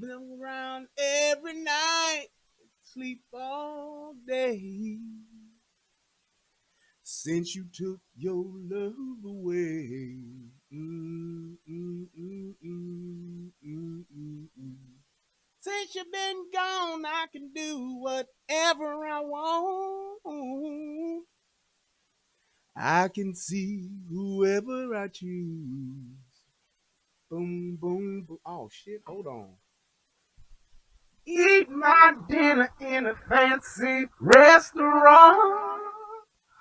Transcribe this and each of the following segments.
Been around every night, sleep all day. Since you took your love away. Since you've been gone, I can do whatever I want. I can see whoever I choose. Boom, boom, boom. Oh, shit, hold on. Eat my dinner in a fancy restaurant.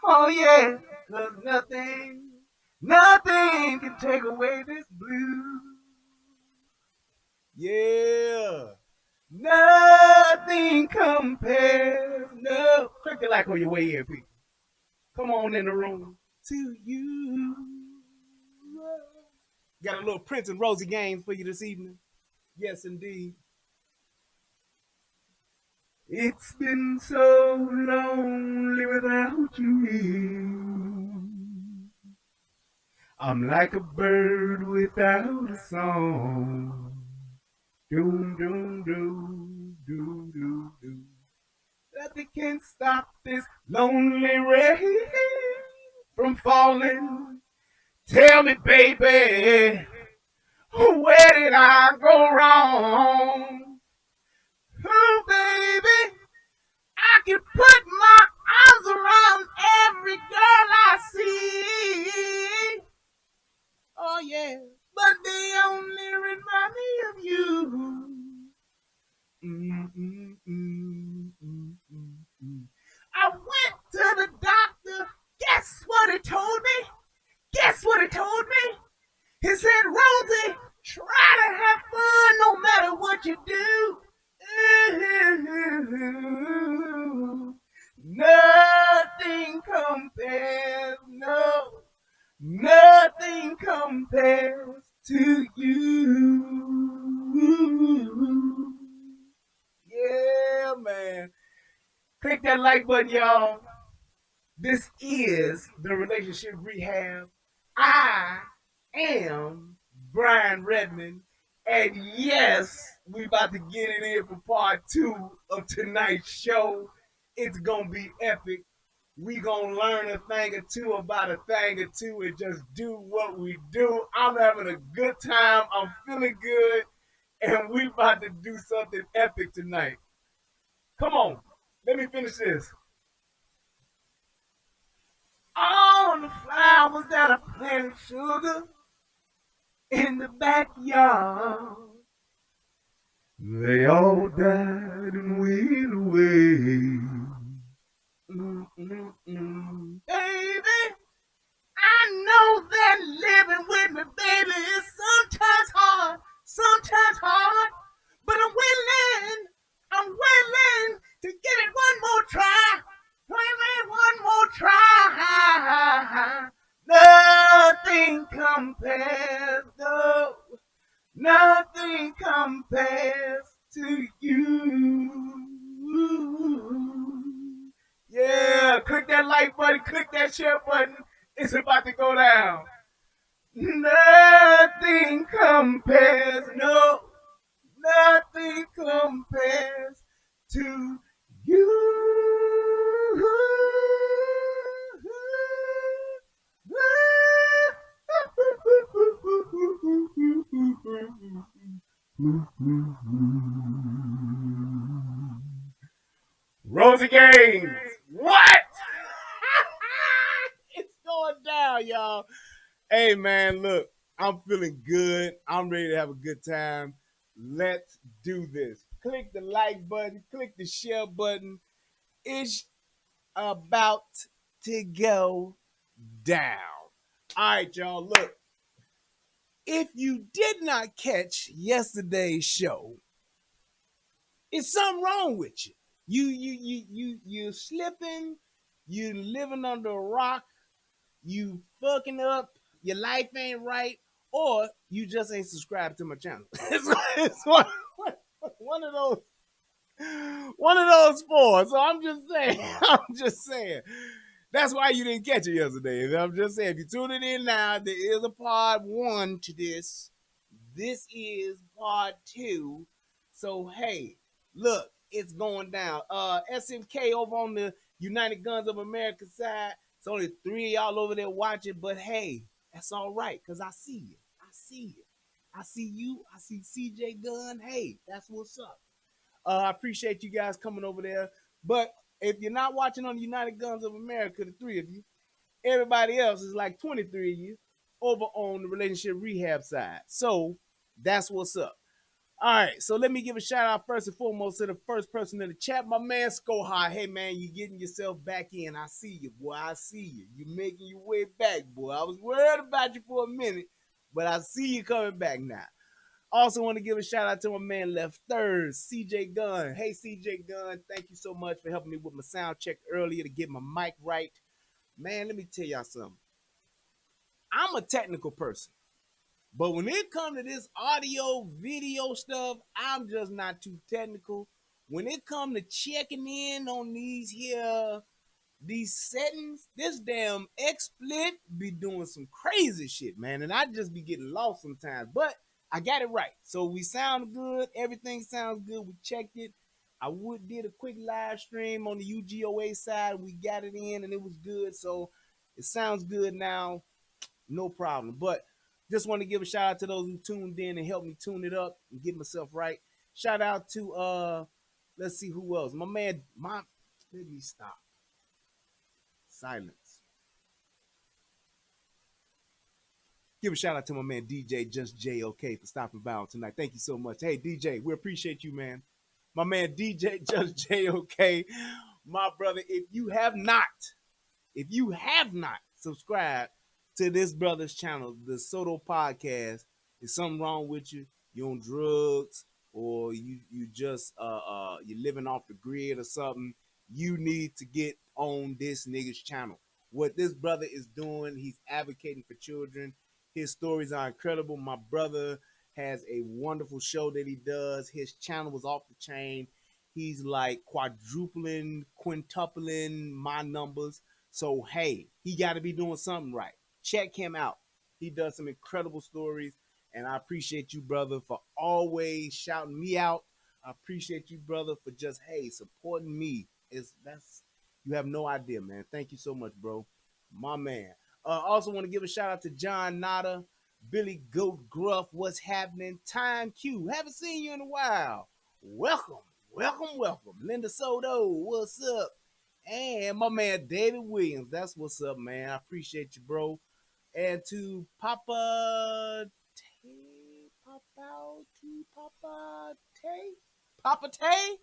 Oh, yeah, 'cause nothing can take away this blues. Yeah. Nothing compares. No. Click the like on your way in, people. Come on in the room. To you. Got a little Prince and Rosie games for you this evening. Yes, indeed. It's been so lonely without you here. I'm like a bird without a song. Doom, doom, doom, doom, doom, doom. Nothing can stop this lonely rain from falling. Tell me, baby, where did I go wrong? Oh, baby, I can put my arms around every girl I see. Oh, yeah, but they only remind me of you. I went to the doctor. Guess what he told me? Guess what he told me? He said, Rosie, try to have fun no matter what you do. Nothing compares, no, nothing compares to you. Yeah, man. Click that like button, y'all. This is the Relationship Rehab. I am Brian Redmond. And yes, we about to get it in for part two of tonight's show. It's going to be epic. We going to learn a thing or two about a thing or two and just do what we do. I'm having a good time. I'm feeling good. And we about to do something epic tonight. Come on. Let me finish this. All the flowers that I planted sugar in the backyard, they all died and went away. Baby, I know that living with me, baby, is sometimes hard, but I'm willing to give it one more try. One more try. Nothing compares, no, nothing compares to you. Yeah, click that like button, click that share button. It's about to go down. Nothing compares, no, nothing compares to you. Rosie Gaines. What? It's going down, y'all. Hey, man, look, I'm feeling good. I'm ready to have a good time. Let's do this. Click the like button, click the share button. It's about to go down. All right, y'all, look. If you did not catch yesterday's show, it's something wrong with you. You slipping, you living under a rock, you fucking up, your life ain't right, or you just ain't subscribed to my channel. It's one of those. One of those four. So I'm just saying. I'm just saying. That's why you didn't catch it yesterday. I'm just saying. If you tune it in now, there is a part one to this. This is part two. So hey, look, it's going down. SMK over on the United Guns of America side. It's only 3 of y'all over there watching, but hey, that's all right, because I see you. I see you. I see you. I see CJ Gunn. Hey, that's what's up. I appreciate you guys coming over there. But if you're not watching on the United Guns of America, the 3 of you, everybody else is like 23 of you over on the relationship rehab side. So that's what's up. All right, so let me give a shout out first and foremost to the first person in the chat, my man Skohai. Hey man, you getting yourself back in. I see you, boy. I see you. You making your way back, boy. I was worried about you for a minute, but I see you coming back now. Also want to give a shout out to my man Left Third, CJ Gunn. Hey CJ Gunn, thank you so much for helping me with my sound check earlier to get my mic right. Man, let me tell y'all something. I'm a technical person. But when it comes to this audio, video stuff, I'm just not too technical. When it comes to checking in on these settings, this damn XSplit be doing some crazy shit, man. And I just be getting lost sometimes. But I got it right. So we sound good. Everything sounds good. We checked it. I did a quick live stream on the UGOA side. We got it in and it was good. So it sounds good now. No problem. But just want to give a shout out to those who tuned in and helped me tune it up and get myself right. Shout out to let's see who else. My man, let me stop. Silence. Give a shout out to my man DJ Just JOK for stopping by on tonight. Thank you so much. Hey DJ, we appreciate you, man. My man DJ Just JOK, my brother. If you have not subscribed to this brother's channel, the Soto Podcast, is something wrong with you? You on drugs, or you just you're living off the grid or something? You need to get on this nigga's channel. What this brother is doing, he's advocating for children. His stories are incredible. My brother has a wonderful show that he does. His channel was off the chain. He's like quadrupling, quintupling my numbers. So hey, he got to be doing something right. Check him out. He does some incredible stories, and I appreciate you, brother, for always shouting me out. I appreciate you, brother, for just, hey, supporting me. You have no idea, man. Thank you so much, bro. My man. Also want to give a shout out to John Nada, Billy Goat Gruff, what's happening? Time Q, haven't seen you in a while. Welcome. Linda Soto, what's up? And my man David Williams, that's what's up, man. I appreciate you, bro. And to Papa Tay,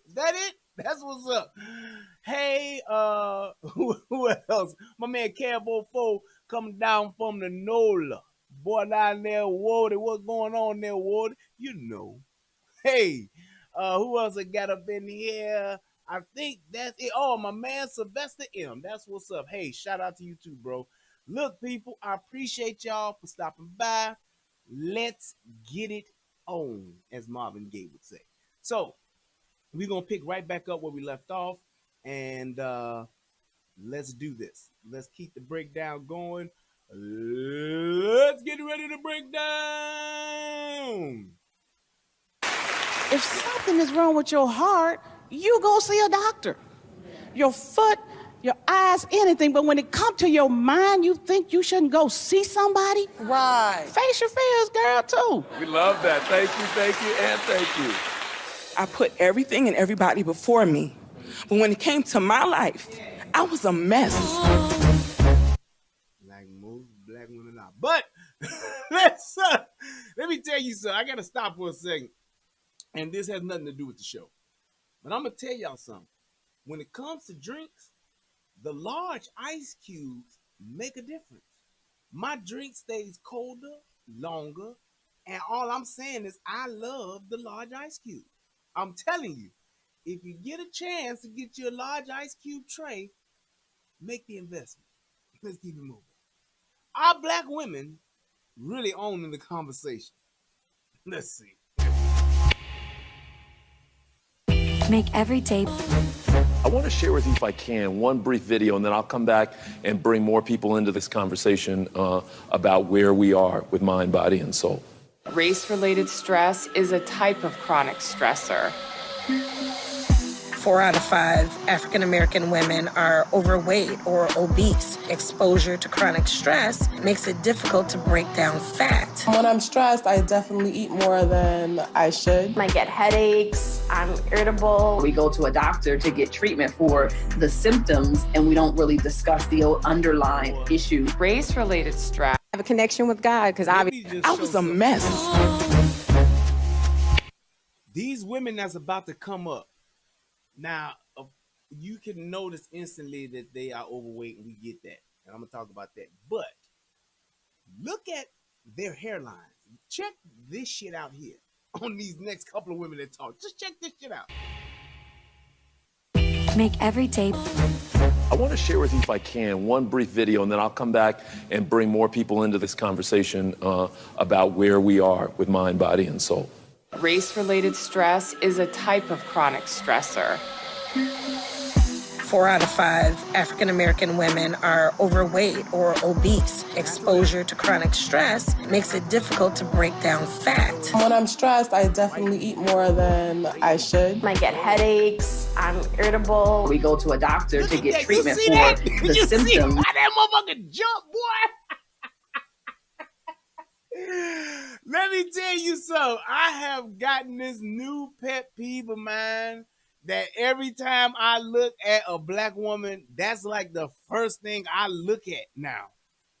is that it? That's what's up. Hey, who else? My man Cambo 4 coming down from the NOLA. Boy down there, Wardy, what's going on there, Wardy? You know. Hey, who else I got up in here? I think that's it. Oh, my man Sylvester M. That's what's up. Hey, shout out to you too, bro. Look, people, I appreciate y'all for stopping by. Let's get it on, as Marvin Gaye would say. So, we're going to pick right back up where we left off, and let's do this. Let's keep the breakdown going. Let's get ready to break down. If something is wrong with your heart, you go see a doctor. Your foot, your eyes, anything. But when it comes to your mind, you think you shouldn't go see somebody? Right. Face your fears, girl, too. We love that. Thank you, and thank you. I put everything and everybody before me. But when it came to my life, I was a mess. Like most black women are. But let me tell you something. I got to stop for a second. And this has nothing to do with the show. But I'm going to tell y'all something. When it comes to drinks, the large ice cubes make a difference. My drink stays colder, longer, and all I'm saying is I love the large ice cube. I'm telling you, if you get a chance to get you a large ice cube tray, make the investment. Let's keep it moving. Our black women really owning the conversation. Let's see. Make every day. I want to share with you, if I can, one brief video, and then I'll come back and bring more people into this conversation about where we are with mind, body, and soul. Race-related stress is a type of chronic stressor. 4 out of 5 African American women are overweight or obese. Exposure to chronic stress makes it difficult to break down fat. When I'm stressed, I definitely eat more than I should. I get headaches, I'm irritable. We go to a doctor to get treatment for the symptoms, and we don't really discuss the underlying issue. Race-related stress. I have a connection with God because I was a mess. These women that's about to come up, now, you can notice instantly that they are overweight, and we get that. And I'm going to talk about that. But look at their hairlines. Check this shit out here on these next couple of women that talk. Just check this shit out. Make every day. I want to share with you, if I can, one brief video, and then I'll come back and bring more people into this conversation about where we are with mind, body, and soul. Race-related stress is a type of chronic stressor. 4 out of 5 African American women are overweight or obese. Exposure to chronic stress makes it difficult to break down fat. When I'm stressed, I definitely eat more than I should. I get headaches, I'm irritable. We go to a doctor to get treatment for the you symptoms. See how that motherfucker jump, boy? Let me tell you something. I have gotten this new pet peeve of mine that every time I look at a black woman, that's like the first thing I look at now.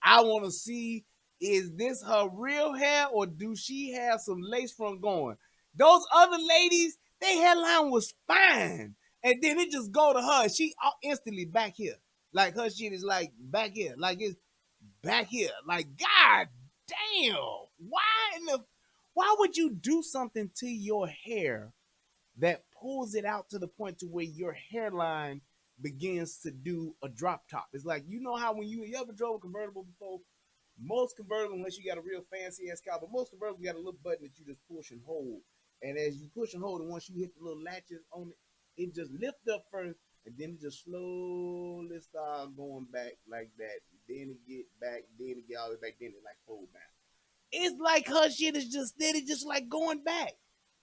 I want to see, is this her real hair or do she have some lace front going? Those other ladies, their hairline was fine. And then it just go to her. She instantly back here. Like her shit is like back here. Like it's back here. Like, God damn. Why would you do something to your hair that pulls it out to the point to where your hairline begins to do a drop top? It's like, you know how when you ever drove a convertible before? Most convertibles, unless you got a real fancy ass car, but most convertibles got a little button that you just push and hold. And as you push and hold, and once you hit the little latches on it, it just lift up first, and then it just slowly start going back like that. Then it get back, then it get all the way back, then it like fold down. It's like her shit is just steady, just like going back.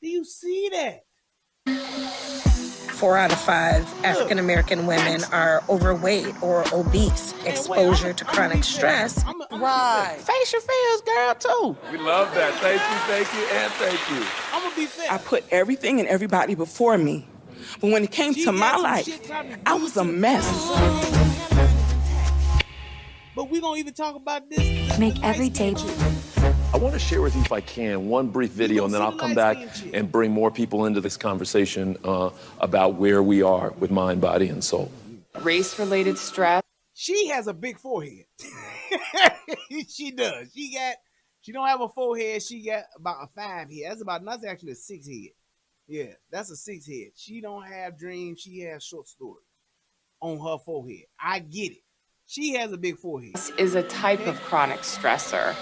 Do you see that? 4 out of 5 African American women are overweight or obese. Exposure to chronic stress. Right. Face your fears, girl, too. We love that. Thank you, and thank you. I'm gonna be fair. I put everything and everybody before me. But when it came to my life, I was a mess. But we're gonna even talk about this. Make every day. I want to share with you, if I can, one brief video, and then I'll come back and bring more people into this conversation about where we are with mind, body, and soul. Race-related stress. She has a big forehead. She does. She don't have a 4 head. She got about a 5 head. That's actually a 6 head. Yeah, that's a 6 head. She don't have dreams. She has short stories on her forehead. I get it. She has a big forehead. This is a type of chronic stressor.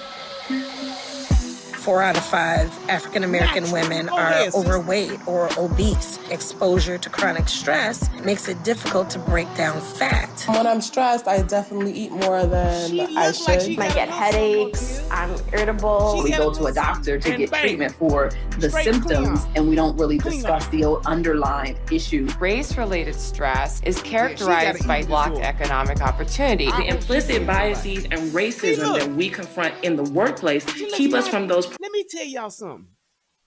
4 out of 5 African American women are overweight or obese. Exposure to chronic stress makes it difficult to break down fat. When I'm stressed, I definitely eat more than I should. I get headaches, I'm irritable. We go to a doctor to get treatment for the symptoms, and we don't really discuss the underlying issue. Race-related stress is characterized by blocked economic opportunity. The implicit biases and racism that we confront in the workplace keep us from those. Let me tell y'all something.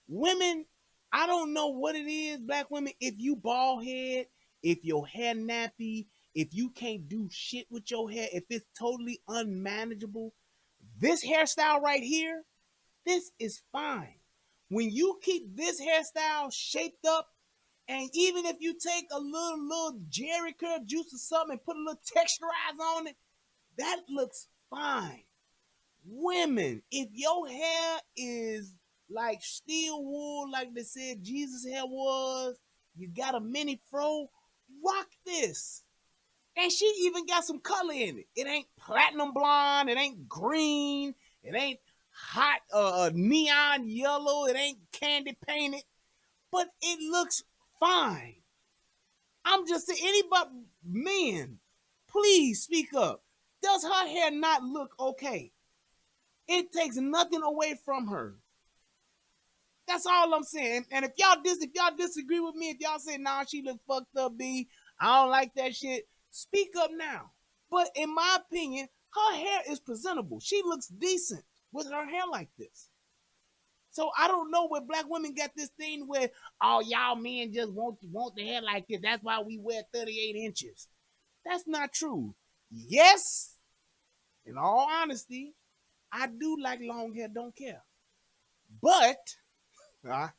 Women, I don't know what it is, black women, if you bald head, if your hair nappy, if you can't do shit with your hair, if it's totally unmanageable, this hairstyle right here, this is fine. When you keep this hairstyle shaped up, and even if you take a little Jerry curl juice or something and put a little texturize on it, that looks fine. Women, if your hair is like steel wool, like they said Jesus' hair was, you got a mini fro, rock this. And she even got some color in it. It ain't platinum blonde, it ain't green, it ain't hot neon yellow, it ain't candy painted, but it looks fine. I'm just saying, anybody, men, please speak up. Does her hair not look okay? It takes nothing away from her. That's all I'm saying. And if y'all disagree with me, if y'all say, nah, she look fucked up, B, I don't like that shit, speak up now. But in my opinion, her hair is presentable. She looks decent with her hair like this. So I don't know where black women got this thing where, oh, y'all men just want the hair like this. That's why we wear 38 inches. That's not true. Yes, in all honesty, I do like long hair, don't care. But I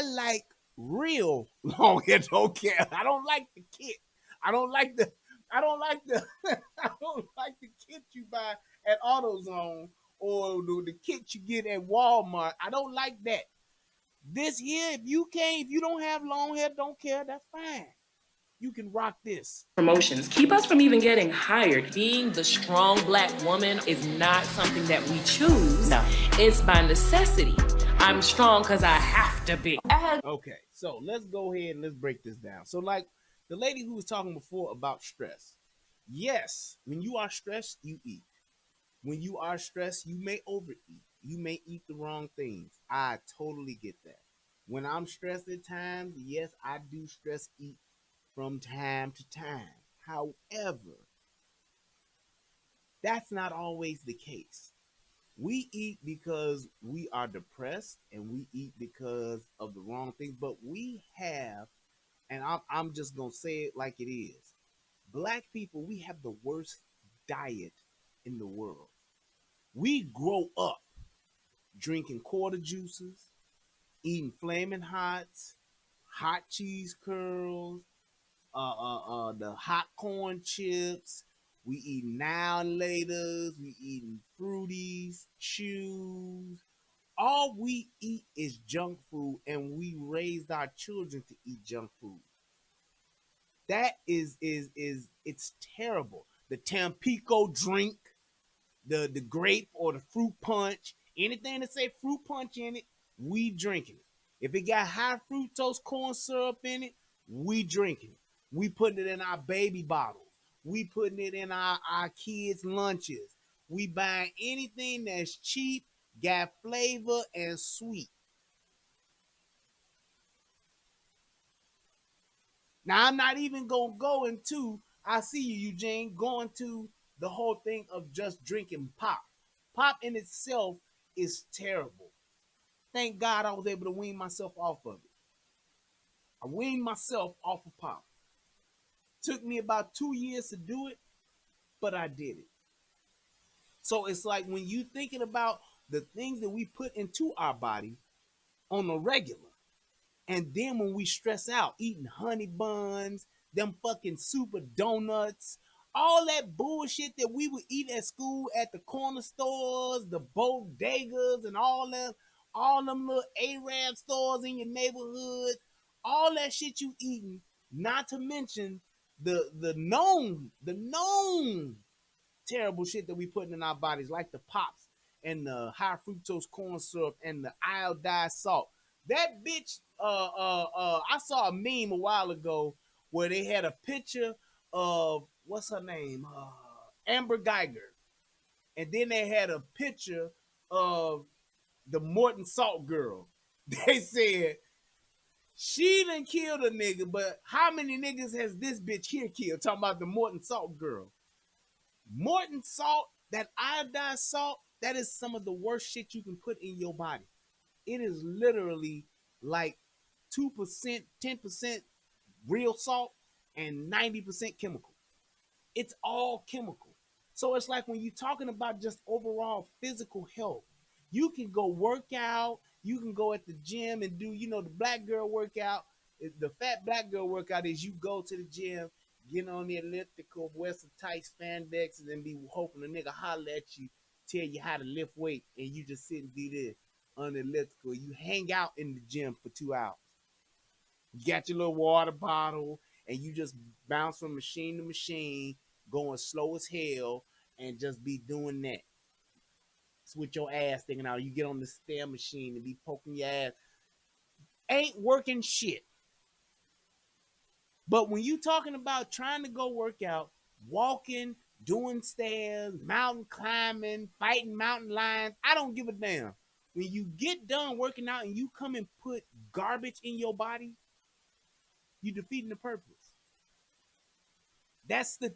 like real long hair, don't care. I don't like the kit. I don't like the I don't like the kit you buy at AutoZone or the kit you get at Walmart. I don't like that. This here, if you don't have long hair, don't care, that's fine. You can rock this. Promotions keep us from even getting hired. Being the strong black woman is not something that we choose. No. It's by necessity. I'm strong because I have to be. Okay, so let's go ahead and let's break this down. So like the lady who was talking before about stress. Yes, when you are stressed, you eat. When you are stressed, you may overeat. You may eat the wrong things. I totally get that. When I'm stressed at times, yes, I do stress eat from time to time. However, that's not always the case. We eat because we are depressed and we eat because of the wrong things, but we have, and I'm just going to say it like it is. Black people, we have the worst diet in the world. We grow up drinking quarter juices, eating Flamin' Hots, hot cheese curls, the hot corn chips. We eat now and laters. We eating Fruities, Chews. All we eat is junk food, and we raised our children to eat junk food. That is it's terrible. The Tampico drink, the grape or the fruit punch, anything that say fruit punch in it, we drinking it. If it got high fructose corn syrup in it, we drinking it. We putting it in our baby bottles. We putting it in our kids' lunches. We buying anything that's cheap, got flavor, and sweet. Now, I'm not even going to go into, I see you, Eugene, going to the whole thing of just drinking pop. Pop in itself is terrible. Thank God I was able to wean myself off of it. I weaned myself off of pop. Took me about 2 years to do it, but I did it. So it's like when you thinking about the things that we put into our body on a regular, and then when we stress out, eating honey buns, them fucking super donuts, all that bullshit that we would eat at school at the corner stores, the bodegas, and all them little Arab stores in your neighborhood, all that shit you eating, not to mention the known terrible shit that we putting in our bodies, like the pops and the high fructose corn syrup and the iodized salt. That bitch, I saw a meme a while ago where they had a picture of, what's her name? Amber Geiger. And then they had a picture of the Morton Salt girl. They said, she done killed a nigga, but how many niggas has this bitch here killed? Talking about the Morton Salt girl. Morton Salt, that iodized salt, that is some of the worst shit you can put in your body. It is literally like 2%, 10% real salt and 90% chemical. It's all chemical. So it's like when you're talking about just overall physical health, you can go work out, you can go at the gym and do, the black girl workout. The fat black girl workout is you go to the gym, get on the elliptical, wear some tight spandex, and then be hoping a nigga holler at you, tell you how to lift weight, and you just sit and do this on the elliptical. You hang out in the gym for 2 hours. You got your little water bottle, and you just bounce from machine to machine, going slow as hell, and just be doing that. With your ass sticking out. You get on the stair machine and be poking your ass. Ain't working shit. But when you talking about trying to go work out, walking, doing stairs, mountain climbing, fighting mountain lions. I don't give a damn. When you get done working out and you come and put garbage in your body, you're defeating the purpose. That's the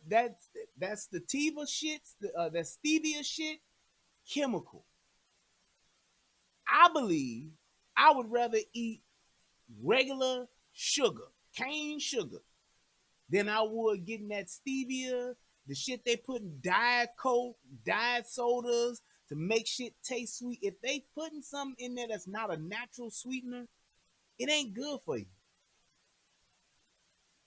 Tiva shit, that stevia shit, chemical. I believe I would rather eat regular sugar, cane sugar, than I would getting that stevia, the shit they put in Diet Coke, Diet sodas to make shit taste sweet. If they putting something in there that's not a natural sweetener, it ain't good for you.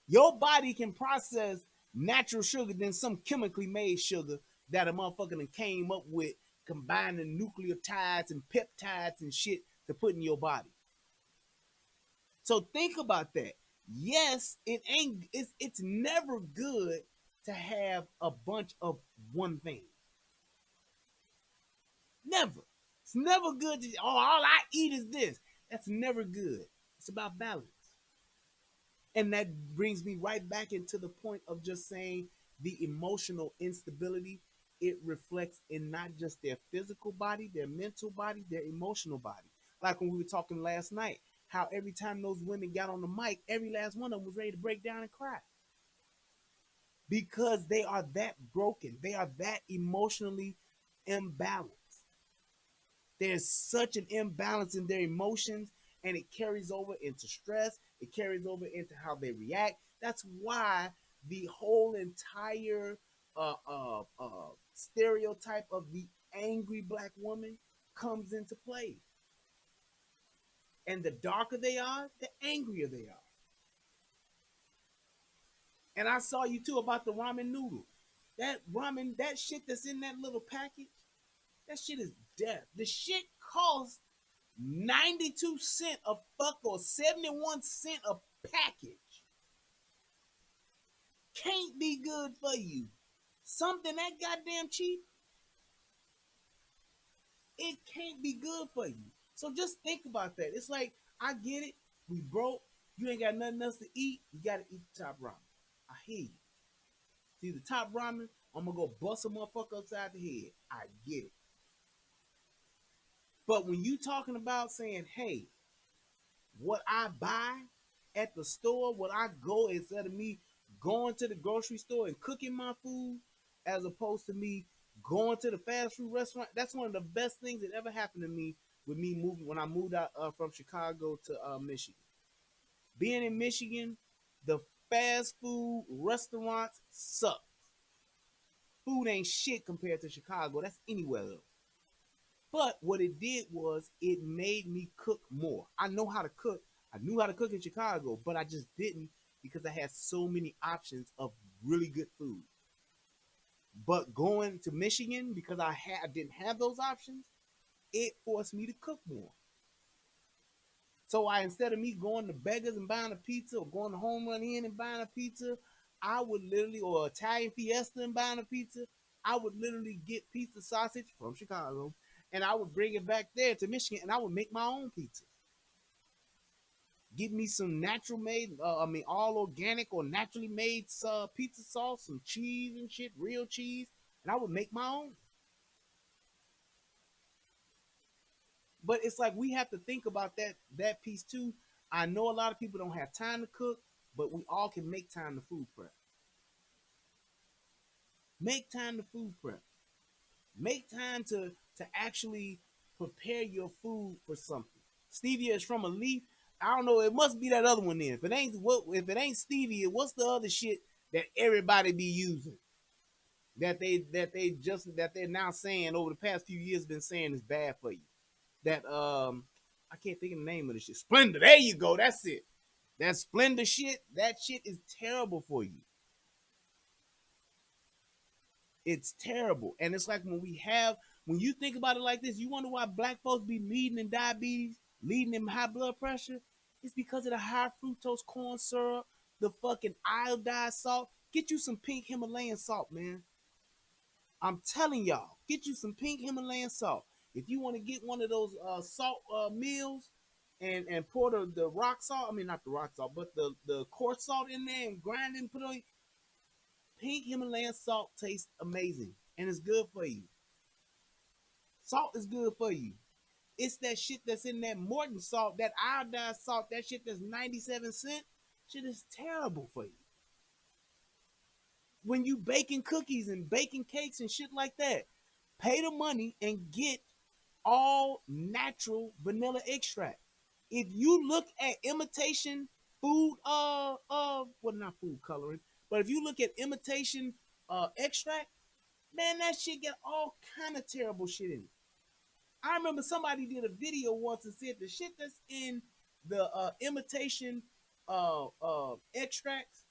Your body can process natural sugar than some chemically made sugar that a motherfucker came up with, combining nucleotides and peptides and shit to put in your body. So think about that. Yes, it's never good to have a bunch of one thing. Never. It's never good to, all I eat is this. That's never good. It's about balance. And that brings me right back into the point of just saying the emotional instability, it reflects in not just their physical body, their mental body, their emotional body. Like when we were talking last night, how every time those women got on the mic, every last one of them was ready to break down and cry. Because they are that broken. They are that emotionally imbalanced. There's such an imbalance in their emotions, and it carries over into stress. It carries over into how they react. That's why the whole entire stereotype of the angry black woman comes into play. And the darker they are, the angrier they are. And I saw you too about the ramen noodle. That ramen, that shit that's in that little package, that shit is death. The shit costs 92 cents a fuck or 71 cents a package. Can't be good for you. Something that goddamn cheap, it can't be good for you. So just think about that. It's like, I get it. We broke. You ain't got nothing else to eat. You got to eat the top ramen. I hear you. See, the top ramen, I'm going to go bust a motherfucker upside the head. I get it. But when you talking about saying, hey, what I buy at the store, what I go, instead of me going to the grocery store and cooking my food, as opposed to me going to the fast food restaurant, that's one of the best things that ever happened to me with me moving, when I moved out from Chicago to Michigan. Being in Michigan, the fast food restaurants suck. Food ain't shit compared to Chicago. That's anywhere else. But what it did was it made me cook more. I know how to cook. I knew how to cook in Chicago, but I just didn't because I had so many options of really good food. But going to Michigan, because I didn't have those options, it forced me to cook more. So instead of me going to Beggars and buying a pizza, or going to Home Run Inn and buying a pizza, I would literally, or Italian Fiesta and buying a pizza, I would literally get pizza sausage from Chicago, and I would bring it back there to Michigan, and I would make my own pizza. Get me some natural made, all organic or naturally made pizza sauce, some cheese and shit, real cheese, and I would make my own. But it's like we have to think about that piece too. I know a lot of people don't have time to cook, but we all can make time to food prep. Make time to food prep. Make time to actually prepare your food for something. Stevia is from a leaf. I don't know. It must be that other one then. If it ain't stevia, what's the other shit that everybody be using? That they're now saying over the past few years been saying is bad for you. That I can't think of the name of the shit. Splenda. There you go. That's it. That Splenda shit. That shit is terrible for you. It's terrible. And it's like when you think about it like this, you wonder why black folks be leading in diabetes, leading in high blood pressure. It's because of the high fructose corn syrup, the fucking iodized salt. Get you some pink Himalayan salt, man. I'm telling y'all, get you some pink Himalayan salt. If you want to get one of those salt meals and pour the rock salt, I mean not the rock salt, but the coarse salt in there and grind it and put it on, Pink Himalayan salt tastes amazing and it's good for you. Salt is good for you. It's that shit that's in that Morton salt, that iodized salt, that shit that's 97 cents. Shit is terrible for you. When you baking cookies and baking cakes and shit like that, pay the money and get all natural vanilla extract. If you look at imitation food, well, not food coloring, but if you look at imitation extract, man, that shit got all kind of terrible shit in it. I remember somebody did a video once and said the shit that's in the imitation extracts,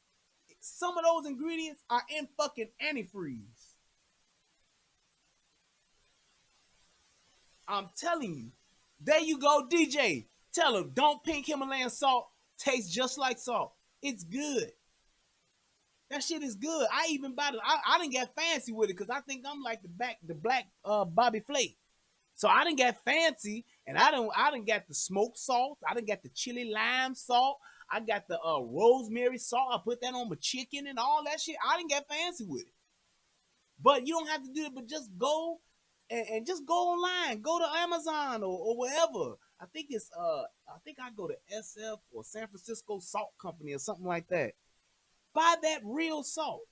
some of those ingredients are in fucking antifreeze. I'm telling you. There you go, DJ. Tell him, don't Pink Himalayan salt taste just like salt. It's good. That shit is good. I even bought it. I didn't get fancy with it because I think I'm like the black Bobby Flay. So I didn't get fancy, and I didn't get the smoked salt. I didn't get the chili lime salt. I got the rosemary salt. I put that on my chicken and all that shit. I didn't get fancy with it. But you don't have to do it, but just go and just go online. Go to Amazon or wherever. I think it's I think I go to SF or San Francisco Salt Company or something like that. Buy that real salt.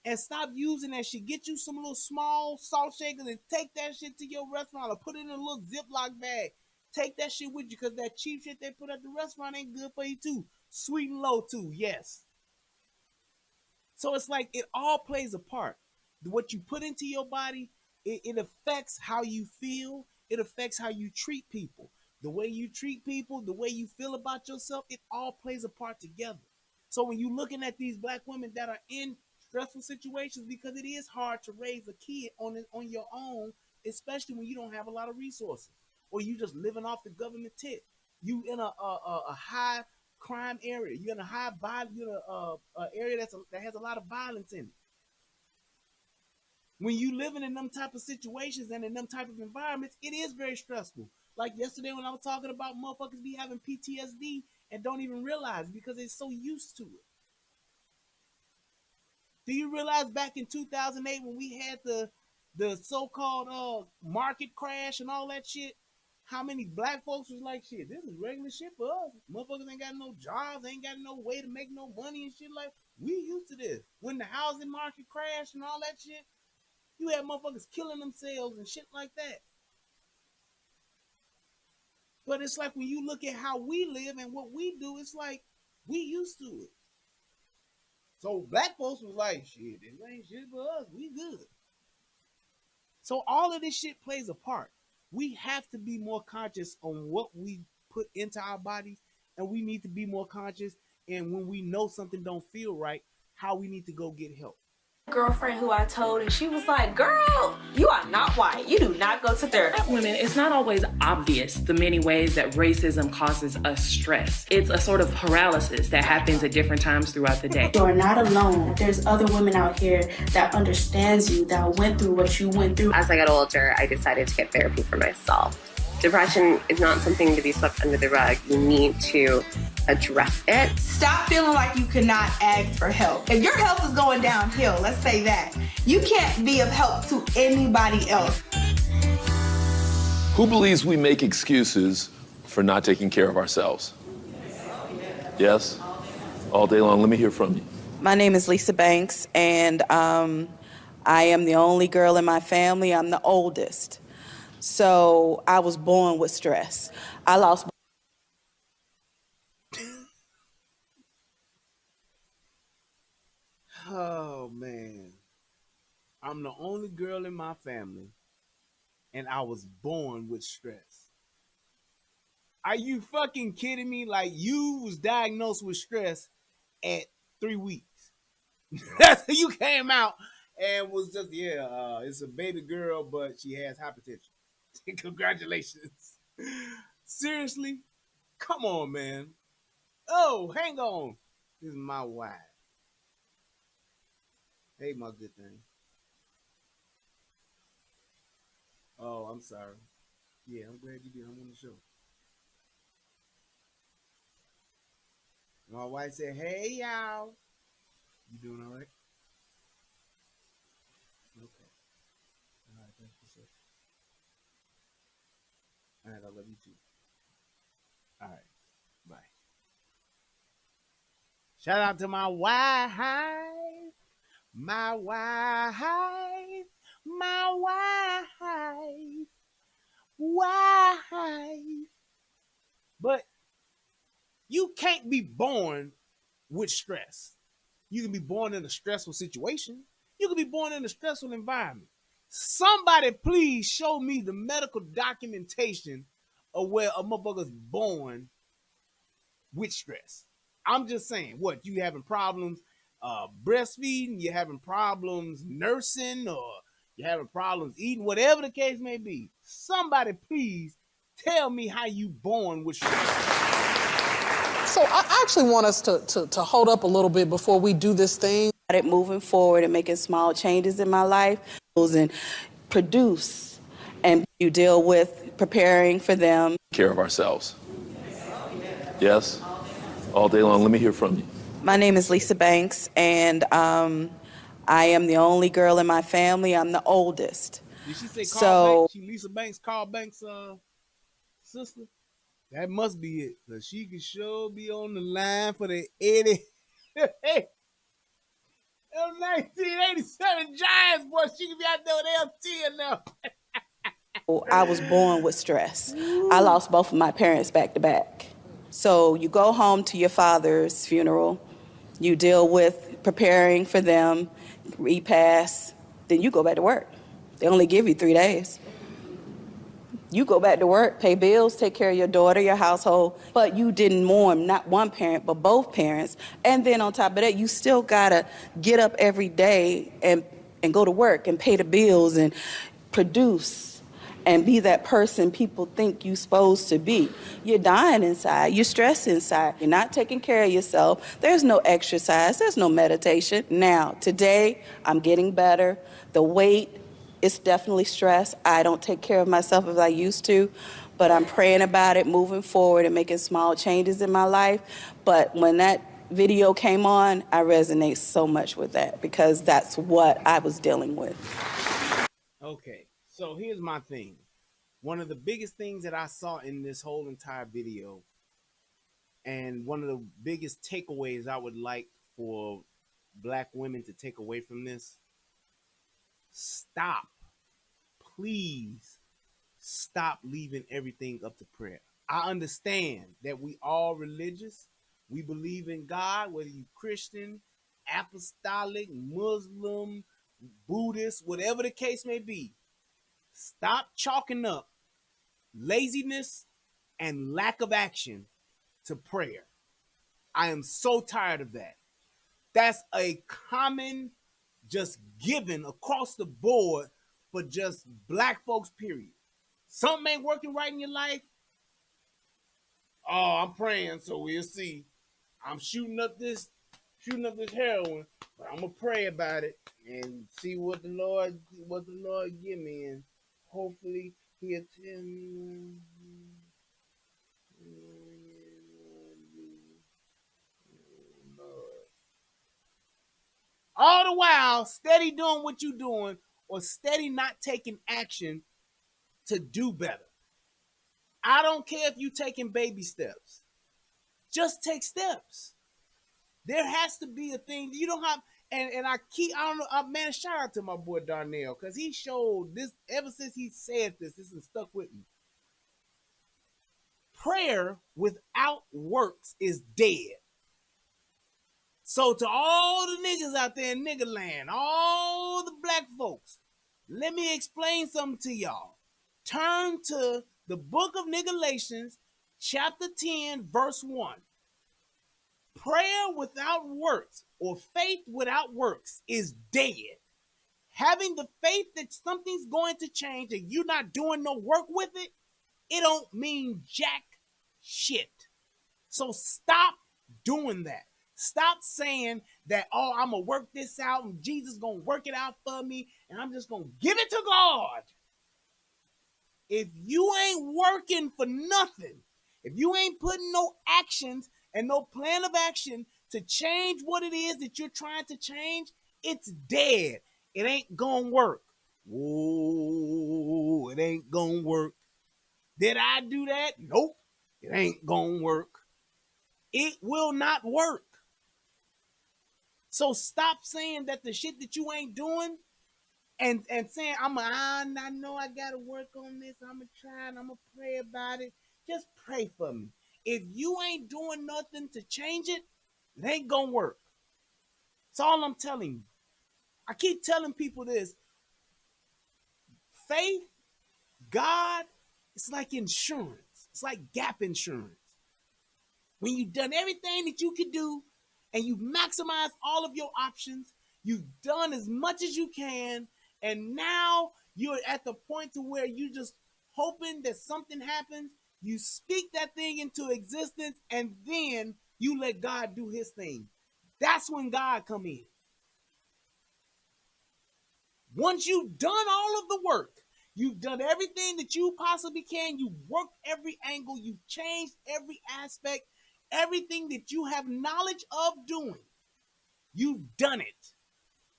And stop using that shit. Get you some little small salt shakers and take that shit to your restaurant or put it in a little Ziploc bag. Take that shit with you because that cheap shit they put at the restaurant ain't good for you too. Sweet and low too, yes. So it's like it all plays a part. What you put into your body, it affects how you feel. It affects how you treat people. The way you treat people, the way you feel about yourself, it all plays a part together. So when you're looking at these black women that are in stressful situations, because it is hard to raise a kid on your own, especially when you don't have a lot of resources or you just living off the government tip. You in a high crime area. You're in a high violence. You're in a area that has a lot of violence in it. When you living in them type of situations and in them type of environments, it is very stressful. Like yesterday when I was talking about motherfuckers be having PTSD and don't even realize it because they're so used to it. Do you realize back in 2008 when we had the so-called market crash and all that shit, how many black folks was like, shit, this is regular shit for us. Motherfuckers ain't got no jobs, ain't got no way to make no money and shit like, we used to this. When the housing market crashed and all that shit, you had motherfuckers killing themselves and shit like that. But it's like when you look at how we live and what we do, it's like we used to it. So black folks was like, shit, this ain't shit for us. We good. So all of this shit plays a part. We have to be more conscious on what we put into our bodies, and we need to be more conscious. And when we know something don't feel right, how we need to go get help. Girlfriend who I told, and she was like, girl, you are not white. You do not go to therapy. Women, it's not always obvious the many ways that racism causes us stress. It's a sort of paralysis that happens at different times throughout the day. You are not alone. There's other women out here that understands you, that went through what you went through. As I got older, I decided to get therapy for myself. Depression is not something to be swept under the rug. You need to address it. Stop feeling like you cannot ask for help. If your health is going downhill, let's say that, you can't be of help to anybody else. Who believes we make excuses for not taking care of ourselves? Yes? All day long. Let me hear from you. My name is Lisa Banks, and I am the only girl in my family. I'm the oldest. So I was born with stress. I lost. Oh, man. I'm the only girl in my family, and I was born with stress. Are you fucking kidding me? Like, you was diagnosed with stress at 3 weeks. You came out and was just, it's a baby girl, but she has hypertension. Congratulations. Seriously? Come on, man. Oh, hang on. This is my wife. Hey, my good thing. Oh, I'm sorry. Yeah, I'm glad you did. I'm on the show. My wife said, hey, y'all. You doing all right? love you too. All right. Bye. Shout out to my wife. My wife. My wife. Wife. But you can't be born with stress. You can be born in a stressful situation. You can be born in a stressful environment. Somebody please show me the medical documentation of where a motherfucker's born with stress. I'm just saying, what, you having problems breastfeeding, you're having problems nursing, or you're having problems eating, whatever the case may be. Somebody please tell me how you born with stress. So I actually want us to hold up a little bit before we do this thing. Moving forward and making small changes in my life and produce, and you deal with preparing for them. Care of ourselves. Yes? All day long. Let me hear from you. My name is Lisa Banks, and I am the only girl in my family. I'm the oldest. Did she say Carl Banks? She Lisa Banks, Carl Banks' sister? That must be it, because she can sure be on the line for the 80. Them 1987 Giants, boy, she can be out there with LT now. I was born with stress. I lost both of my parents back to back. So you go home to your father's funeral, you deal with preparing for them, repast, then you go back to work. They only give you 3 days. You go back to work, pay bills, take care of your daughter, your household, but you didn't mourn not one parent, but both parents. And then on top of that, you still gotta get up every day and go to work and pay the bills and produce and be that person people think you're supposed to be. You're dying inside, you're stressed inside, you're not taking care of yourself. There's no exercise, there's no meditation. Now, today, I'm getting better. The weight, it's definitely stress. I don't take care of myself as I used to, but I'm praying about it, moving forward and making small changes in my life. But when that video came on, I resonate so much with that because that's what I was dealing with. Okay, so here's my thing. One of the biggest things that I saw in this whole entire video, and one of the biggest takeaways I would like for Black women to take away from this, stop. Please stop leaving everything up to prayer. I understand that we all religious. We believe in God, whether you Christian, apostolic, Muslim, Buddhist, whatever the case may be. Stop chalking up laziness and lack of action to prayer. I am so tired of that. That's a common just given across the board for just Black folks, period. Something ain't working right in your life. Oh, I'm praying, so we'll see. I'm shooting up this heroin, but I'm gonna pray about it and see what the Lord give me, and hopefully He'll tell me. All the while, steady doing what you're doing, or steady not taking action to do better. I don't care if you're taking baby steps. Just take steps. There has to be a thing. You don't have, and I don't know, man, shout out to my boy Darnell, because he showed this, ever since he said this has stuck with me. Prayer without works is dead. So to all the niggas out there in nigga land, all the Black folks, let me explain something to y'all. Turn to the book of Galatians, chapter 10, verse 1. Prayer without works, or faith without works, is dead. Having the faith that something's going to change and you're not doing no work with it, it don't mean jack shit. So stop doing that. Stop saying that, oh, I'm going to work this out and Jesus going to work it out for me and I'm just going to give it to God. If you ain't working for nothing, if you ain't putting no actions and no plan of action to change what it is that you're trying to change, it's dead. It ain't going to work. Whoa, it ain't going to work. Did I do that? Nope. It ain't gonna work. It will not work. So stop saying that the shit that you ain't doing and saying, I know I gotta work on this. I'm gonna try and I'm gonna pray about it. Just pray for me. If you ain't doing nothing to change it, it ain't gonna work. That's all I'm telling you. I keep telling people this. Faith, God, it's like insurance. It's like gap insurance. When you've done everything that you could do and you've maximized all of your options, you've done as much as you can, and now you're at the point to where you're just hoping that something happens. You speak that thing into existence, and then you let God do his thing. That's when God come in. Once you've done all of the work, you've done everything that you possibly can, you've worked every angle, you've changed every aspect, everything that you have knowledge of doing, you've done it.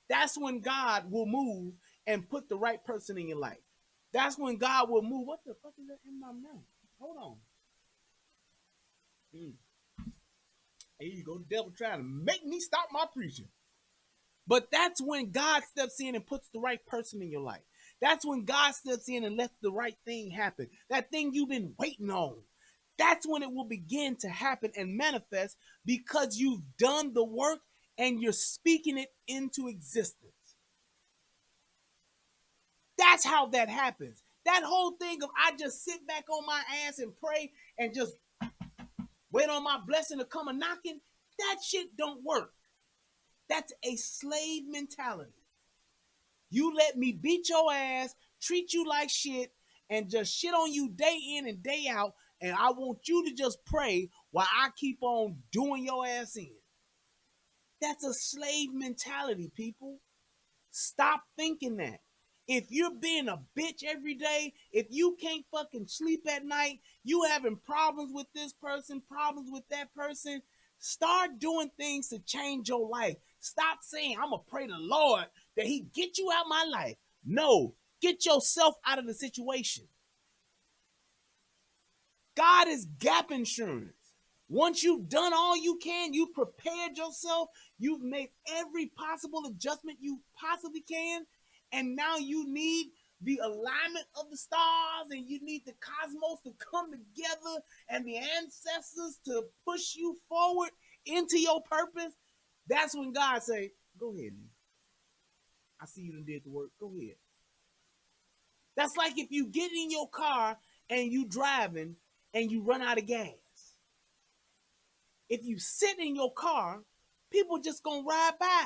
That's when God will move and put the right person in your life. That's when God will move. What the fuck is that in my mouth? Hold on. Here you go, the devil trying to make me stop my preaching. But that's when God steps in and puts the right person in your life. That's when God steps in and lets the right thing happen. That thing you've been waiting on. That's when it will begin to happen and manifest, because you've done the work and you're speaking it into existence. That's how that happens. That whole thing of I just sit back on my ass and pray and just wait on my blessing to come a knocking, that shit don't work. That's a slave mentality. You let me beat your ass, treat you like shit, and just shit on you day in and day out, and I want you to just pray while I keep on doing your ass in. That's a slave mentality, people. Stop thinking that. If you're being a bitch every day, if you can't fucking sleep at night, you having problems with this person, problems with that person, start doing things to change your life. Stop saying, I'm going to pray the Lord that he get you out my life. No, get yourself out of the situation. God is gap insurance. Once you've done all you can, you've prepared yourself, you've made every possible adjustment you possibly can, and now you need the alignment of the stars, and you need the cosmos to come together and the ancestors to push you forward into your purpose. That's when God say, go ahead, man. I see you done did the work. Go ahead. That's like if you get in your car and you driving and you run out of gas. If you sit in your car, people just gonna ride by.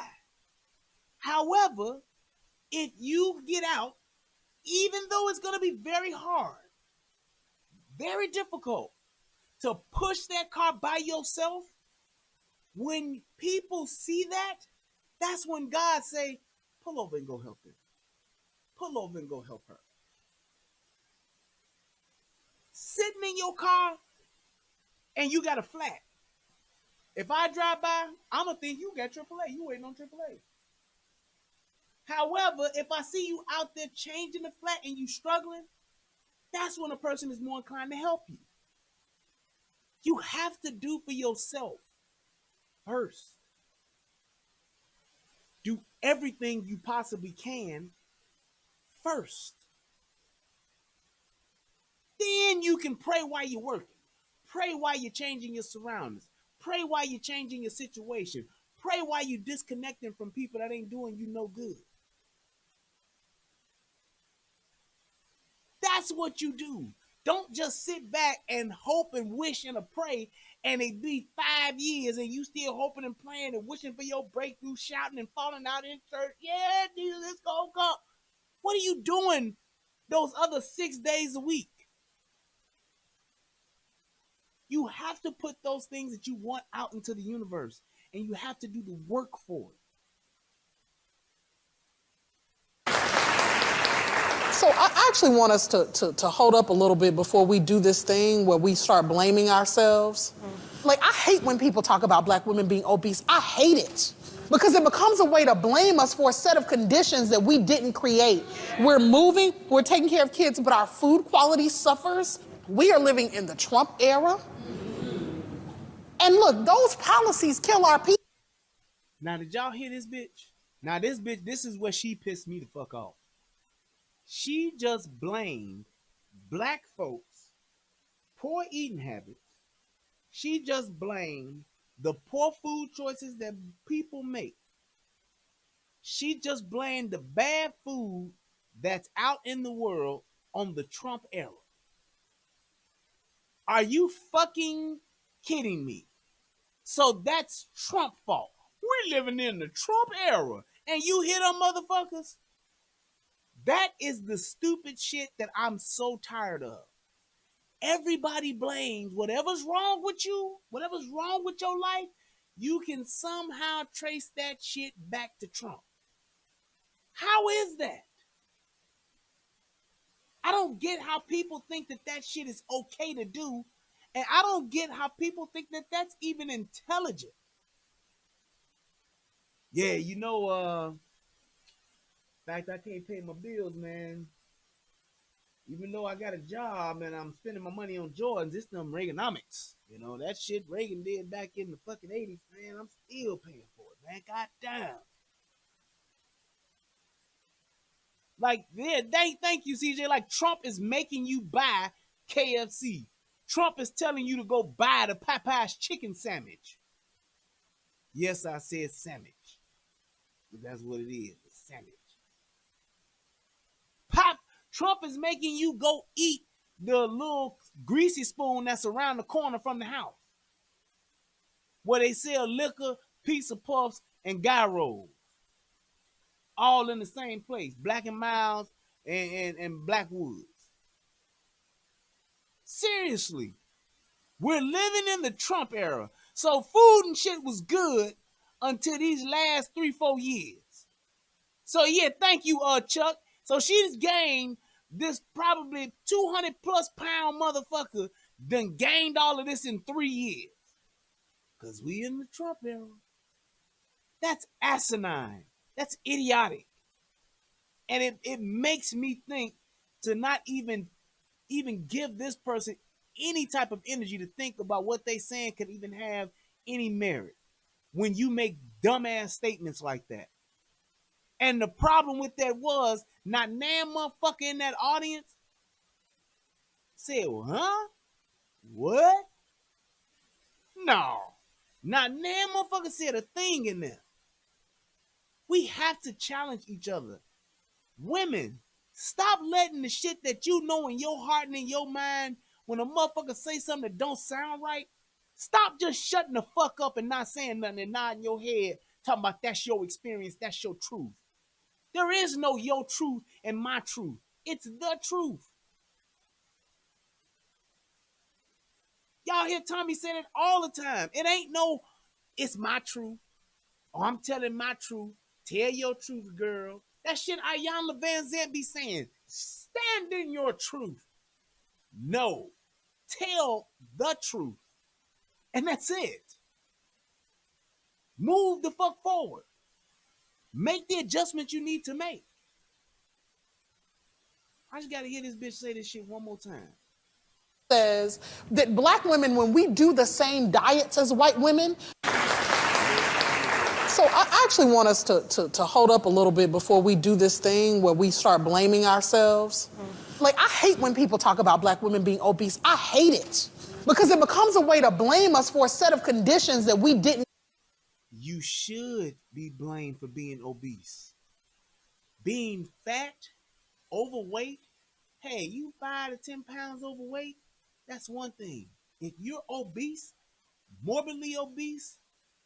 However, if you get out, even though it's gonna be very hard, very difficult to push that car by yourself, when people see that, that's when God say, pull over and go help him. Pull over and go help her. Sitting in your car and you got a flat. If I drive by, I'm going to think you got AAA. You waiting on AAA. However, if I see you out there changing the flat and you struggling, that's when a person is more inclined to help you. You have to do for yourself first. Do everything you possibly can first. Then you can pray while you're working. Pray while you're changing your surroundings. Pray while you're changing your situation. Pray while you're disconnecting from people that ain't doing you no good. That's what you do. Don't just sit back and hope and wish and pray, and it be 5 years and you still hoping and praying and wishing for your breakthrough, shouting and falling out in church. Yeah, Jesus, it's gonna come. What are you doing those other 6 days a week? You have to put those things that you want out into the universe, and you have to do the work for it. So I actually want us to hold up a little bit before we do this thing where we start blaming ourselves. Like, I hate when people talk about black women being obese. I hate it. Because it becomes a way to blame us for a set of conditions that we didn't create. We're moving, we're taking care of kids, but our food quality suffers. We are living in the Trump era. And look, those policies kill our people. Now, did y'all hear this bitch? Now, this bitch, this is where she pissed me the fuck off. She just blamed black folks' poor eating habits. She just blamed the poor food choices that people make. She just blamed the bad food that's out in the world on the Trump era. Are you fucking kidding me? So that's Trump fault. We're living in the Trump era. And you hear them motherfuckers? That is the stupid shit that I'm so tired of. Everybody blames whatever's wrong with you, whatever's wrong with your life, you can somehow trace that shit back to Trump. How is that? I don't get how people think that that shit is okay to do, and I don't get how people think that that's even intelligent. Yeah, you know, in fact, I can't pay my bills, man. Even though I got a job and I'm spending my money on Jordans, it's them Reaganomics. You know, that shit Reagan did back in the fucking 80s, man, I'm still paying for it, man. God damn. Like, yeah, thank you, CJ. Like, Trump is making you buy KFC. Trump is telling you to go buy the Popeye's chicken sandwich. Yes, I said sandwich. But that's what it is, a sandwich. Trump is making you go eat the little greasy spoon that's around the corner from the house, where they sell liquor, pizza puffs, and gyros. All in the same place, Black and Miles and Blackwoods. Seriously, we're living in the Trump era. So food and shit was good until these last 3-4 years. So yeah, thank you, Chuck. So she's gained this probably 200+ pound motherfucker done gained all of this in 3 years. Because we in the Trump era. That's asinine. That's idiotic. And it makes me think to not even give this person any type of energy to think about what they saying could even have any merit when you make dumbass statements like that. And the problem with that was not nan motherfucker in that audience said, well, huh? What? No. Not nan motherfucker said a thing in there. We have to challenge each other. Women, stop letting the shit that you know in your heart and in your mind, when a motherfucker say something that don't sound right, stop just shutting the fuck up and not saying nothing and nodding your head, talking about that's your experience, that's your truth. There is no your truth and my truth. It's the truth. Y'all hear Tommy say it all the time. It ain't no, it's my truth. Oh, I'm telling my truth. Tell your truth, girl. That shit Ayanna Van Zandt be saying. Stand in your truth. No. Tell the truth. And that's it. Move the fuck forward. Make the adjustment you need to make. I just gotta hear this bitch say this shit one more time. Says that black women, when we do the same diets as white women. So I actually want us to hold up a little bit before we do this thing where we start blaming ourselves. Like, I hate when people talk about black women being obese. I hate it because it becomes a way to blame us for a set of conditions that we didn't. You should be blamed for being obese. Being fat, overweight, hey, you 5 to 10 pounds overweight, that's one thing. If you're obese, morbidly obese,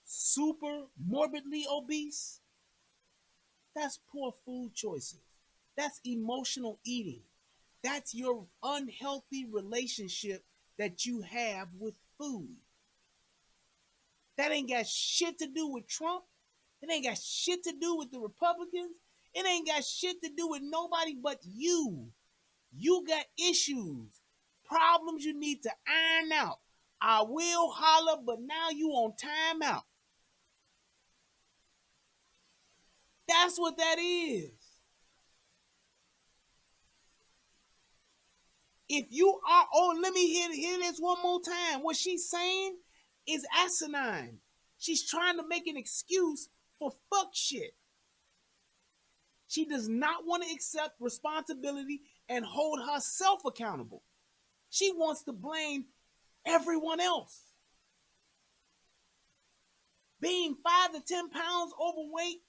super morbidly obese, that's poor food choices. That's emotional eating. That's your unhealthy relationship that you have with food. That ain't got shit to do with Trump. It ain't got shit to do with the Republicans. It ain't got shit to do with nobody but you. You got issues, problems you need to iron out. I will holler, but now you on timeout. That's what that is. If you are, oh, let me hear this one more time. What she's saying is asinine. She's trying to make an excuse for fuck shit. She does not want to accept responsibility and hold herself accountable. She wants to blame everyone else. Being 5 to 10 pounds overweight,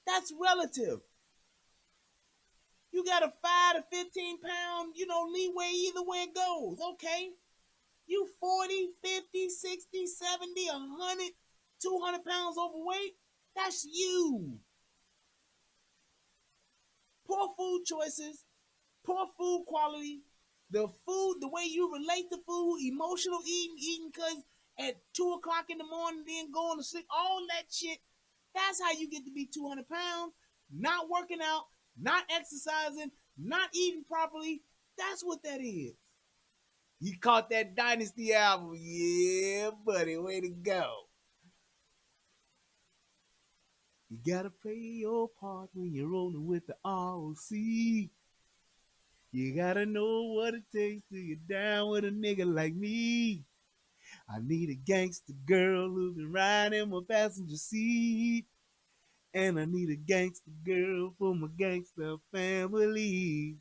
that's relative. You got a 5 to 15 pound, leeway either way it goes. Okay. You 40, 50, 60, 70, 100, 200 pounds overweight, that's you. Poor food choices, poor food quality, the way you relate to food, emotional eating because at 2 o'clock in the morning, then going to sleep, all that shit, that's how you get to be 200 pounds, not working out, not exercising, not eating properly. That's what that is. You caught that Dynasty album. Yeah, buddy, way to go. You gotta play your part when you're rolling with the ROC. You gotta know what it takes to get down with a nigga like me. I need a gangster girl who can ride in my passenger seat. And I need a gangster girl for my gangster family.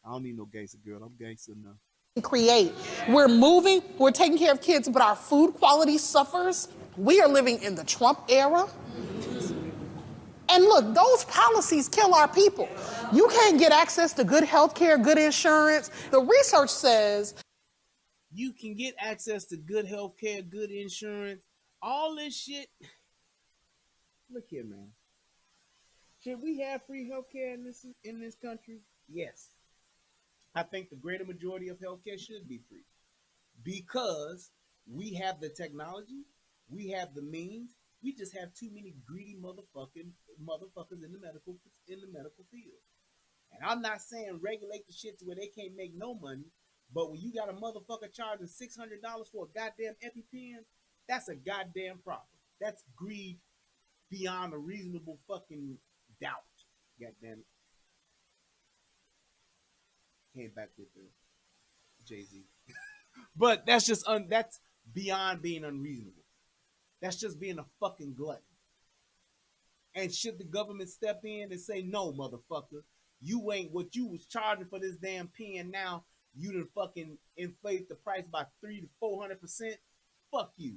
I don't need no gangster girl. I'm gangster enough. Create. We're moving, we're taking care of kids, but our food quality suffers. We are living in the Trump era. And look, those policies kill our people. You can't get access to good health care, good insurance. The research says you can get access to good health care, good insurance, all this shit. Look here, man. Should we have free health care in this country? Yes. I think the greater majority of healthcare should be free because we have the technology, we have the means. We just have too many greedy motherfuckers in the medical field. And I'm not saying regulate the shit to where they can't make no money, but when you got a motherfucker charging $600 for a goddamn EpiPen, that's a goddamn problem. That's greed beyond a reasonable fucking doubt. Goddamn it. Came back with the Jay-Z. But that's just that's beyond being unreasonable. That's just being a fucking glutton. And should the government step in and say, no, motherfucker, you ain't what you was charging for this damn pen now, you done fucking inflate the price by 300 to 400%? Fuck you.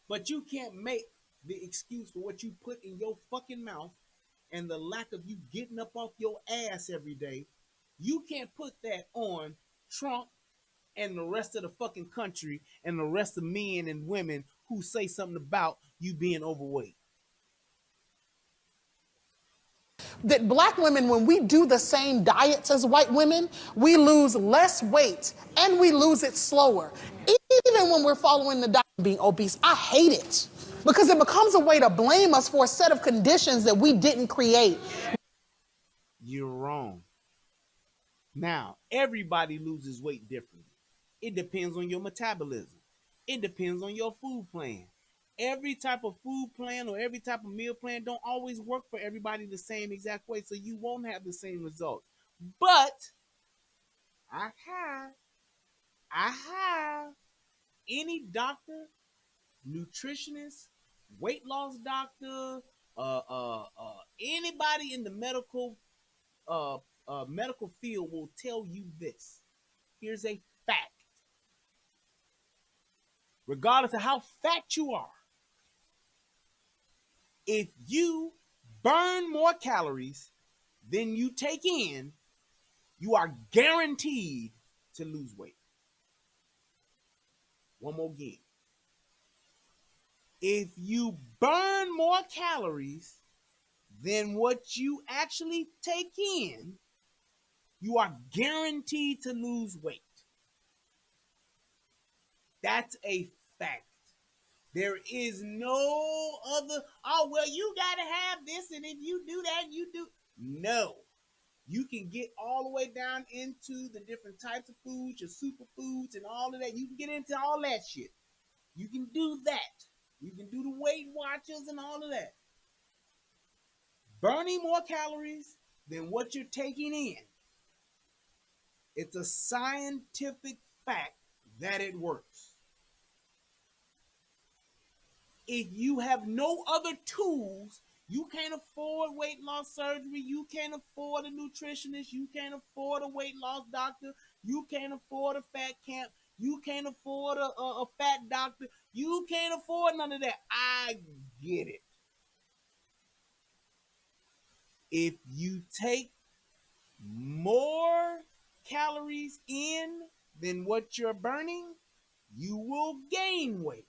But you can't make the excuse for what you put in your fucking mouth and the lack of you getting up off your ass every day. You can't put that on Trump and the rest of the fucking country and the rest of men and women who say something about you being overweight. That black women, when we do the same diets as white women, we lose less weight and we lose it slower. Even when we're following the diet of being obese, I hate it because it becomes a way to blame us for a set of conditions that we didn't create. You're wrong. Now, everybody loses weight differently. It depends on your metabolism. It depends on your food plan. Every type of food plan or every type of meal plan don't always work for everybody the same exact way, so you won't have the same results. But I have any doctor, nutritionist, weight loss doctor, anybody in the medical field will tell you this. Here's a fact. Regardless of how fat you are, if you burn more calories than you take in, you are guaranteed to lose weight. One more again. If you burn more calories than what you actually take in, you are guaranteed to lose weight. That's a fact. There is no other, oh, well, you got to have this, and if you do that, you do. No. You can get all the way down into the different types of foods, your superfoods, and all of that. You can get into all that shit. You can do that. You can do the Weight Watchers and all of that. Burning more calories than what you're taking in, it's a scientific fact that it works. If you have no other tools, you can't afford weight loss surgery, you can't afford a nutritionist, you can't afford a weight loss doctor, you can't afford a fat camp, you can't afford a fat doctor, you can't afford none of that. I get it. If you take more calories in than what you're burning, you will gain weight.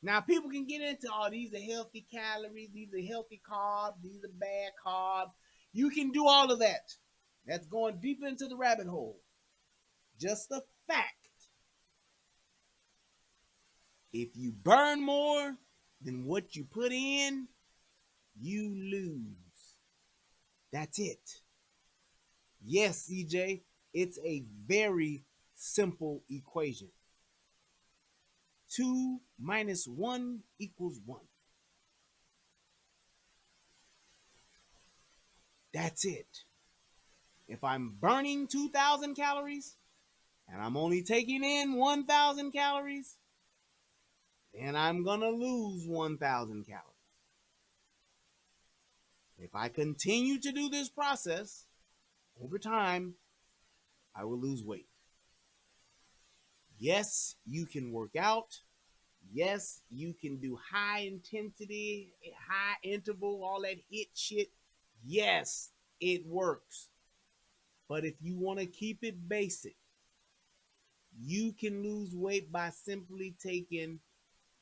Now, people can get into, oh, these are healthy calories, these are healthy carbs, these are bad carbs. You can do all of that. That's going deep into the rabbit hole. Just a fact. If you burn more than what you put in, you lose. That's it. Yes, CJ, it's a very simple equation. 2 minus 1 equals 1. That's it. If I'm burning 2,000 calories and I'm only taking in 1,000 calories, then I'm going to lose 1,000 calories. If I continue to do this process, over time, I will lose weight. Yes, you can work out. Yes, you can do high intensity, high interval, all that HIIT shit. Yes, it works. But if you want to keep it basic, you can lose weight by simply taking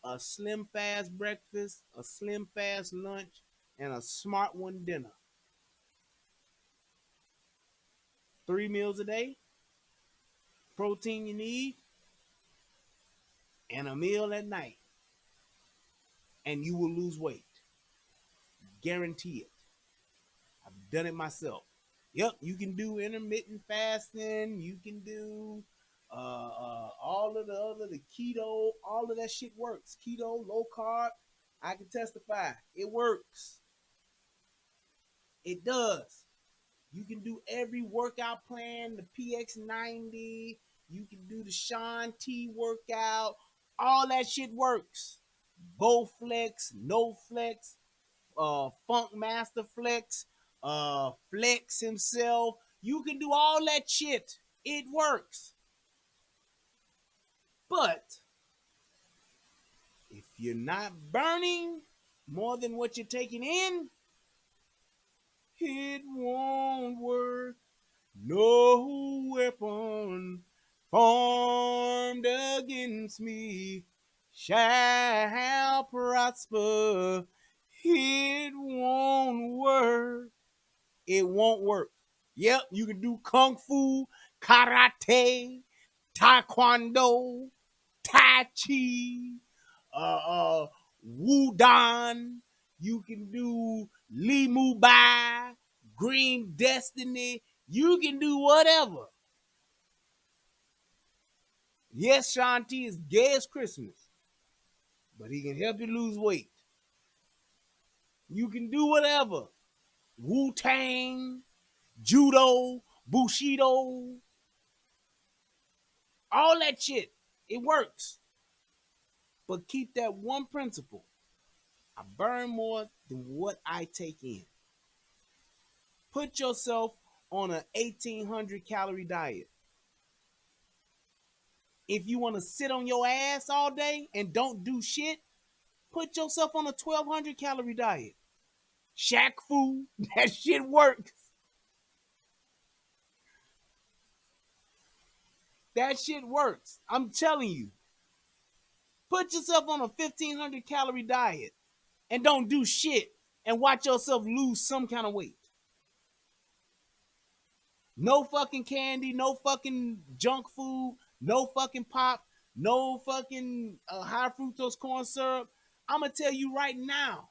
a slim fast breakfast, a slim fast lunch, and a smart one dinner. 3 meals a day, protein you need, and a meal at night. And you will lose weight. Guarantee it. I've done it myself. Yep, you can do intermittent fasting. You can do all of the keto. All of that shit works. Keto, low carb. I can testify. It works. It does. You can do every workout plan, the PX90. You can do the Shaun T workout. All that shit works. Bowflex, No Flex, Funk Master Flex, Flex himself. You can do all that shit. It works. But if you're not burning more than what you're taking in, it won't work. No weapon formed against me shall prosper. It won't work. It won't work. Yep, you can do kung fu, karate, taekwondo, tai chi, wudon. You can do Li Mu Bai, Green Destiny. You can do whatever. Yes, Shaun T is gay as Christmas, but he can help you lose weight. You can do whatever. Wu-Tang, Judo, Bushido, all that shit. It works. But keep that one principle. I burn more than what I take in. Put yourself on an 1,800 calorie diet. If you want to sit on your ass all day and don't do shit, put yourself on a 1,200 calorie diet. Shaq Fu, that shit works. That shit works. I'm telling you. Put yourself on a 1,500 calorie diet and don't do shit and watch yourself lose some kind of weight. No fucking candy, no fucking junk food, no fucking pop, no fucking high fructose corn syrup. I'm going to tell you right now,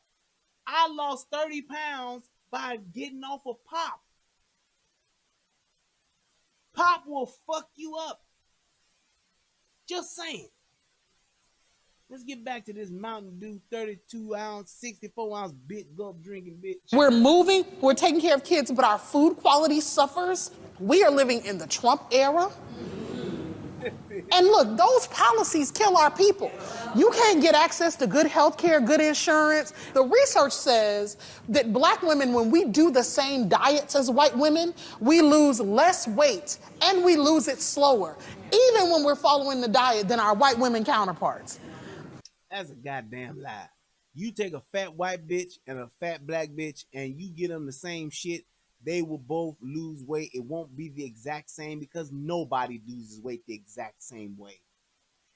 I lost 30 pounds by getting off of pop. Pop will fuck you up. Just saying. Let's get back to this Mountain Dew 32-ounce, 64-ounce big gulp drinking bitch. We're moving, we're taking care of kids, but our food quality suffers. We are living in the Trump era. And look, those policies kill our people. You can't get access to good health care, good insurance. The research says that black women, when we do the same diets as white women, we lose less weight and we lose it slower, even when we're following the diet, than our white women counterparts. That's a goddamn lie. You take a fat white bitch and a fat black bitch and you get them the same shit, they will both lose weight. It won't be the exact same because nobody loses weight the exact same way.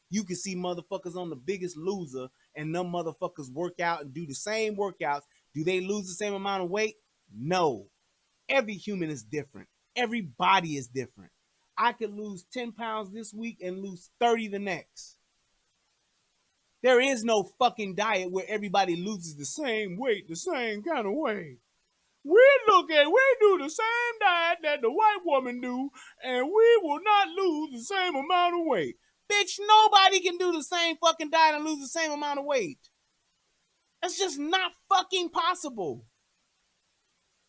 You can see motherfuckers on The Biggest Loser and them motherfuckers work out and do the same workouts. Do they lose the same amount of weight? No. Every human is different. Every body is different. I could lose 10 pounds this week and lose 30 the next. There is no fucking diet where everybody loses the same weight, the same kind of way. We do the same diet that the white woman do, and we will not lose the same amount of weight. Bitch, nobody can do the same fucking diet and lose the same amount of weight. That's just not fucking possible.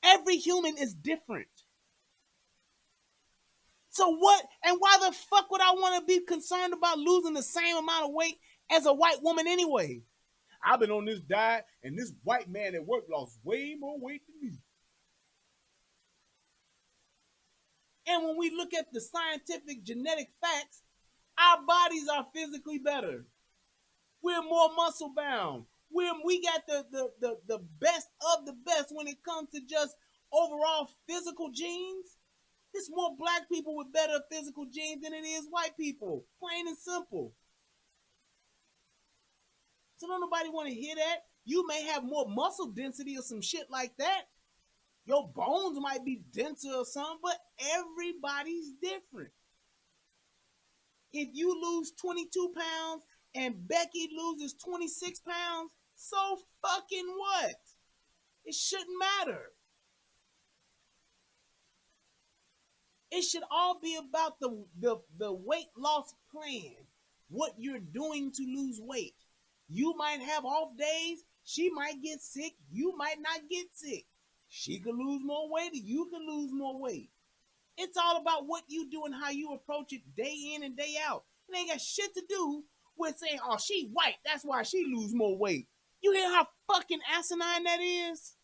Every human is different. So what, and why the fuck would I want to be concerned about losing the same amount of weight as a white woman anyway? I've been on this diet, and this white man at work lost way more weight than me. And when we look at the scientific genetic facts, our bodies are physically better. We're more muscle bound. We got the best of the best when it comes to just overall physical genes. It's more black people with better physical genes than it is white people. Plain and simple. So don't nobody want to hear that. You may have more muscle density or some shit like that. Your bones might be denser or something, but everybody's different. If you lose 22 pounds and Becky loses 26 pounds, so fucking what? It shouldn't matter. It should all be about the weight loss plan, what you're doing to lose weight. You might have off days. She might get sick. You might not get sick. She could lose more weight or you can lose more weight. It's all about what you do and how you approach it day in and day out. It ain't got shit to do with saying, oh, she white, that's why she lose more weight. You hear how fucking asinine that is?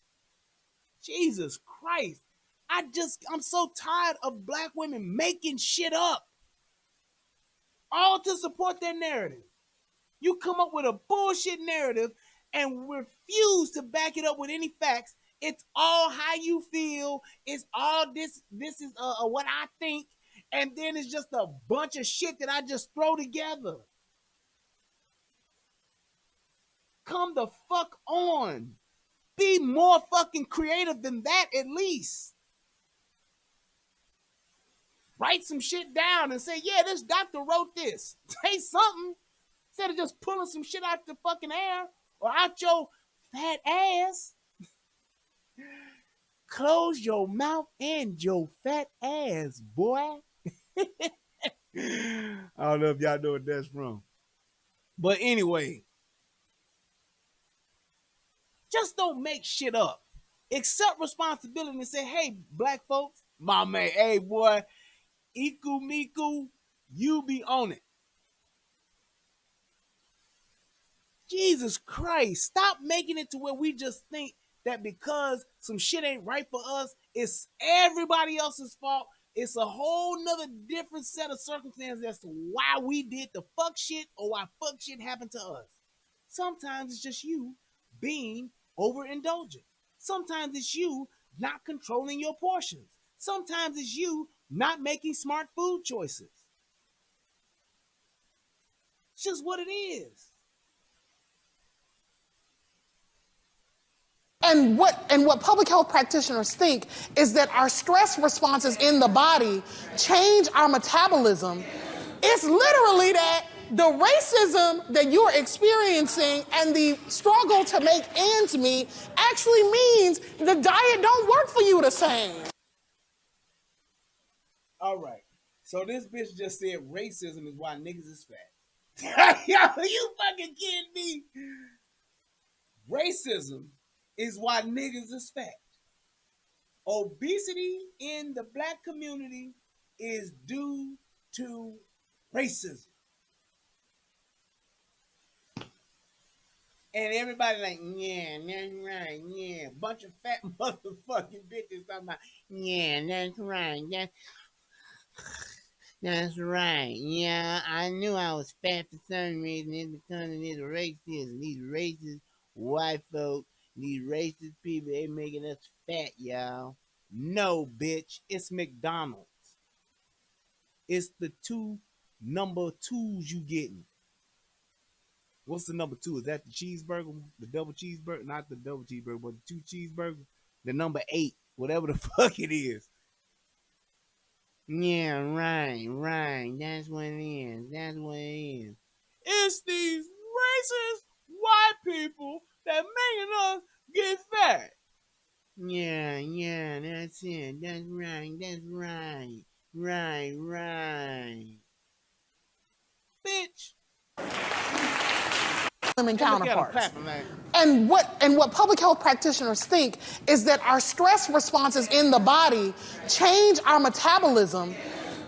Jesus Christ. I'm so tired of black women making shit up. All to support their narrative. You come up with a bullshit narrative and refuse to back it up with any facts. It's all how you feel. It's all this is what I think. And then it's just a bunch of shit that I just throw together. Come the fuck on. Be more fucking creative than that at least. Write some shit down and say, yeah, this doctor wrote this. Say something. Instead of just pulling some shit out the fucking air or out your fat ass. Close your mouth and your fat ass, boy. I don't know if y'all know what that's from. But anyway, just don't make shit up. Accept responsibility and say, hey, black folks, my man, hey, boy, Iku Miku, you be on it. Jesus Christ, stop making it to where we just think that because some shit ain't right for us, it's everybody else's fault. It's a whole nother different set of circumstances as to why we did the fuck shit or why fuck shit happened to us. Sometimes it's just you being overindulgent. Sometimes it's you not controlling your portions. Sometimes it's you not making smart food choices. It's just what it is. And what public health practitioners think is that our stress responses in the body change our metabolism. It's literally that the racism that you're experiencing and the struggle to make ends meet actually means the diet don't work for you the same. All right. So this bitch just said racism is why niggas is fat. Yo, you fucking kidding me? Racism is why niggas is fat. Obesity in the black community is due to racism. And everybody like, yeah, that's right, yeah. Bunch of fat motherfucking bitches talking about, yeah, that's right, that's right. Yeah, I knew I was fat for some reason. It's because of these racism. These racist white folks, these racist people, they making us fat, y'all. No, bitch. It's McDonald's. It's the number twos you getting. What's the number 2? Is that the cheeseburger? The double cheeseburger? Not the double cheeseburger, but the 2 cheeseburgers? The number 8, whatever the fuck it is. Yeah, right. That's what it is. It's these racist white people that making us get fat. Yeah, that's it. That's right. Right. Bitch. Women counterparts. And what public health practitioners think is that our stress responses in the body change our metabolism.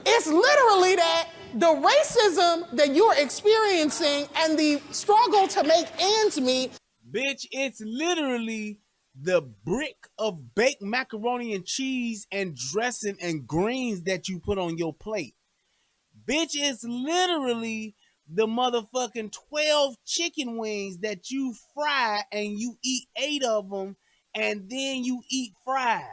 It's literally that the racism that you're experiencing and the struggle to make ends meet. Bitch, it's literally the brick of baked macaroni and cheese and dressing and greens that you put on your plate. Bitch, it's literally the motherfucking 12 chicken wings that you fry and you eat 8 of them and then you eat fries.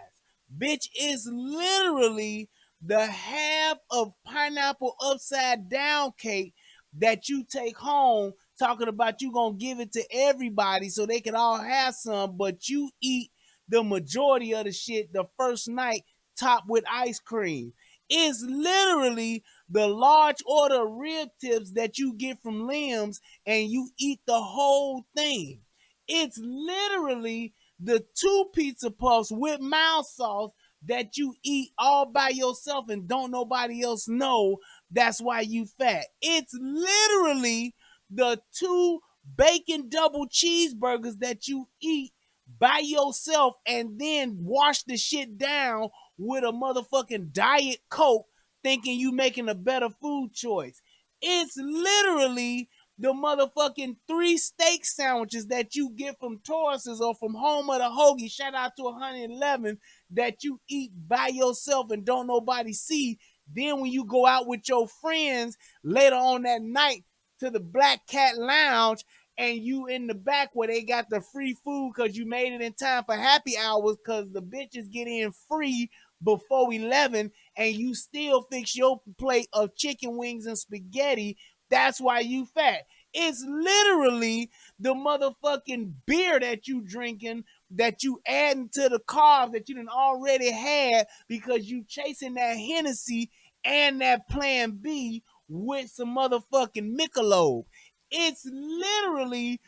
Bitch, it's literally the half of pineapple upside down cake that you take home talking about you gonna give it to everybody so they can all have some, but you eat the majority of the shit the first night topped with ice cream. It's literally the large order of rib tips that you get from Limbs and you eat the whole thing. It's literally the 2 pizza puffs with mild sauce that you eat all by yourself and don't nobody else know. That's why you fat. It's literally the 2 bacon double cheeseburgers that you eat by yourself and then wash the shit down with a motherfucking Diet Coke thinking you making a better food choice. It's literally the motherfucking 3 steak sandwiches that you get from Taurus's or from Home of the Hoagie, shout out to 111, that you eat by yourself and don't nobody see. Then when you go out with your friends later on that night to the Black Cat Lounge and you in the back where they got the free food because you made it in time for happy hours because the bitches get in free before 11 and you still fix your plate of chicken wings and spaghetti, that's why you fat. It's literally the motherfucking beer that you drinking that you adding to the carbs that you done already had because you chasing that Hennessy and that Plan B with some motherfucking Michelob. It's literally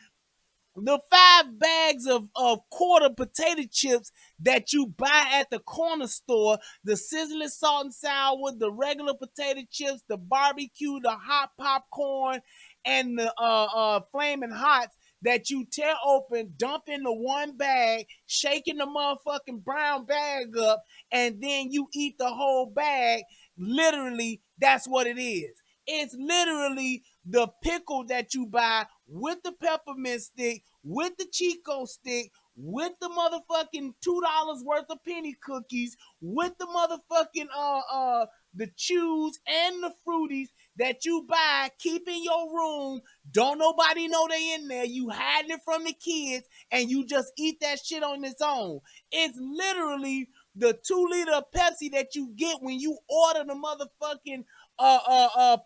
the 5 bags of quarter potato chips that you buy at the corner store, the sizzling salt and sour, the regular potato chips, the barbecue, the hot popcorn, and the flaming hots that you tear open, dump into 1 bag, shaking the motherfucking brown bag up, and then you eat the whole bag. Literally, that's what it is. It's literally the pickle that you buy with the peppermint stick, with the Chico stick, with the motherfucking $2 worth of penny cookies, with the motherfucking the chews and the fruities that you buy, keep in your room, don't nobody know they in there, you hiding it from the kids, and you just eat that shit on its own. It's literally the 2-liter of Pepsi that you get when you order the motherfucking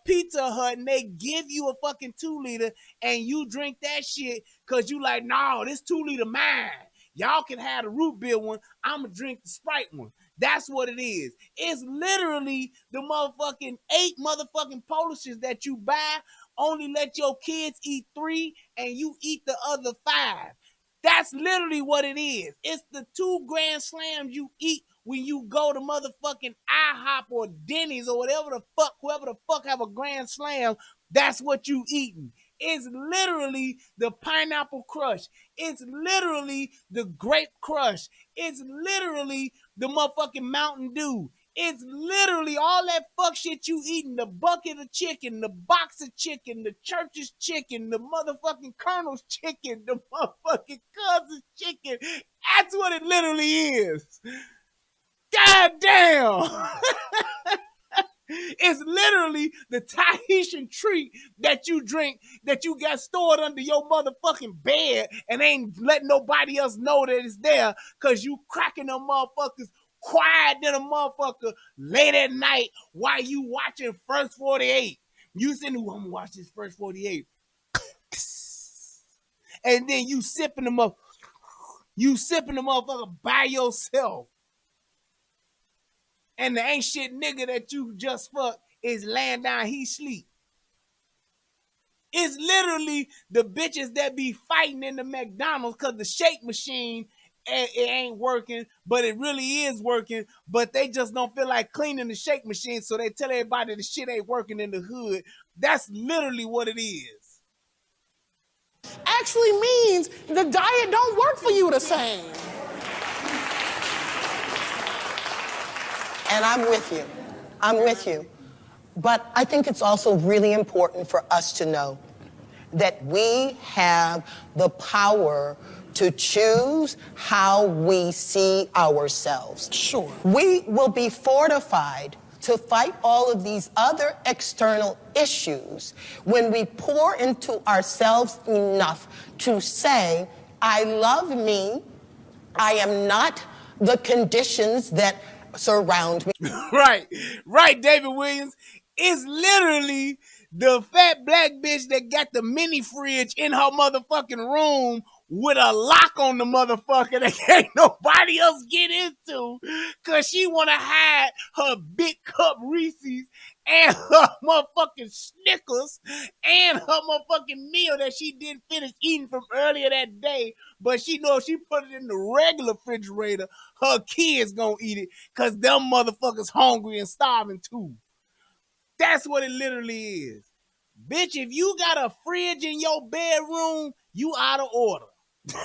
Pizza Hut and they give you a fucking 2-liter and you drink that shit because you like, no, this 2-liter mine. Y'all can have the root beer one. I'ma drink the Sprite one. That's what it is. It's literally the motherfucking 8 motherfucking Polishes that you buy, only let your kids eat 3 and you eat the other 5. That's literally what it is. It's the 2 Grand Slams you eat when you go to motherfucking IHOP or Denny's or whatever the fuck, whoever the fuck have a Grand Slam, that's what you eating. It's literally the pineapple crush. It's literally the grape crush. It's literally the motherfucking Mountain Dew. It's literally all that fuck shit you eating. The bucket of chicken, the box of chicken, the church's chicken, the motherfucking Colonel's chicken, the motherfucking cousin's chicken. That's what it literally is. God damn. It's literally the Tahitian treat that you drink that you got stored under your motherfucking bed and ain't letting nobody else know that it's there because you cracking them motherfuckers quiet than a motherfucker late at night while you watching First 48. You saying, I'm gonna watch this First 48. And then you sipping them up. You sipping the motherfucker by yourself. And the ain't shit nigga that you just fucked is laying down, he sleep. It's literally the bitches that be fighting in the McDonald's because the shake machine, it ain't working, but it really is working, but they just don't feel like cleaning the shake machine, so they tell everybody the shit ain't working in the hood. That's literally what it is. Actually means the diet don't work for you the same. And I'm with you. I'm with you. But I think it's also really important for us to know that we have the power to choose how we see ourselves. Sure. We will be fortified to fight all of these other external issues when we pour into ourselves enough to say, I love me, I am not the conditions that surround me. Right, David Williams. It's literally the fat black bitch that got the mini fridge in her motherfucking room with a lock on the motherfucker that can't nobody else get into because she want to hide her big cup Reese's and her motherfucking Snickers and her motherfucking meal that she didn't finish eating from earlier that day, but she knows she put it in the regular refrigerator, her kids gonna eat it because them motherfuckers hungry and starving too. That's what it literally is. Bitch, if you got a fridge in your bedroom, you out of order.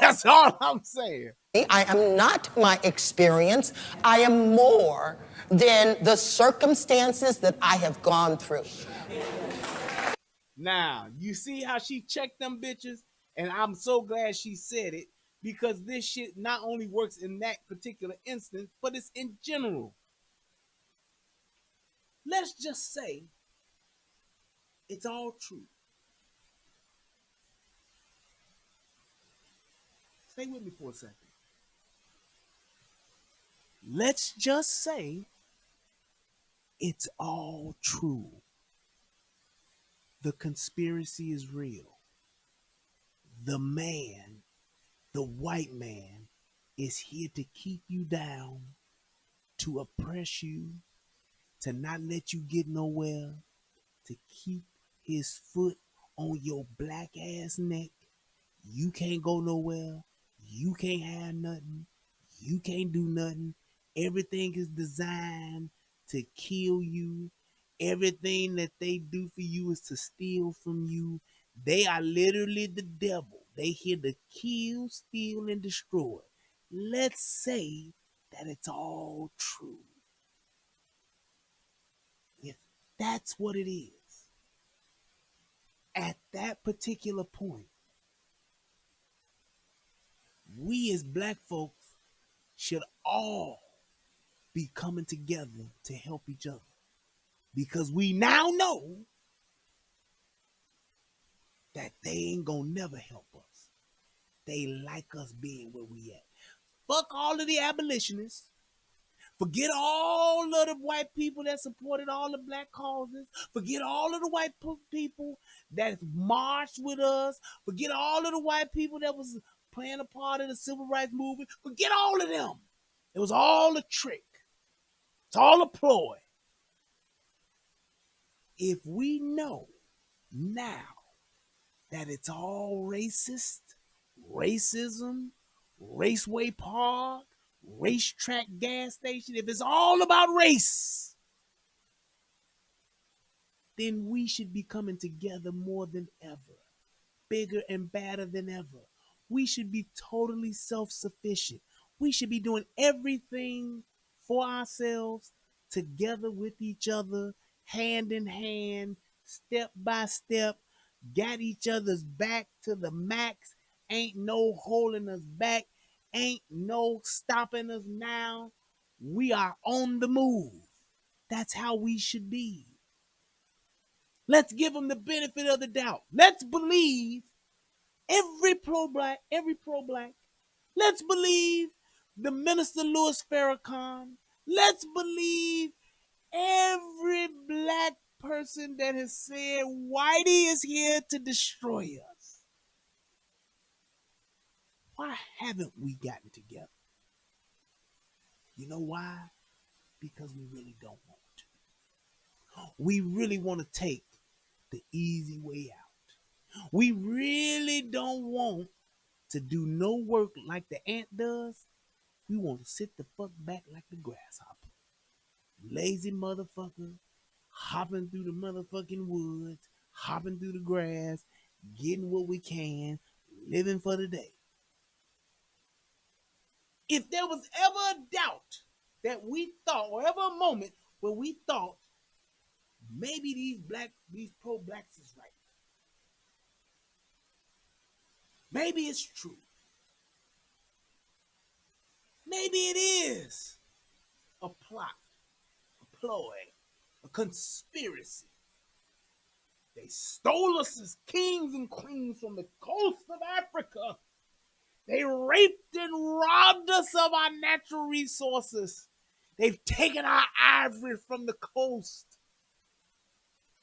That's all I'm saying. I am not my experience. I am more than the circumstances that I have gone through. Now, you see how she checked them bitches? And I'm so glad she said it because this shit not only works in that particular instance, but it's in general. Let's just say it's all true. Stay with me for a second. Let's just say it's all true. The conspiracy is real. The man, the white man, is here to keep you down, to oppress you, to not let you get nowhere, to keep his foot on your black ass neck. You can't go nowhere. You can't have nothing. You can't do nothing. Everything is designed to kill you. Everything that they do for you is to steal from you. They are literally the devil. They here to kill, steal, and destroy. Let's say that it's all true. If that's what it is, at that particular point, we as black folks should all be coming together to help each other. Because we now know that they ain't gonna never help us. They like us being where we at. Fuck all of the abolitionists. Forget all of the white people that supported all the black causes. Forget all of the white people that marched with us. Forget all of the white people that was playing a part of the civil rights movement. Forget all of them. It was all a trick. It's all a ploy. If we know now that it's all racist, racism, Raceway Park, racetrack gas station, if it's all about race, then we should be coming together more than ever, bigger and badder than ever. We should be totally self-sufficient. We should be doing everything for ourselves, together with each other, hand in hand, step by step, got each other's back to the max. Ain't no holding us back. Ain't no stopping us now. We are on the move. That's how we should be. Let's give them the benefit of the doubt. Let's believe every pro-black. Let's believe the Minister Louis Farrakhan. Let's believe every black person that has said Whitey is here to destroy us. Why haven't we gotten together? You know why? Because we really don't want to. We really want to take the easy way out. We really don't want to do no work like the ant does. We want to sit the fuck back like the grasshopper. Lazy motherfucker, hopping through the motherfucking woods, hopping through the grass, getting what we can, living for the day. If there was ever a doubt that we thought, or ever a moment where we thought maybe these pro-blacks is right, maybe it's true, maybe it is a plot, a ploy, a conspiracy. They stole us as kings and queens from the coast of Africa. They raped and robbed us of our natural resources. They've taken our ivory from the coast.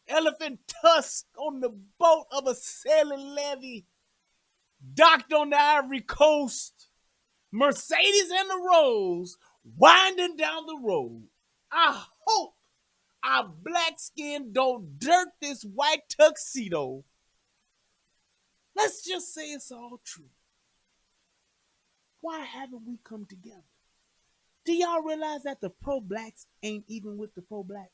Elephant tusk on the boat of a sailing levy. Docked on the Ivory Coast. Mercedes and the Rose winding down the road. I hope our black skin don't dirt this white tuxedo. Let's just say it's all true. Why haven't we come together? Do y'all realize that the pro-blacks ain't even with the pro-blacks?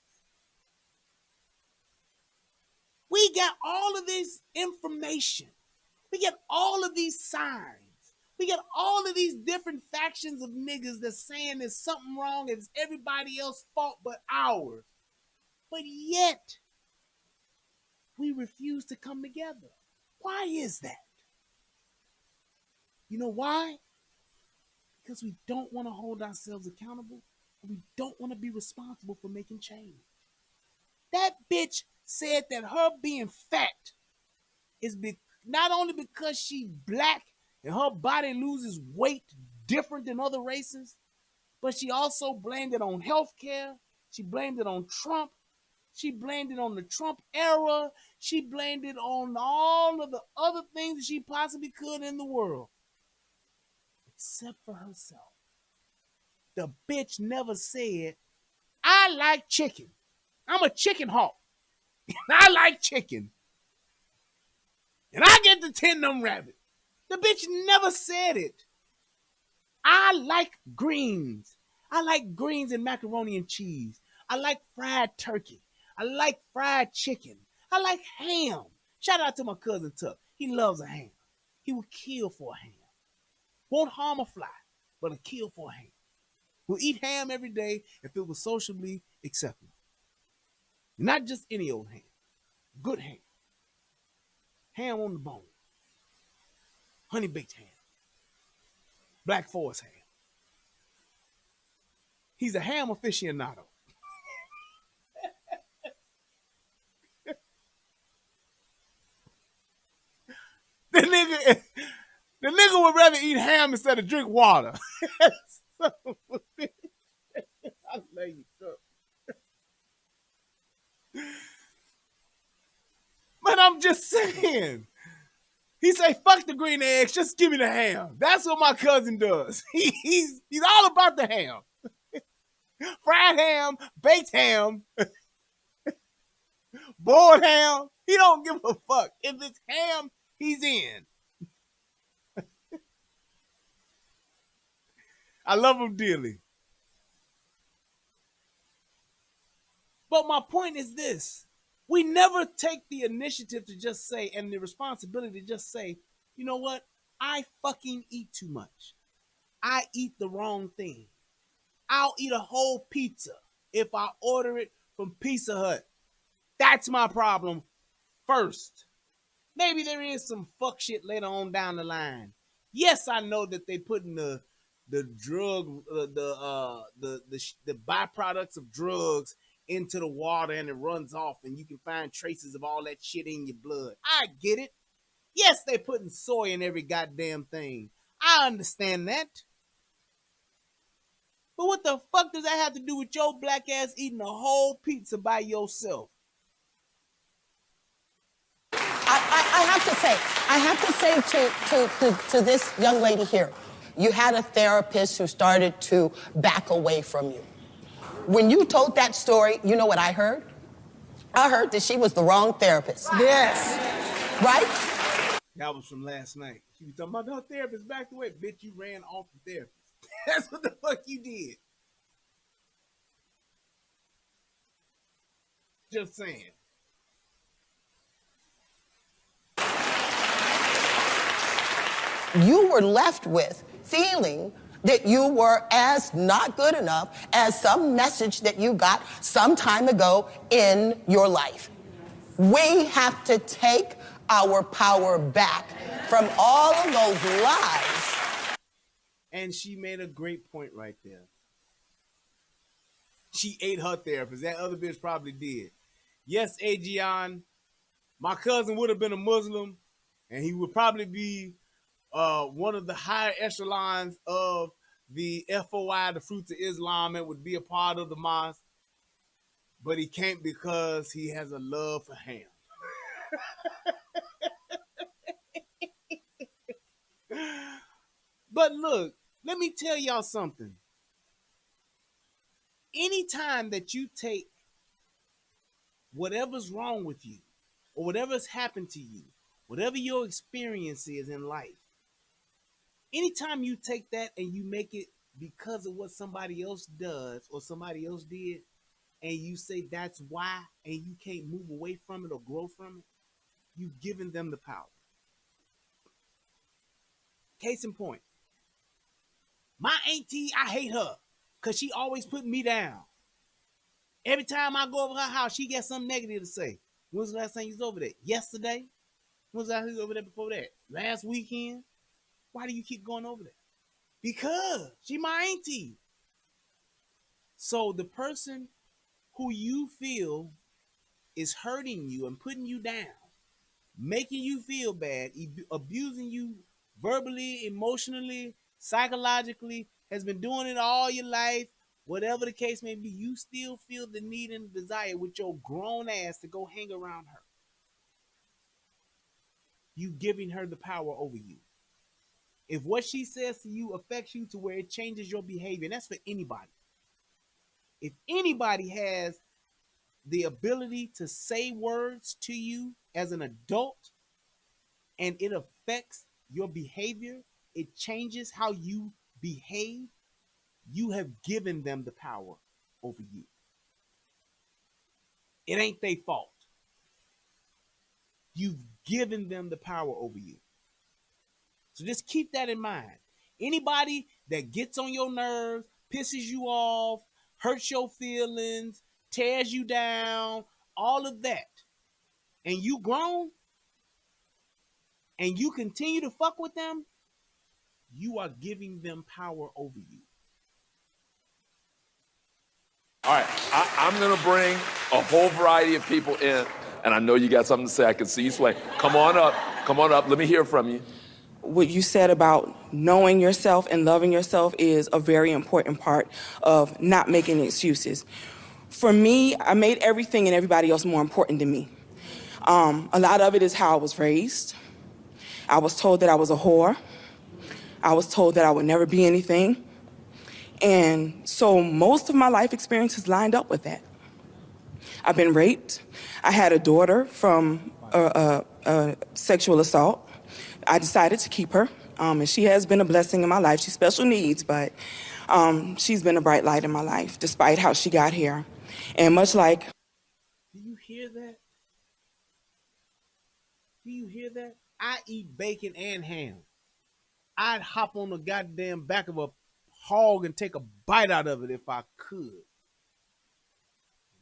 We got all of this information. We get all of these signs. We get all of these different factions of niggas that's saying there's something wrong and it's everybody else's fault but ours. But yet, we refuse to come together. Why is that? You know why? Because we don't want to hold ourselves accountable, and we don't want to be responsible for making change. That bitch said that her being fat is not only because she's black and her body loses weight different than other races, but she also blamed it on healthcare. She blamed it on Trump. She blamed it on the Trump era. She blamed it on all of the other things that she possibly could in the world. Except for herself. The bitch never said, I like chicken. I'm a chicken hawk. I like chicken. And I get to tend them rabbits. The bitch never said it. I like greens. I like greens and macaroni and cheese. I like fried turkey. I like fried chicken. I like ham. Shout out to my cousin Tuck. He loves a ham. He would kill for a ham. Won't harm a fly, but a kill for a ham. We'll eat ham every day if it was socially acceptable. Not just any old ham. Good ham. Ham on the bone. Honey baked ham. Black Forest ham. He's a ham aficionado. The nigga would rather eat ham instead of drink water. I love you, Chuck. But I'm just saying. He say, fuck the green eggs, just give me the ham. That's what my cousin does. He's all about the ham. Fried ham, baked ham, boiled ham. He don't give a fuck. If it's ham, he's in. I love them dearly. But my point is this. We never take the initiative to just say, and the responsibility to just say, you know what? I fucking eat too much. I eat the wrong thing. I'll eat a whole pizza if I order it from Pizza Hut. That's my problem first. Maybe there is some fuck shit later on down the line. Yes, I know that they putting the drug, the byproducts of drugs into the water and it runs off and you can find traces of all that shit in your blood. I get it. Yes, they putting soy in every goddamn thing. I understand that. But what the fuck does that have to do with your black ass eating a whole pizza by yourself? I have to say to this young lady here, you had a therapist who started to back away from you. When you told that story, you know what I heard? I heard that she was the wrong therapist. Yes. Right? That was from last night. She was talking about her therapist backed away. Bitch, you ran off the therapist. That's what the fuck you did. Just saying. You were left with feeling that you were as not good enough as some message that you got some time ago in your life. We have to take our power back from all of those lies. And she made a great point right there. She ate her therapist. That other bitch probably did. Yes, Adrian, my cousin would have been a Muslim, and he would probably be one of the higher echelons of the FOI, the Fruits of Islam, and would be a part of the mosque. But he can't because he has a love for ham. But look, let me tell y'all something. Anytime that you take whatever's wrong with you, or whatever's happened to you, whatever your experience is in life, anytime you take that and you make it because of what somebody else does or somebody else did, and you say that's why, and you can't move away from it or grow from it, you've given them the power. Case in point, my auntie, I hate her because she always put me down. Every time I go over her house, she gets something negative to say. When was the last time you was over there? Yesterday? When was the last time you was over there before that? Last weekend? Why do you keep going over there? Because she my auntie. So the person who you feel is hurting you and putting you down, making you feel bad, abusing you verbally, emotionally, psychologically, has been doing it all your life, whatever the case may be, you still feel the need and desire with your grown ass to go hang around her. You giving her the power over you. If what she says to you affects you to where it changes your behavior, and that's for anybody. If anybody has the ability to say words to you as an adult and it affects your behavior, it changes how you behave, you have given them the power over you. It ain't their fault. You've given them the power over you. So just keep that in mind. Anybody that gets on your nerves, pisses you off, hurts your feelings, tears you down, all of that, and you grown, and you continue to fuck with them, you are giving them power over you. All right, I'm going to bring a whole variety of people in, and I know you got something to say. I can see you sway. Come on up. Come on up. Let me hear from you. What you said about knowing yourself and loving yourself is a very important part of not making excuses. For me, I made everything and everybody else more important than me. A lot of it is how I was raised. I was told that I was a whore. I was told that I would never be anything. And so most of my life experiences lined up with that. I've been raped. I had a daughter from a sexual assault. I decided to keep her, and she has been a blessing in my life. She's special needs, but She's been a bright light in my life, despite how she got here. And much like... Do you hear that? Do you hear that? I eat bacon and ham. I'd hop on the goddamn back of a hog and take a bite out of it if I could.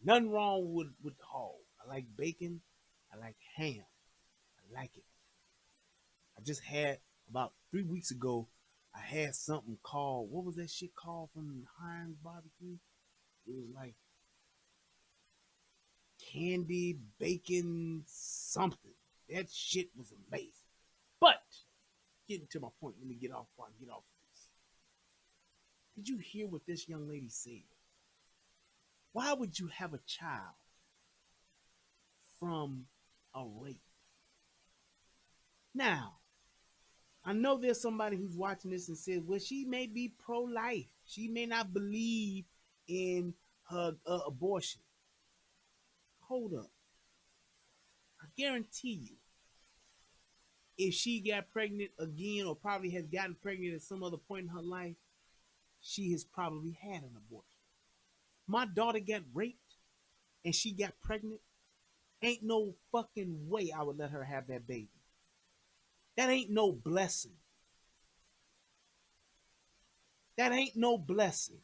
Nothing wrong with the hog. I like bacon. I like ham. I like it. I just had, about 3 weeks ago, I had something called, what was that shit called from Heinz Barbecue? It was like candy, bacon, something. That shit was amazing. But, getting to my point, let me get off before I get off of this. Did you hear what this young lady said? Why would you have a child from a rape? Now, I know there's somebody who's watching this and says, well, she may be pro-life. She may not believe in her abortion. Hold up. I guarantee you, if she got pregnant again or probably has gotten pregnant at some other point in her life, she has probably had an abortion. My daughter got raped and she got pregnant. Ain't no fucking way I would let her have that baby. That ain't no blessing. That ain't no blessing.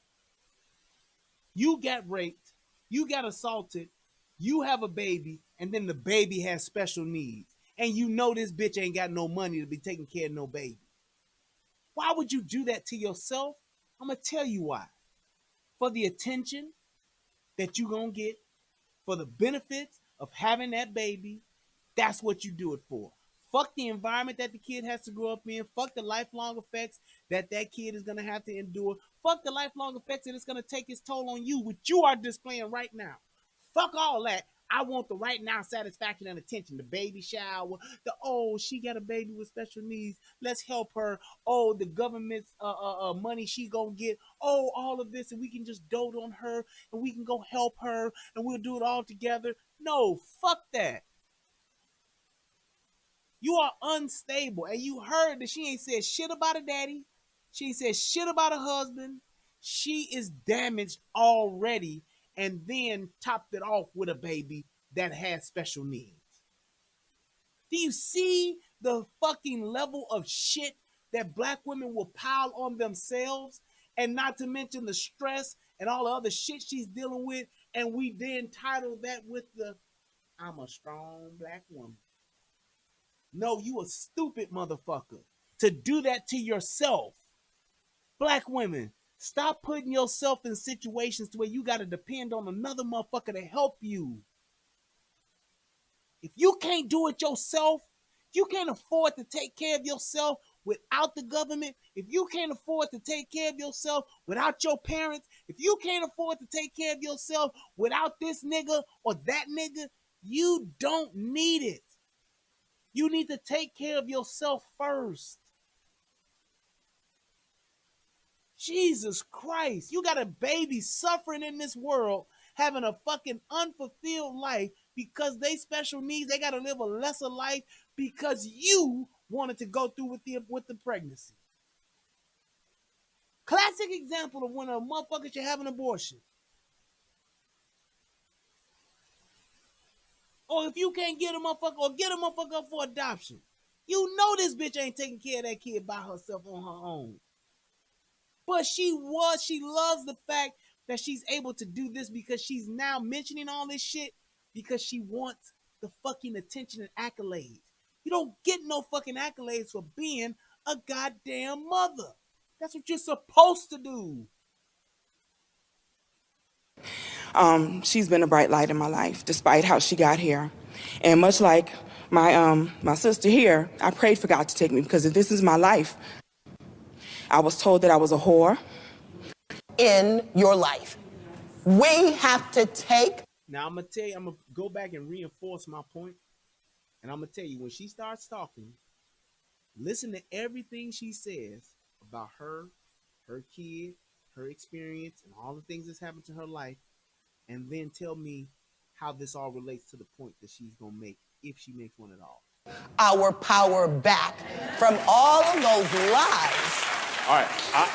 You got raped, you got assaulted, you have a baby, and then the baby has special needs. And you know this bitch ain't got no money to be taking care of no baby. Why would you do that to yourself? I'm going to tell you why. For the attention that you going to get, for the benefits of having that baby, that's what you do it for. Fuck the environment that the kid has to grow up in. Fuck the lifelong effects that that kid is going to have to endure. Fuck the lifelong effects that it's going to take its toll on you, which you are displaying right now. Fuck all that. I want the right now satisfaction and attention. The baby shower, the, oh, she got a baby with special needs. Let's help her. Oh, the government's money she gonna get. Oh, all of this, and we can just dote on her, and we can go help her, and we'll do it all together. No, fuck that. You are unstable, and you heard that she ain't said shit about her daddy. She ain't said shit about her husband. She is damaged already, and then topped it off with a baby that has special needs. Do you see the fucking level of shit that black women will pile on themselves? And not to mention the stress and all the other shit she's dealing with. And we then title that with the, I'm a strong black woman. No, you a stupid motherfucker to do that to yourself. Black women, stop putting yourself in situations where you got to depend on another motherfucker to help you. If you can't do it yourself, if you can't afford to take care of yourself without the government, if you can't afford to take care of yourself without your parents, if you can't afford to take care of yourself without this nigga or that nigga, you don't need it. You need to take care of yourself first. Jesus Christ, you got a baby suffering in this world, having a fucking unfulfilled life because they special needs. They got to live a lesser life because you wanted to go through with the pregnancy. Classic example of when a motherfucker should have an abortion. Or if you can't get a motherfucker, or get a motherfucker up for adoption. You know this bitch ain't taking care of that kid by herself on her own. But she loves the fact that she's able to do this because she's now mentioning all this shit because she wants the fucking attention and accolades. You don't get no fucking accolades for being a goddamn mother. That's what you're supposed to do. She's been a bright light in my life, despite how she got here. And much like my sister here, I prayed for God to take me because if this is my life, I was told that I was a whore. In your life. We have to take... Now, I'm going to tell you, I'm going to go back and reinforce my point. And I'm going to tell you, when she starts talking, listen to everything she says about her kid, her experience, and all the things that's happened to her life. And then tell me how this all relates to the point that she's going to make, if she makes one at all. Our power back from all of those lies All right,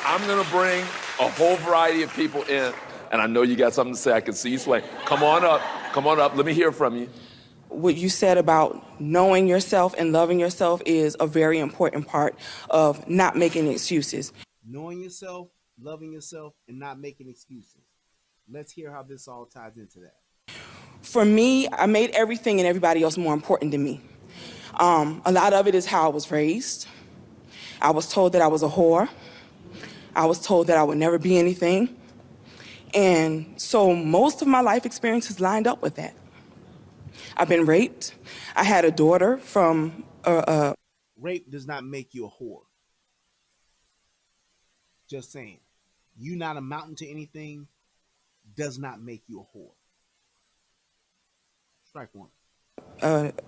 I'm gonna bring a whole variety of people in, and I know you got something to say. I can see you swaying. Come on up, let me hear from you. What you said about knowing yourself and loving yourself is a very important part of not making excuses. Knowing yourself, loving yourself, and not making excuses. Let's hear how this all ties into that. For me, I made everything and everybody else more important to me. A lot of it is how I was raised. I was told that I was a whore. I was told that I would never be anything. And so most of my life experiences lined up with that. I've been raped. I had a daughter from Rape does not make you a whore. Just saying. You not amounting to anything does not make you a whore. Strike one.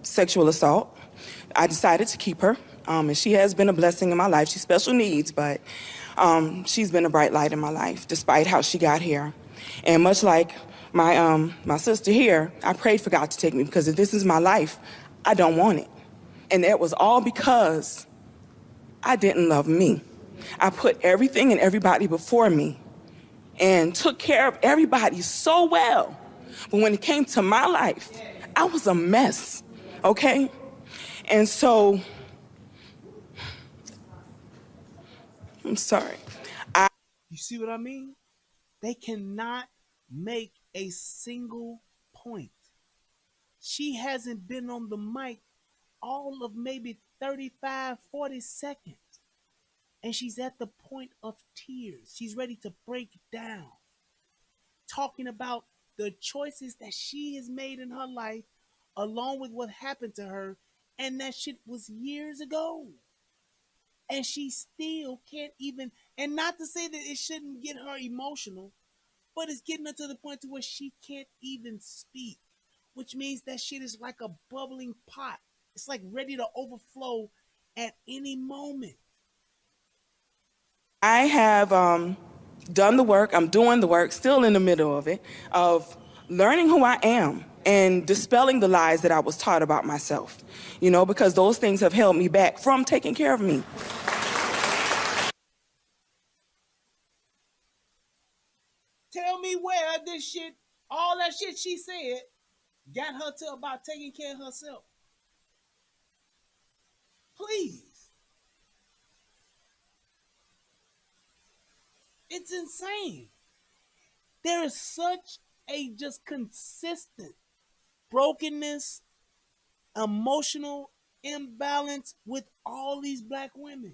Sexual assault. I decided to keep her, and she has been a blessing in my life. She's special needs, but she's been a bright light in my life, despite how she got here. And much like my sister here, I prayed for God to take me, because if this is my life, I don't want it. And that was all because I didn't love me. I put everything and everybody before me and took care of everybody so well. But when it came to my life, I was a mess, okay? And so, I'm sorry. You see what I mean? They cannot make a single point. She hasn't been on the mic all of maybe 35, 40 seconds. And she's at the point of tears. She's ready to break down. Talking about the choices that she has made in her life, along with what happened to her, and that shit was years ago. And she still can't even, and not to say that it shouldn't get her emotional, but it's getting her to the point to where she can't even speak, which means that shit is like a bubbling pot. It's like ready to overflow at any moment. I have done the work, I'm doing the work, still in the middle of it, of learning who I am and dispelling the lies that I was taught about myself, you know, because those things have held me back from taking care of me. Tell me where this shit, all that shit she said, got her to about taking care of herself. Please. It's insane. There is such a just consistent brokenness, emotional imbalance with all these black women.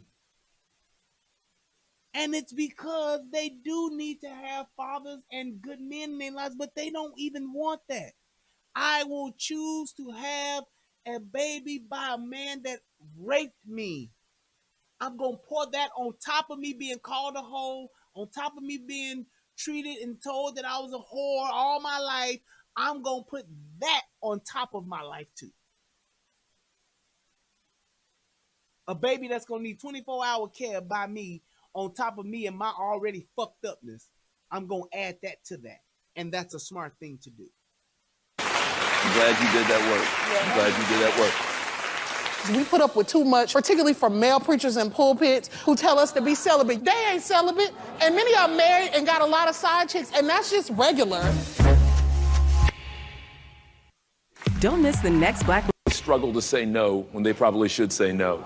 And it's because they do need to have fathers and good men in their lives, but they don't even want that. I will choose to have a baby by a man that raped me. I'm going to pour that on top of me being called a hoe, on top of me being treated and told that I was a whore all my life. I'm going to put that on top of my life too. A baby that's going to need 24-hour care by me on top of me and my already fucked upness. I'm going to add that to that. And that's a smart thing to do. I'm glad you did that work. Yeah. I'm glad you did that work. We put up with too much, particularly from male preachers in pulpits who tell us to be celibate. They ain't celibate, and many are married and got a lot of side chicks, and that's just regular. Don't miss the next Black... Struggle to say no when they probably should say no.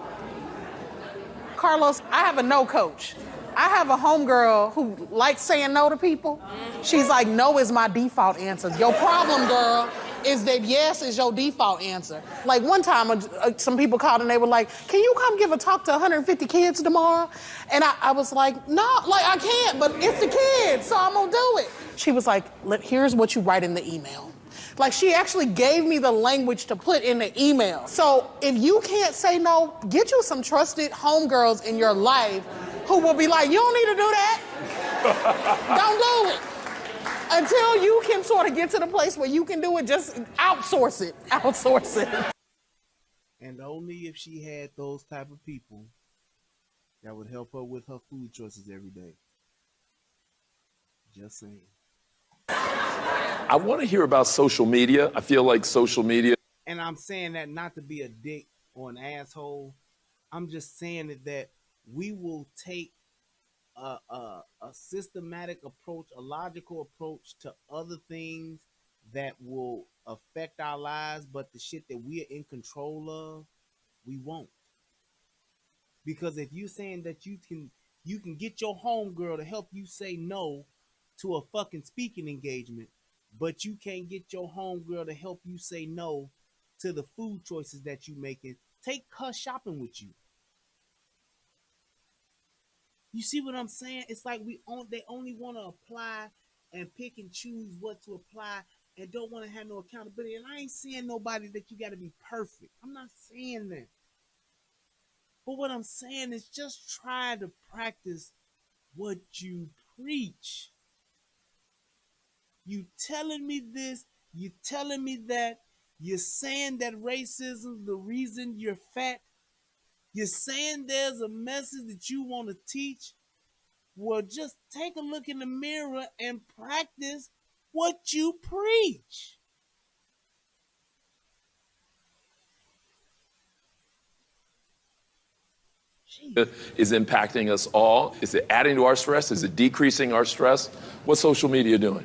Carlos, I have a no coach. I have a homegirl who likes saying no to people. She's like, no is my default answer. Your problem, girl, is that yes is your default answer. Like one time, some people called and they were like, can you come give a talk to 150 kids tomorrow? And I was like, no, like I can't, but it's the kids, so I'm gonna do it. She was like, here's what you write in the email. Like she actually gave me the language to put in the email. So if you can't say no, get you some trusted homegirls in your life who will be like, you don't need to do that. Don't do it. Until you can sort of get to the place where you can do it, just outsource it. Outsource it. And only if she had those type of people that would help her with her food choices every day. Just saying. I want to hear about social media. I feel like social media. And I'm saying that not to be a dick or an asshole. I'm just saying that we will take a systematic approach, a logical approach to other things that will affect our lives, but the shit that we are in control of, we won't. Because if you're saying that you can get your homegirl to help you say no to a fucking speaking engagement, but you can't get your homegirl to help you say no to the food choices that you making, take her shopping with you. You see what I'm saying? It's like they only want to apply and pick and choose what to apply and don't want to have no accountability. And I ain't saying nobody that you got to be perfect. I'm not saying that. But what I'm saying is just try to practice what you preach. You telling me this, you telling me that, you're saying that racism is the reason you're fat. You're saying there's a message that you want to teach. Well, just take a look in the mirror and practice what you preach. Is impacting us all? Is it adding to our stress? Is it decreasing our stress? What's social media doing?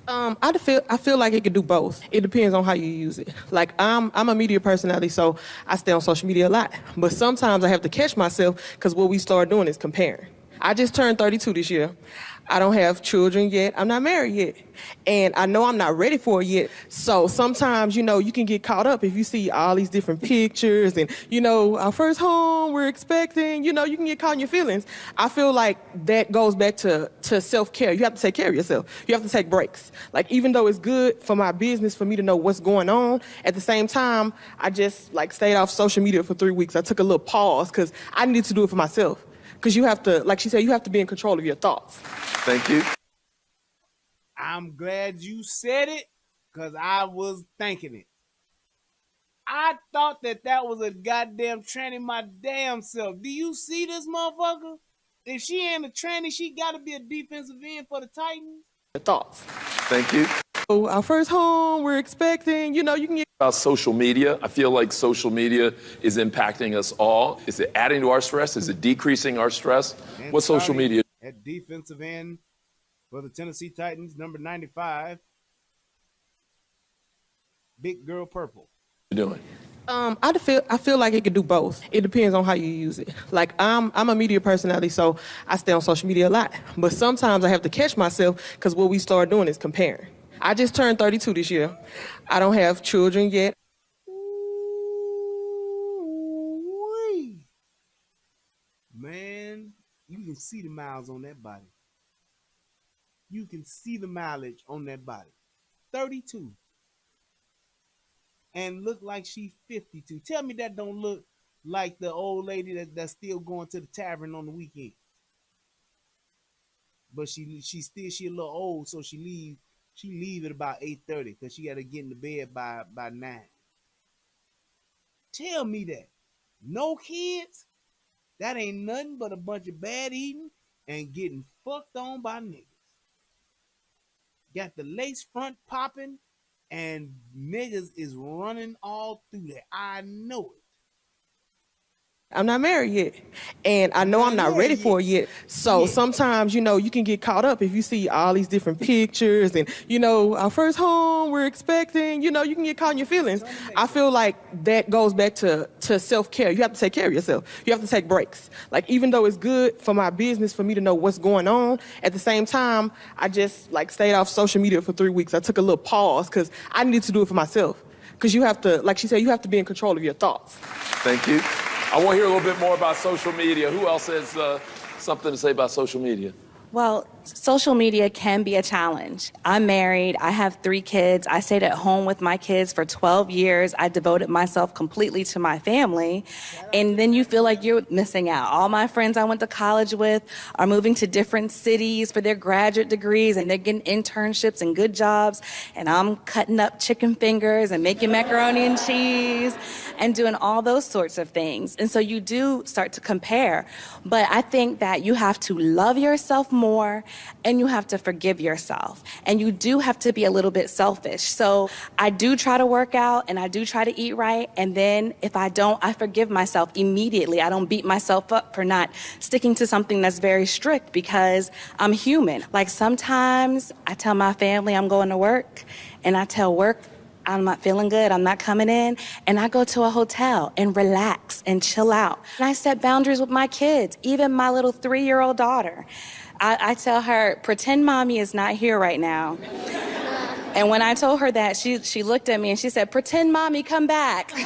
I feel like it could do both. It depends on how you use it. Like I'm a media personality, so I stay on social media a lot. But sometimes I have to catch myself because what we start doing is comparing. I just turned 32 this year. I don't have children yet. I'm not married yet. And I know I'm not ready for it yet. So sometimes, you can get caught up if you see all these different pictures and, our first home, we're expecting, you can get caught in your feelings. I feel like that goes back to self-care. You have to take care of yourself. You have to take breaks. Like, even though it's good for my business for me to know what's going on, at the same time, I just stayed off social media for 3 weeks. I took a little pause because I needed to do it for myself. Because you have to, like she said, you have to be in control of your thoughts. Thank you. I'm glad you said it, because I was thinking it. I thought that was a goddamn tranny my damn self. Do you see this motherfucker? If she ain't a tranny, she got to be a defensive end for the Titans. Thoughts. Thank you. Our first home, we're expecting, you can get... About social media, I feel like social media is impacting us all. Is it adding to our stress? Is it decreasing our stress? What's social media? At defensive end for the Tennessee Titans, number 95, Big Girl Purple. What are you doing? I feel like it could do both. It depends on how you use it. Like I'm a media personality, so I stay on social media a lot. But sometimes I have to catch myself because what we start doing is comparing. I just turned 32 this year. I don't have children yet. Ooh-wee. Man, you can see the miles on that body. You can see the mileage on that body. 32. And look like she's 52. Tell me that don't look like the old lady that's still going to the tavern on the weekend. But she a little old, so she leave at about 8:30 because she got to get in the bed by 9. Tell me that. No kids? That ain't nothing but a bunch of bad eating and getting fucked on by niggas. Got the lace front popping and niggas is running all through that. I know it. I'm not married yet. And I know I'm not ready for it yet. So sometimes, you can get caught up if you see all these different pictures and, our first home, we're expecting, you can get caught in your feelings. I feel like that goes back to self-care. You have to take care of yourself. You have to take breaks. Like, even though it's good for my business for me to know what's going on, at the same time, I just stayed off social media for 3 weeks. I took a little pause because I needed to do it for myself. Because you have to, like she said, you have to be in control of your thoughts. Thank you. I want to hear a little bit more about social media. Who else has something to say about social media? Well, social media can be a challenge. I'm married. I have 3 kids. I stayed at home with my kids for 12 years. I devoted myself completely to my family. And then you feel like you're missing out. All my friends I went to college with are moving to different cities for their graduate degrees, and they're getting internships and good jobs. And I'm cutting up chicken fingers and making macaroni and cheese and doing all those sorts of things. And so you do start to compare. But I think that you have to love yourself more and you have to forgive yourself. And you do have to be a little bit selfish. So I do try to work out and I do try to eat right. And then if I don't, I forgive myself immediately. I don't beat myself up for not sticking to something that's very strict because I'm human. Like sometimes I tell my family I'm going to work and I tell work I'm not feeling good, I'm not coming in, and I go to a hotel and relax and chill out. And I set boundaries with my kids, even my little 3-year-old daughter. I tell her, pretend mommy is not here right now. And when I told her that, she looked at me and she said, pretend mommy, come back. I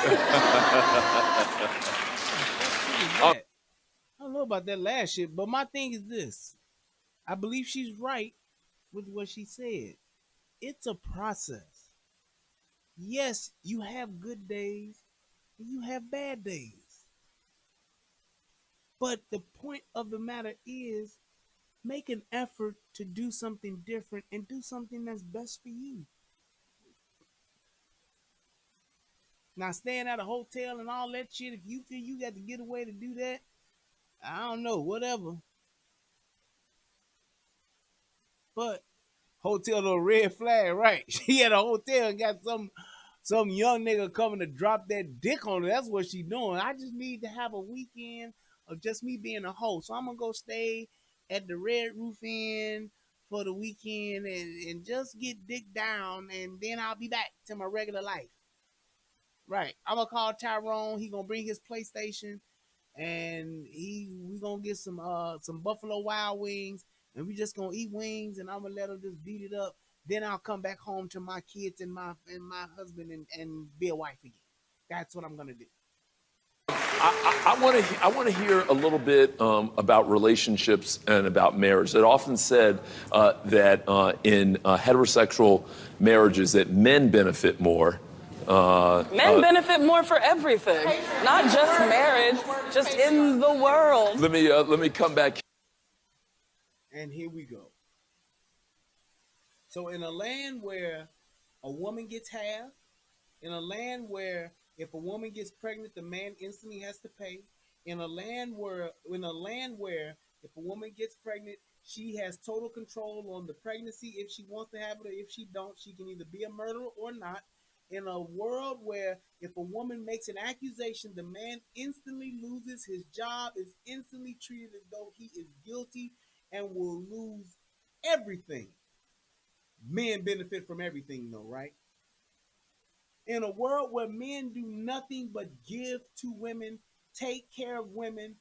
don't know about that last shit, but my thing is this. I believe she's right with what she said. It's a process. Yes, you have good days and you have bad days. But the point of the matter is make an effort to do something different and do something that's best for you. Now, staying at a hotel and all that shit, if you feel you got to get away to do that, I don't know, whatever. But hotel no red flag, right? She at a hotel and got some young nigga coming to drop that dick on her. That's what she doing. I just need to have a weekend of just me being a hoe. So I'm going to go stay at the Red Roof Inn for the weekend and just get dick down, and then I'll be back to my regular life. Right. I'm going to call Tyrone. He going to bring his PlayStation, and we going to get some Buffalo Wild Wings, and we just going to eat wings, and I'm going to let her just beat it up. Then I'll come back home to my kids and my husband and be a wife again. That's what I'm gonna do. I want to hear a little bit about relationships and about marriage. It often said that in heterosexual marriages that men benefit more. Men benefit more for everything, not just marriage, just in the world. Let me come back. And here we go. So in a land where a woman gets half, in a land where if a woman gets pregnant, the man instantly has to pay, in a land where if a woman gets pregnant, she has total control on the pregnancy. If she wants to have it or if she don't, she can either be a murderer or not. In a world where if a woman makes an accusation, the man instantly loses his job, is instantly treated as though he is guilty and will lose everything. Men benefit from everything though, right? In a world where men do nothing but give to women, take care of women,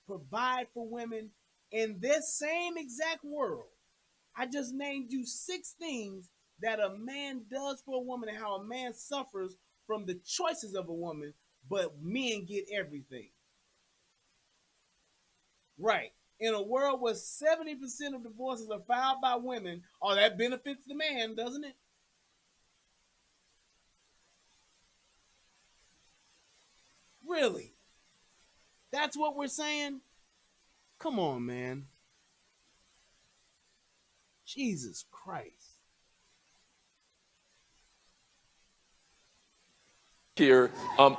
provide for women, in this same exact world, I just named you 6 things that a man does for a woman and how a man suffers from the choices of a woman, but men get everything. Right. In a world where 70% of divorces are filed by women, that benefits the man, doesn't it? Really? That's what we're saying? Come on, man. Jesus Christ. Here,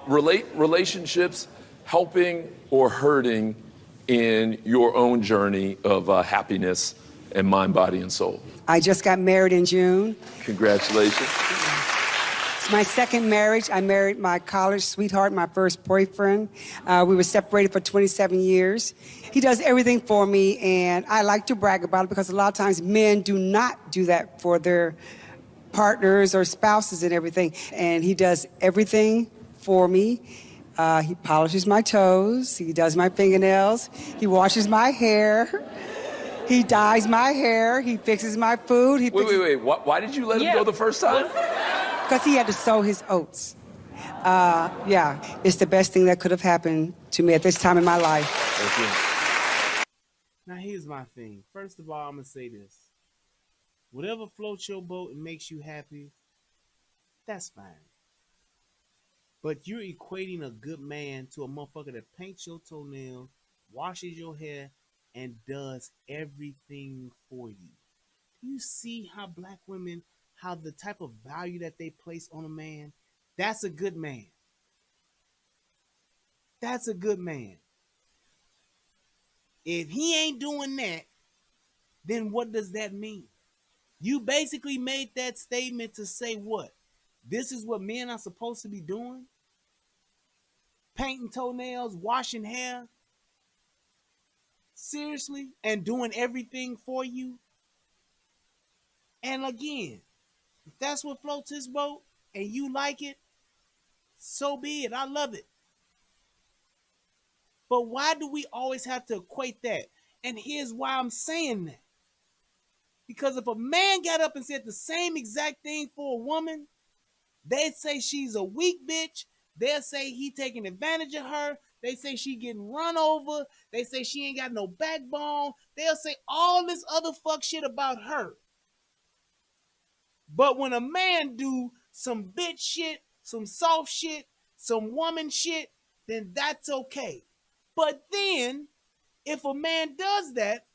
relationships helping or hurting in your own journey of happiness and mind, body, and soul. I just got married in June. Congratulations. It's my second marriage. I married my college sweetheart, my first boyfriend. We were separated for 27 years. He does everything for me, and I like to brag about it because a lot of times men do not do that for their partners or spouses and everything. And he does everything for me. He polishes my toes. He does my fingernails. He washes my hair. He dyes my hair. He fixes my food. Wait. Why did you let him go the first time? Because he had to sow his oats. It's the best thing that could have happened to me at this time in my life. Thank you. Now, here's my thing. First of all, I'm going to say this. Whatever floats your boat and makes you happy, that's fine. But you're equating a good man to a motherfucker that paints your toenails, washes your hair, and does everything for you. Do you see how black women, how the type of value that they place on a man? That's a good man. That's a good man. If he ain't doing that, then what does that mean? You basically made that statement to say what? This is what men are supposed to be doing? Painting toenails, washing hair? Seriously? And doing everything for you? And again, if that's what floats his boat and you like it, so be it. I love it. But why do we always have to equate that? And here's why I'm saying that. Because if a man got up and said the same exact thing for a woman, they'd say she's a weak bitch. They'll say he taking advantage of her. They say she getting run over. They say she ain't got no backbone. They'll say all this other fuck shit about her. But when a man do some bitch shit, some soft shit, some woman shit, then that's okay. But then, if a man does that,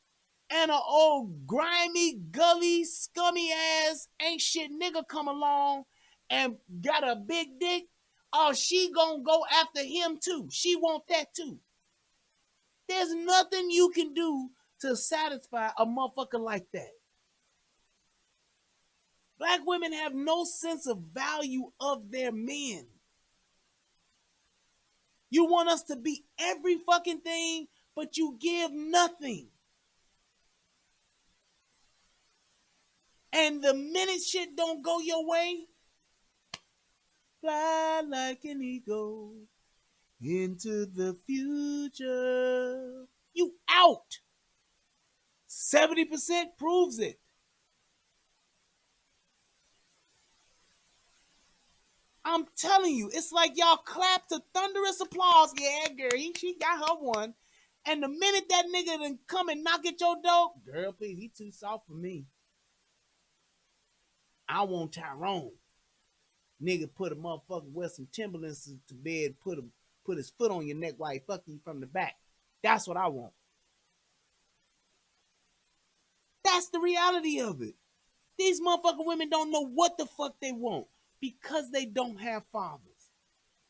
and an old grimy, gully, scummy ass, ain't shit nigga come along and got a big dick, oh, she gonna go after him too. She want that too. There's nothing you can do to satisfy a motherfucker like that. Black women have no sense of value of their men. You want us to be every fucking thing, but you give nothing. And the minute shit don't go your way, fly like an eagle into the future. You out. 70% proves it. I'm telling you, it's like y'all clap to thunderous applause. Yeah, girl, she got her one. And the minute that nigga done come and knock at your door, girl, please, he too soft for me. I want Tyrone. Nigga put a motherfucker, wear some Timberlands to bed, put his foot on your neck while he fucking you from the back. That's what I want. That's the reality of it. These motherfucking women don't know what the fuck they want because they don't have fathers.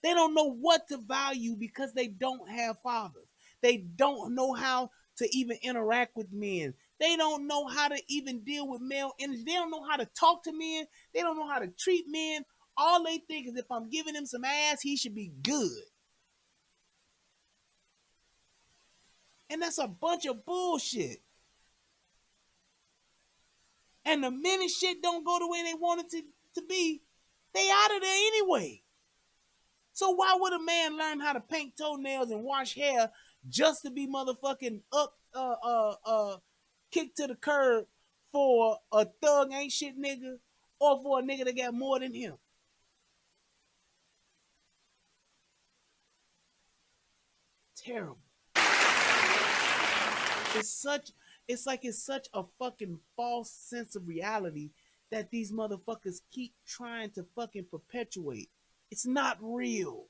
They don't know what to value because they don't have fathers. They don't know how to even interact with men. They don't know how to even deal with male energy. They don't know how to talk to men. They don't know how to treat men. All they think is if I'm giving him some ass, he should be good. And that's a bunch of bullshit. And the minute shit don't go the way they want it to be, they out of there anyway. So why would a man learn how to paint toenails and wash hair just to be motherfucking kicked to the curb for a thug ain't shit nigga or for a nigga that got more than him? Terrible. It's such a fucking false sense of reality that these motherfuckers keep trying to fucking perpetuate. It's not real.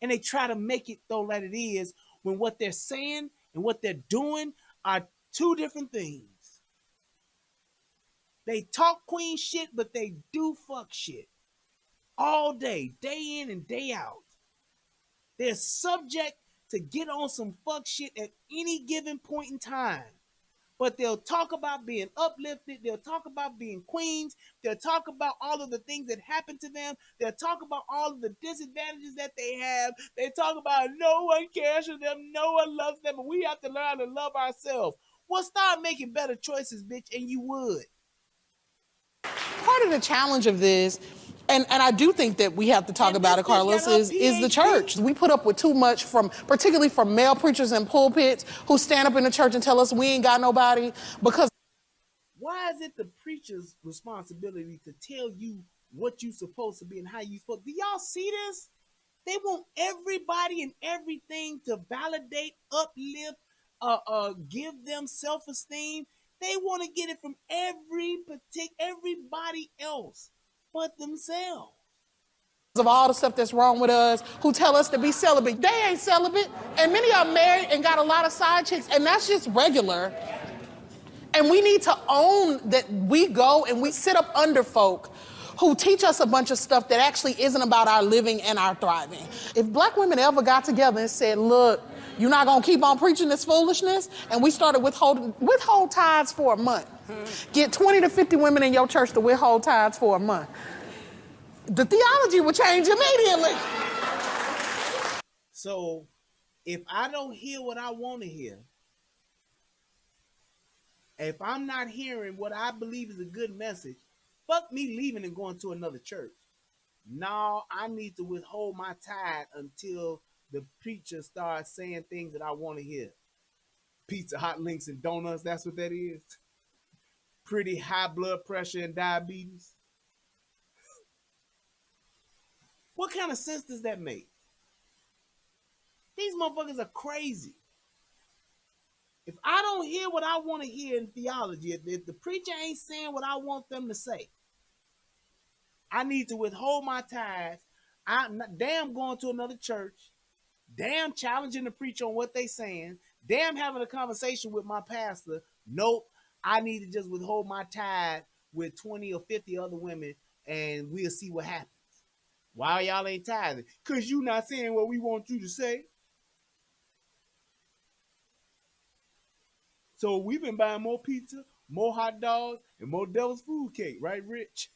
And they try to make it though like it is when what they're saying and what they're doing are two different things. They talk queen shit, but they do fuck shit. All day, day in and day out. They're subject to get on some fuck shit at any given point in time. But they'll talk about being uplifted. They'll talk about being queens. They'll talk about all of the things that happen to them. They'll talk about all of the disadvantages that they have. They talk about no one cares for them. No one loves them. And we have to learn to love ourselves. Well, start making better choices, bitch, and you would. Part of the challenge of this, and I do think that we have to talk about it, Carlos, is the church. We put up with too much particularly from male preachers in pulpits who stand up in the church and tell us we ain't got nobody because... Why is it the preacher's responsibility to tell you what you're supposed to be and how you're supposed to be? Do y'all see this? They want everybody and everything to validate, uplift, give them self-esteem. They want to get it from everybody else but themselves. Of all the stuff that's wrong with us, who tell us to be celibate. They ain't celibate, and many are married and got a lot of side chicks, and that's just regular. And we need to own that we go and we sit up under folk who teach us a bunch of stuff that actually isn't about our living and our thriving. If black women ever got together and said, look, You're not gonna keep on preaching this foolishness? And we started withhold tithes for a month. Get 20 to 50 women in your church to withhold tithes for a month. The theology would change immediately. So if I don't hear what I want to hear, if I'm not hearing what I believe is a good message, fuck me leaving and going to another church. No, I need to withhold my tithe until the preacher starts saying things that I want to hear. Pizza, hot links, and donuts, that's what that is. Pretty high blood pressure and diabetes. What kind of sense does that make? These motherfuckers are crazy. If I don't hear what I want to hear in theology, if the preacher ain't saying what I want them to say, I need to withhold my tithes. I'm damn going to another church, damn challenging the preacher on what they saying, damn having a conversation with my pastor. Nope, I need to just withhold my tithe with 20 or 50 other women and we'll see what happens. Why y'all ain't tithing? Because you not saying what we want you to say. So we've been buying more pizza, more hot dogs, and more devil's food cake, right, Rich?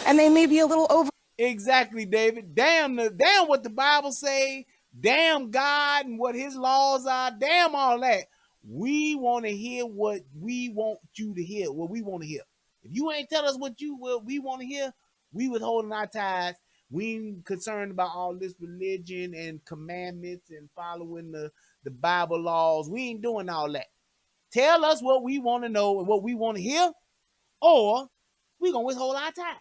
And they may be a little over. Exactly, David. Damn what the Bible say. Damn God and what his laws are. Damn all that. We want to hear what we want you to hear, what we want to hear. If you ain't tell us what we want to hear, we withholding our tithes. We ain't concerned about all this religion and commandments and following the Bible laws. We ain't doing all that. Tell us what we want to know and what we want to hear, or we gonna withhold our tithes.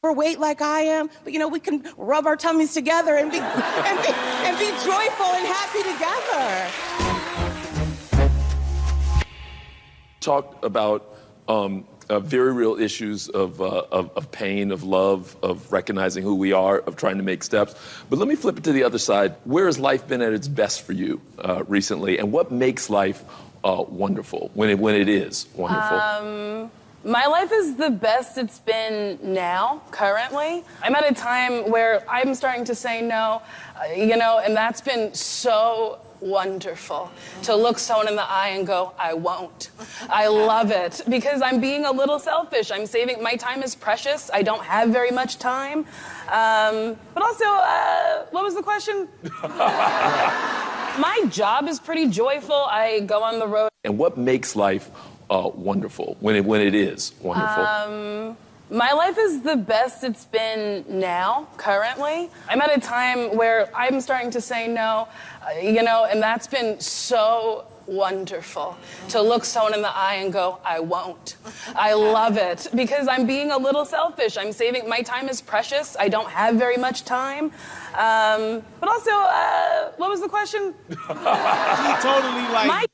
Overweight like I am, but we can rub our tummies together and be joyful and happy together. Talked about very real issues of pain, of love, of recognizing who we are, of trying to make steps. But let me flip it to the other side. Where has life been at its best for you recently, and what makes life wonderful when it is wonderful? My life is the best it's been now, currently. I'm at a time where I'm starting to say no, and that's been so wonderful. To look someone in the eye and go, I won't. I love it because I'm being a little selfish. I'm saving, my time is precious. I don't have very much time. But also, what was the question? My job is pretty joyful. I go on the road. And what makes life wonderful when it is wonderful? My life is the best it's been now, currently. I'm at a time where I'm starting to say no, and that's been so wonderful. To look someone in the eye and go, I won't. I love it because I'm being a little selfish. I'm saving, my time is precious. I don't have very much time. But also, what was the question? She totally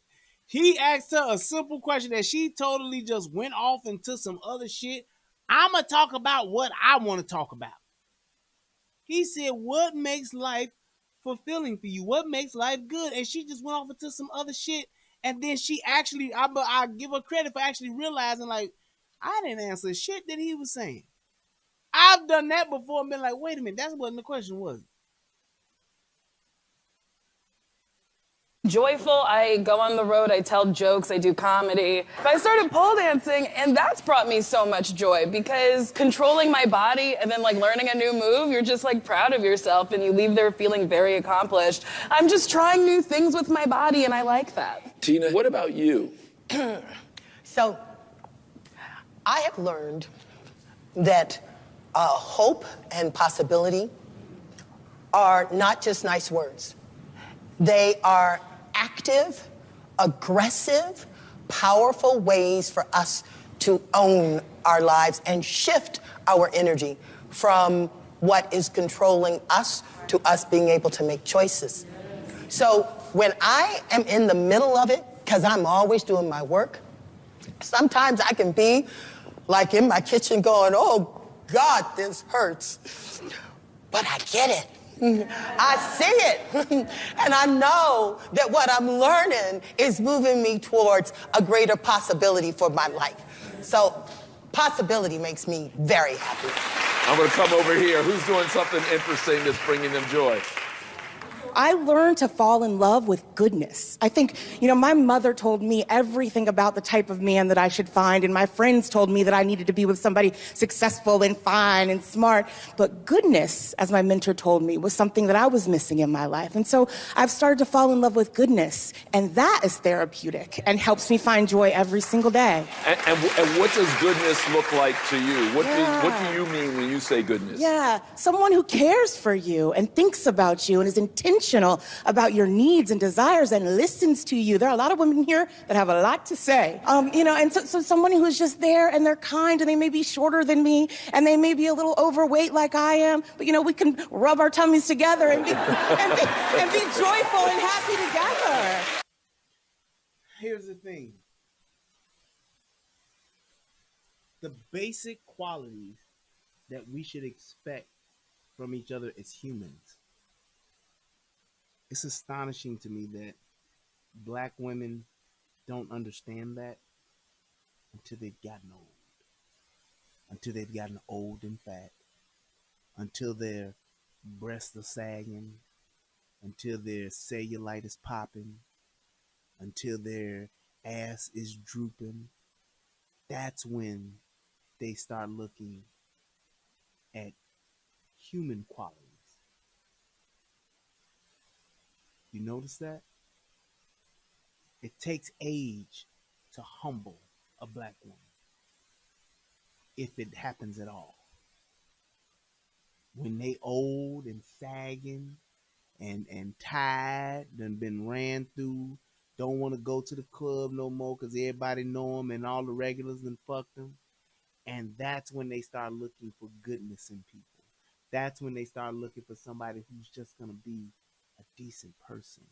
he asked her a simple question that she totally just went off into some other shit. I'm going to talk about what I want to talk about. He said, what makes life fulfilling for you? What makes life good? And she just went off into some other shit. And then she actually, I give her credit for actually realizing, I didn't answer shit that he was saying. I've done that before and been like, wait a minute, that wasn't the question, was it? Joyful, I go on the road, I tell jokes, I do comedy. But I started pole dancing, and that's brought me so much joy because controlling my body and then learning a new move, you're just proud of yourself and you leave there feeling very accomplished. I'm just trying new things with my body, and I like that. Tina, what about you? So, I have learned that hope and possibility are not just nice words. They are active, aggressive, powerful ways for us to own our lives and shift our energy from what is controlling us to us being able to make choices. So when I am in the middle of it, because I'm always doing my work, sometimes I can be in my kitchen going, oh God, this hurts. But I get it. I see it, and I know that what I'm learning is moving me towards a greater possibility for my life. So possibility makes me very happy. I'm going to come over here. Who's doing something interesting that's bringing them joy? I learned to fall in love with goodness. I think, my mother told me everything about the type of man that I should find, and my friends told me that I needed to be with somebody successful and fine and smart. But goodness, as my mentor told me, was something that I was missing in my life. And so I've started to fall in love with goodness, and that is therapeutic and helps me find joy every single day. And what does goodness look like to you? What do you mean when you say goodness? Yeah, someone who cares for you and thinks about you and is intentional about your needs and desires and listens to you. There are a lot of women here that have a lot to say. And so someone who's just there and they're kind and they may be shorter than me and they may be a little overweight like I am, but we can rub our tummies together and be joyful and happy together. Here's the thing. The basic qualities that we should expect from each other as humans. It's astonishing to me that Black women don't understand that until they've gotten old. Until they've gotten old and fat. Until their breasts are sagging. Until their cellulite is popping. Until their ass is drooping. That's when they start looking at human qualities. You notice that? It takes age to humble a Black woman, if it happens at all. When they old and sagging and tired, done been ran through, don't want to go to the club no more because everybody know them and all the regulars done fucked them. And that's when they start looking for goodness in people. That's when they start looking for somebody who's just going to be a decent person.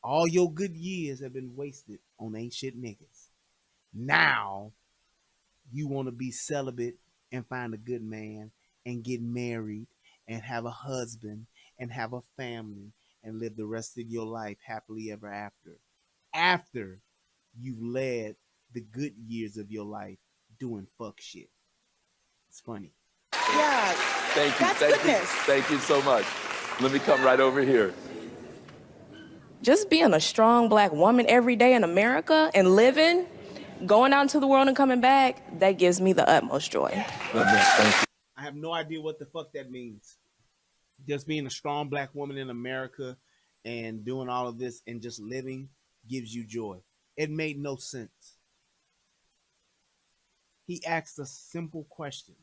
All your good years have been wasted on ain't shit niggas. Now, you want to be celibate and find a good man and get married and have a husband and have a family and live the rest of your life happily ever after. After you've led the good years of your life doing fuck shit. It's funny. Yeah. Thank you so much. Let me come right over here. Just being a strong Black woman every day in America and living, going out into the world and coming back, that gives me the utmost joy. I have no idea what the fuck that means. Just being a strong Black woman in America and doing all of this and just living gives you joy. It made no sense. He asked a simple question.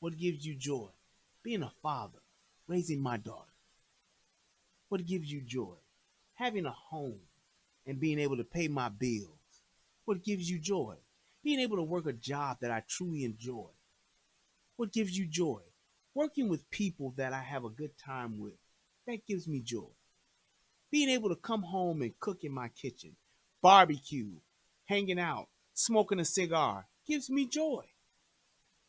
What gives you joy? Being a father, raising my daughter. What gives you joy? Having a home and being able to pay my bills. What gives you joy? Being able to work a job that I truly enjoy. What gives you joy? Working with people that I have a good time with. That gives me joy. Being able to come home and cook in my kitchen, barbecue, hanging out, smoking a cigar, gives me joy.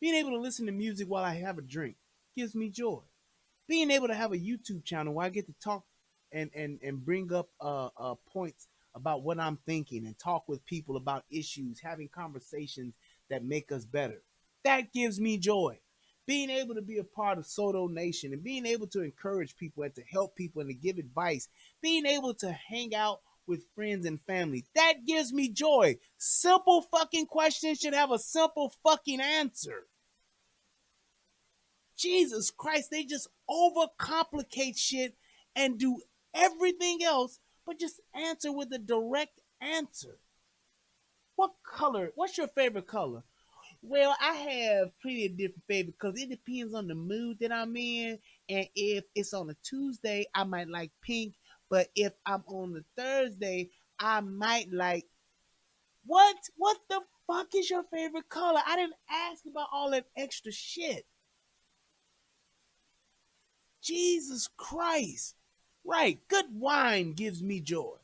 Being able to listen to music while I have a drink gives me joy. Being able to have a YouTube channel where I get to talk and bring up points about what I'm thinking and talk with people about issues, having conversations that make us better. That gives me joy. Being able to be a part of Soto Nation and being able to encourage people and to help people and to give advice. Being able to hang out with friends and family. That gives me joy. Simple fucking questions should have a simple fucking answer. Jesus Christ, they just overcomplicate shit and do everything else, but just answer with a direct answer. What color? What's your favorite color? Well, I have plenty of different favorites because it depends on the mood that I'm in. And if it's on a Tuesday, I might like pink. But if I'm on a Thursday, I might like... What? What the fuck is your favorite color? I didn't ask about all that extra shit. Jesus Christ. Right, good wine gives me joy.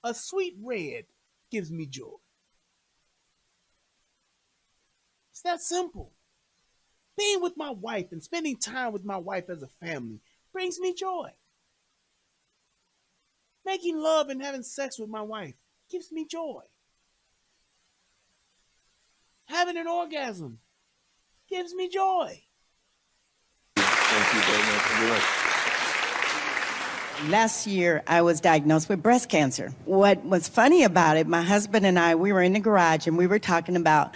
A sweet red gives me joy. It's that simple. Being with my wife and spending time with my wife as a family brings me joy. Making love and having sex with my wife gives me joy. Having an orgasm gives me joy. Thank you very much. Last year, I was diagnosed with breast cancer. What was funny about it, my husband and I, we were in the garage and we were talking about,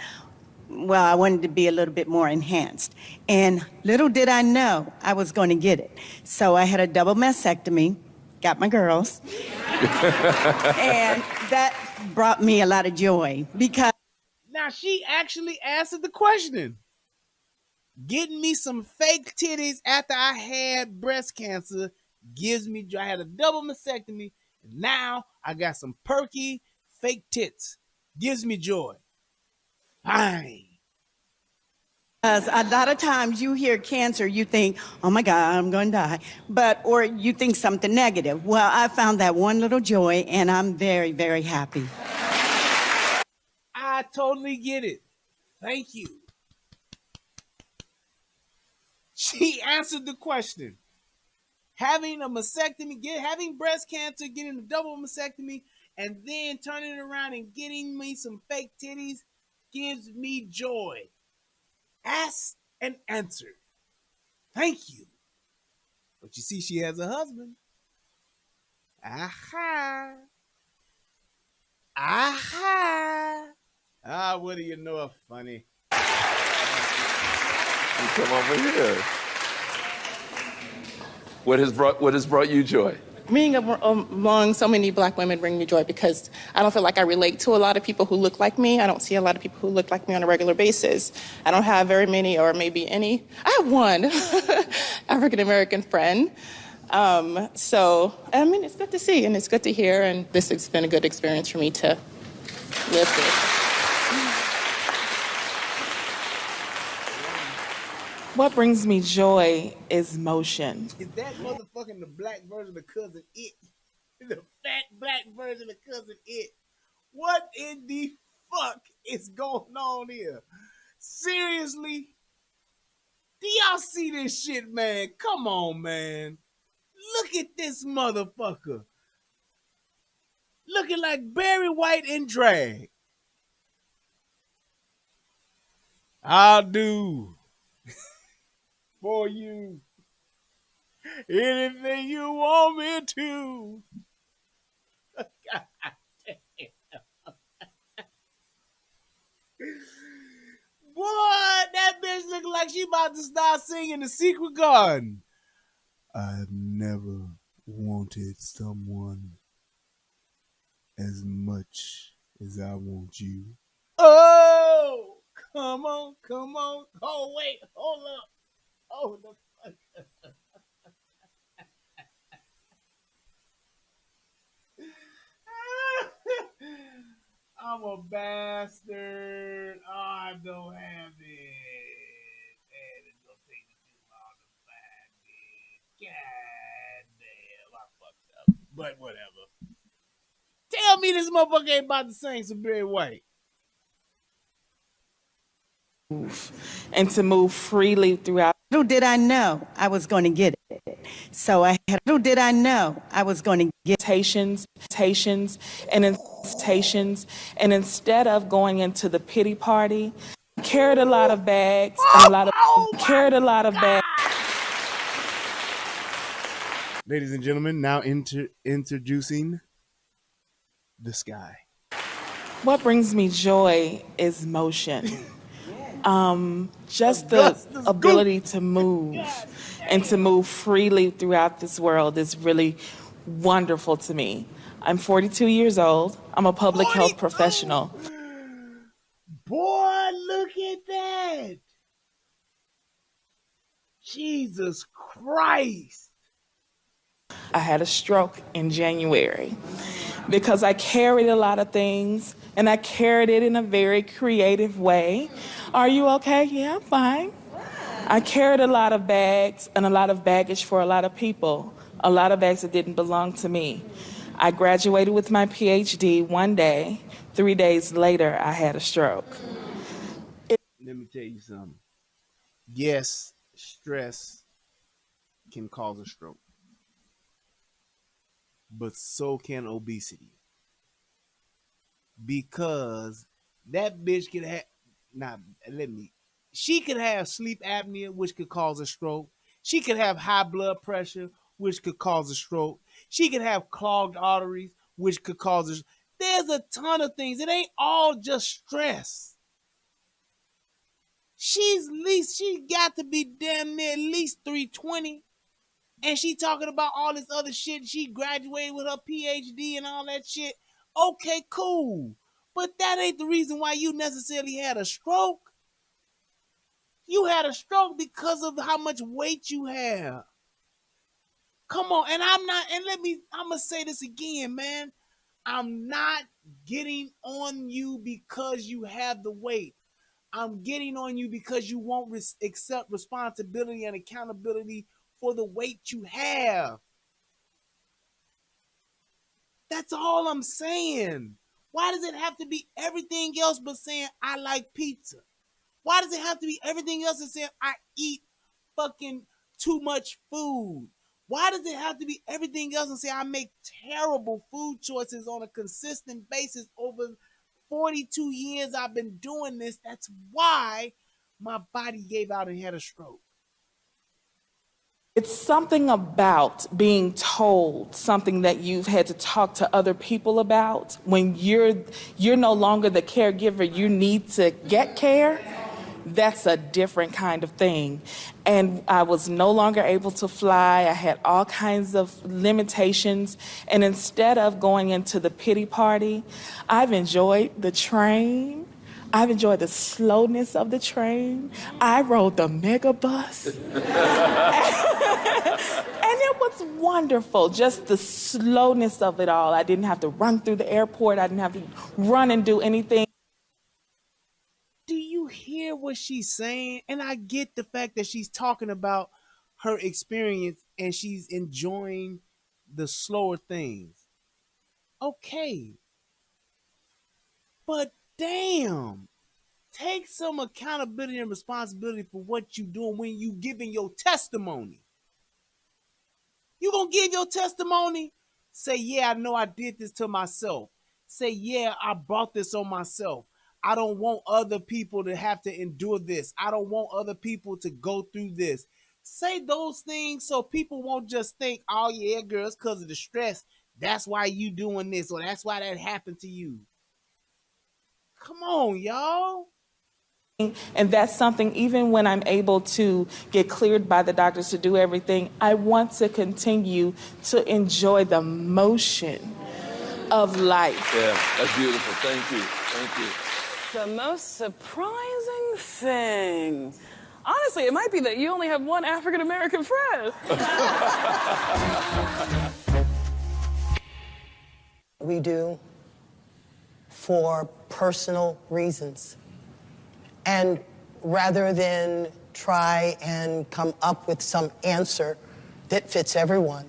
well, I wanted to be a little bit more enhanced. And little did I know I was going to get it. So I had a double mastectomy, got my girls, and that brought me a lot of joy because... Now, she actually answered the question. Getting me some fake titties after I had breast cancer gives me joy. I had a double mastectomy, and now I got some perky fake tits. Gives me joy. Fine. Because a lot of times you hear cancer, you think, oh my God, I'm going to die. Or you think something negative. Well, I found that one little joy, and I'm very, very happy. I totally get it. Thank you. She answered the question. Having a mastectomy, having breast cancer, getting a double mastectomy, and then turning it around and getting me some fake titties gives me joy. Asked and answered. Thank you. But you see, she has a husband. Aha. Aha. Ah, what do you know of funny? You come over here. What has brought you joy? Being among so many black women brings me joy because I don't feel like I relate to a lot of people who look like me. I don't see a lot of people who look like me on a regular basis. I don't have very many or maybe any. I have one African-American friend. So, I mean, it's good to see and it's good to hear, and this has been a good experience for me to live with. What brings me joy is motion. Is that motherfucking the black version of Cousin It? The fat black version of Cousin It. What in the fuck is going on here? Seriously? Do y'all see this shit, man? Come on, man. Look at this motherfucker. Looking like Barry White in drag. I'll do for you anything you want me to. God damn. Boy, that bitch look like she about to start singing The Secret Garden. I've never wanted someone as much as I want you. Oh, come on, come on. Oh, wait, hold up. Oh, the fuck. I'm a bastard. Oh, I don't have it. And it's gonna take me too long to find it. God damn, I fucked up. But whatever. Tell me this motherfucker ain't about to sing some Barry White. And to move freely throughout. Little did I know I was going to get it. So little did I know I was going to get temptations, and instead of going into the pity party, I carried a lot of bags and carried a lot of bags. Ladies and gentlemen, now introducing the sky. What brings me joy is motion. Just the ability to move and to move freely throughout this world is really wonderful to me. I'm 42 years old. I'm a public health professional. Boy, look at that. Jesus Christ. I had a stroke in January because I carried a lot of things and I carried it in a very creative way. Are you okay? Yeah, I'm fine. I carried a lot of bags and a lot of baggage for a lot of people, a lot of bags that didn't belong to me. I graduated with my PhD one day. 3 days later, I had a stroke. Let me tell you something. Yes, stress can cause a stroke, but so can obesity. Because that bitch could have, she could have sleep apnea, which could cause a stroke. She could have high blood pressure, which could cause a stroke. She could have clogged arteries, which could cause her. There's a ton of things. It ain't all just stress. She got to be damn near at least 320. And she talking about all this other shit. She graduated with her PhD and all that shit. Okay, cool. But that ain't the reason why you necessarily had a stroke. You had a stroke because of how much weight you have. Come on, and I'm gonna say this again, man. I'm not getting on you because you have the weight. I'm getting on you because you won't accept responsibility and accountability for the weight you have. That's all I'm saying. Why does it have to be everything else but saying I like pizza? Why does it have to be everything else and saying I eat fucking too much food? Why does it have to be everything else and say I make terrible food choices on a consistent basis over 42 years I've been doing this? That's why my body gave out and had a stroke. It's something about being told something that you've had to talk to other people about. When you're no longer the caregiver, you need to get care. That's a different kind of thing. And I was no longer able to fly. I had all kinds of limitations. And instead of going into the pity party, I've enjoyed the train. I've enjoyed the slowness of the train. I rode the mega bus. And it was wonderful, just the slowness of it all. I didn't have to run through the airport. I didn't have to run and do anything. Do you hear what she's saying? And I get the fact that she's talking about her experience and she's enjoying the slower things. Okay. But damn, take some accountability and responsibility for what you're doing when you giving your testimony. You gonna give your testimony? Say, yeah, I know I did this to myself. Say, yeah, I brought this on myself. I don't want other people to have to endure this. I don't want other people to go through this. Say those things so people won't just think, oh yeah, girl, it's because of the stress. That's why you doing this, or that's why that happened to you. Come on, y'all. And that's something, even when I'm able to get cleared by the doctors to do everything, I want to continue to enjoy the motion of life. Yeah, that's beautiful. Thank you. Thank you. The most surprising thing. Honestly, it might be that you only have one African-American friend. We do for personal reasons. And rather than try and come up with some answer that fits everyone,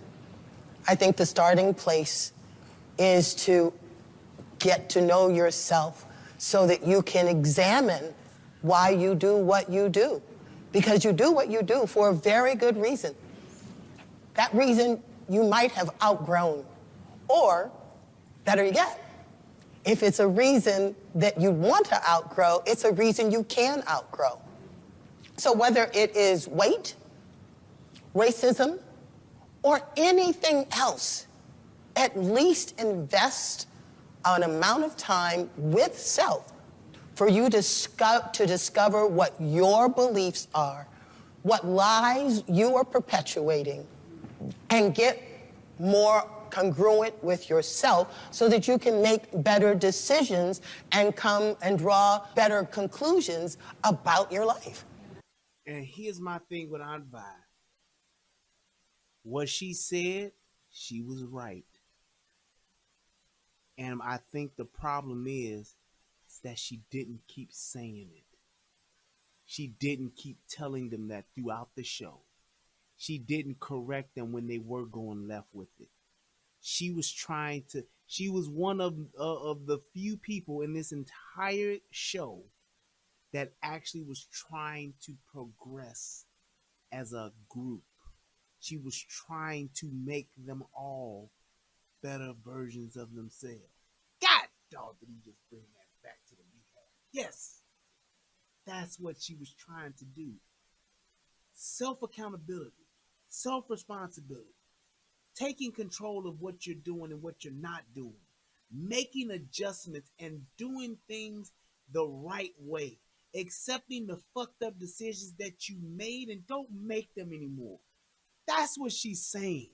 I think the starting place is to get to know yourself so that you can examine why you do what you do. Because you do what you do for a very good reason. That reason you might have outgrown. Or, better yet, if it's a reason that you want to outgrow, it's a reason you can outgrow. So whether it is weight, racism, or anything else, at least invest an amount of time with self for you to discover what your beliefs are, what lies you are perpetuating, and get more congruent with yourself so that you can make better decisions and come and draw better conclusions about your life. And here's my thing with Aunt Vi. What she said, she was right. And I think the problem is that she didn't keep saying it. She didn't keep telling them that throughout the show. She didn't correct them when they were going left with it. She was one of the few people in this entire show that actually was trying to progress as a group. She was trying to make them all better versions of themselves. God, dog, did he just bring that back to the rehab? Yes, that's what she was trying to do. Self-accountability, self-responsibility. taking control of what you're doing and what you're not doing, making adjustments and doing things the right way, accepting the fucked up decisions that you made and don't make them anymore. That's what she's saying.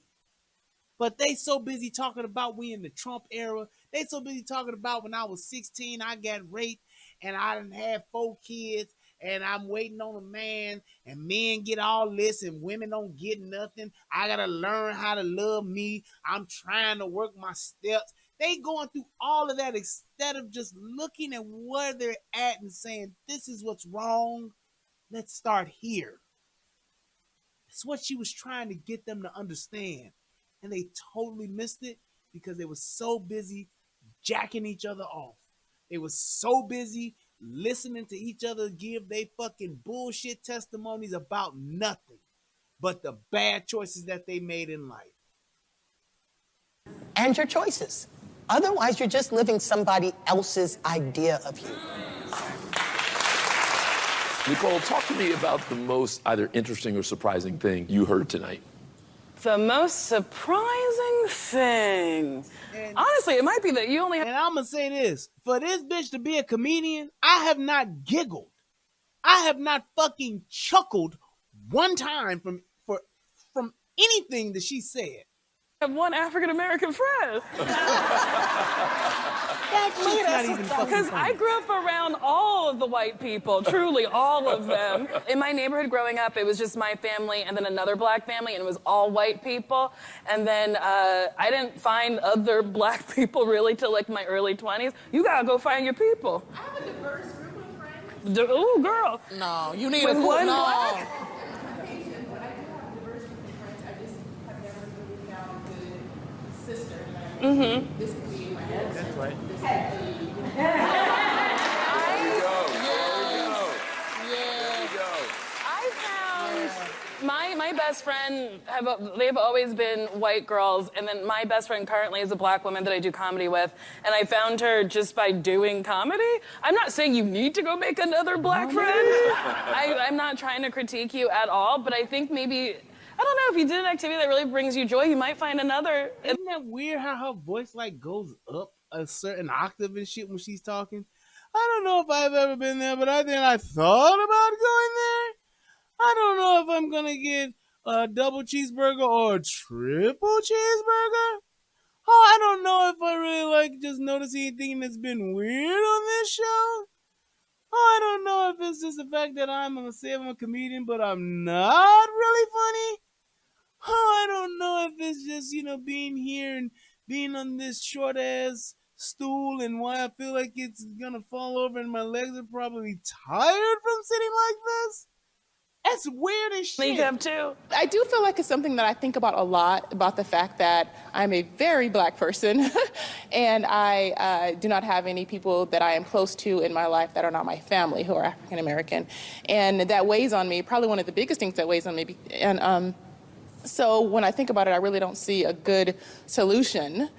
But they so busy talking about we in the Trump era. They so busy talking about when I was 16, I got raped and I done had 4 kids and I'm waiting on a man and men get all this and women don't get nothing. I got to learn how to love me. I'm trying to work my steps. They going through all of that instead of just looking at where they're at and saying, this is what's wrong. Let's start here. That's what she was trying to get them to understand. And they totally missed it because they were so busy jacking each other off. They were so busy listening to each other give they fucking bullshit testimonies about nothing but the bad choices that they made in life. And your choices. Otherwise, you're just living somebody else's idea of you. Nicole, talk to me about the most either interesting or surprising thing you heard tonight. The most surprising thing. Honestly, it might be that you only have... And I'm going to say this. For this bitch to be a comedian, I have not giggled. I have not fucking chuckled one time from anything that she said. I have one African-American friend. Because I grew up around all of the white people, truly all of them. In my neighborhood growing up, it was just my family and then another black family, and it was all white people. And then I didn't find other black people really till like my early 20s. You gotta go find your people. I have a diverse group of friends. Ooh, girl. No, you need With a one no. black? Mm-hmm. This could be my head. That's right. I found my best friend, they've always been white girls, and then my best friend currently is a black woman that I do comedy with, and I found her just by doing comedy. I'm not saying you need to go make another black friend. I'm not trying to critique you at all, but I think maybe... I don't know, if you did an activity that really brings you joy, you might find another. Isn't that weird how her voice like goes up a certain octave and shit when she's talking? I don't know if I've ever been there, but I think I thought about going there. I don't know if I'm gonna get a double cheeseburger or a triple cheeseburger. Oh, I don't know if I really like just notice anything that's been weird on this show. Oh, I don't know if it's just the fact that I'm gonna say I'm a comedian, but I'm not really funny. Oh, I don't know if it's just, being here and being on this short ass stool and why I feel like it's gonna fall over and my legs are probably tired from sitting like this. That's weird as shit. Me too. I do feel like it's something that I think about a lot, about the fact that I'm a very black person and I do not have any people that I am close to in my life that are not my family who are African American. And that weighs on me, probably one of the biggest things that weighs on me. And so when I think about it, I really don't see a good solution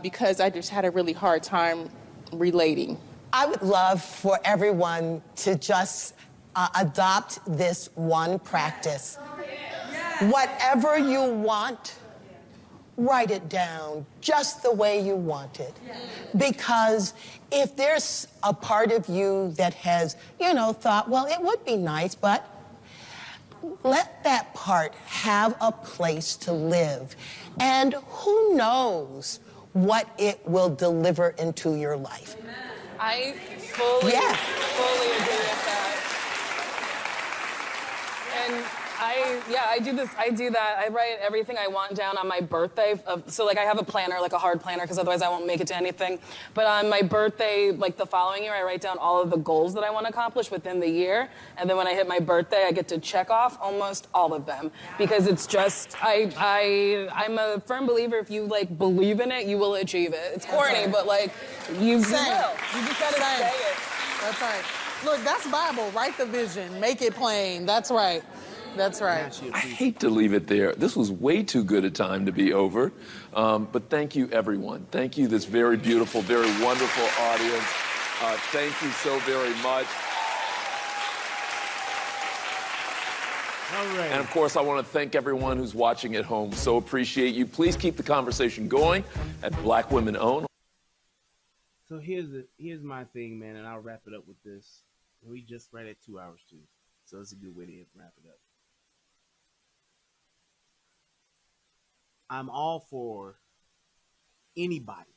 because I just had a really hard time relating. I would love for everyone to just adopt this one practice. Whatever you want, write it down just the way you want it. Because if there's a part of you that has, thought, well, it would be nice, but let that part have a place to live. And who knows what it will deliver into your life. I fully agree with that. And I do this. I do that. I write everything I want down on my birthday. So I have a planner, like a hard planner, because otherwise I won't make it to anything. But on my birthday, like the following year, I write down all of the goals that I want to accomplish within the year. And then when I hit my birthday, I get to check off almost all of them. Because it's just, I'm a firm believer, if you believe in it, you will achieve it. It's corny, but you will. You just gotta say it. That's right. Look, that's Bible. Write the vision. Make it plain. That's right. That's right. I hate to leave it there. This was way too good a time to be over. But thank you, everyone. Thank you, this very beautiful, very wonderful audience. Thank you so very much. All right. And of course, I want to thank everyone who's watching at home. So appreciate you. Please keep the conversation going at Black Women Own. So here's my thing, man, and I'll wrap it up with this. We just right at 2 hours too, so it's a good way to wrap it up. I'm all for anybody,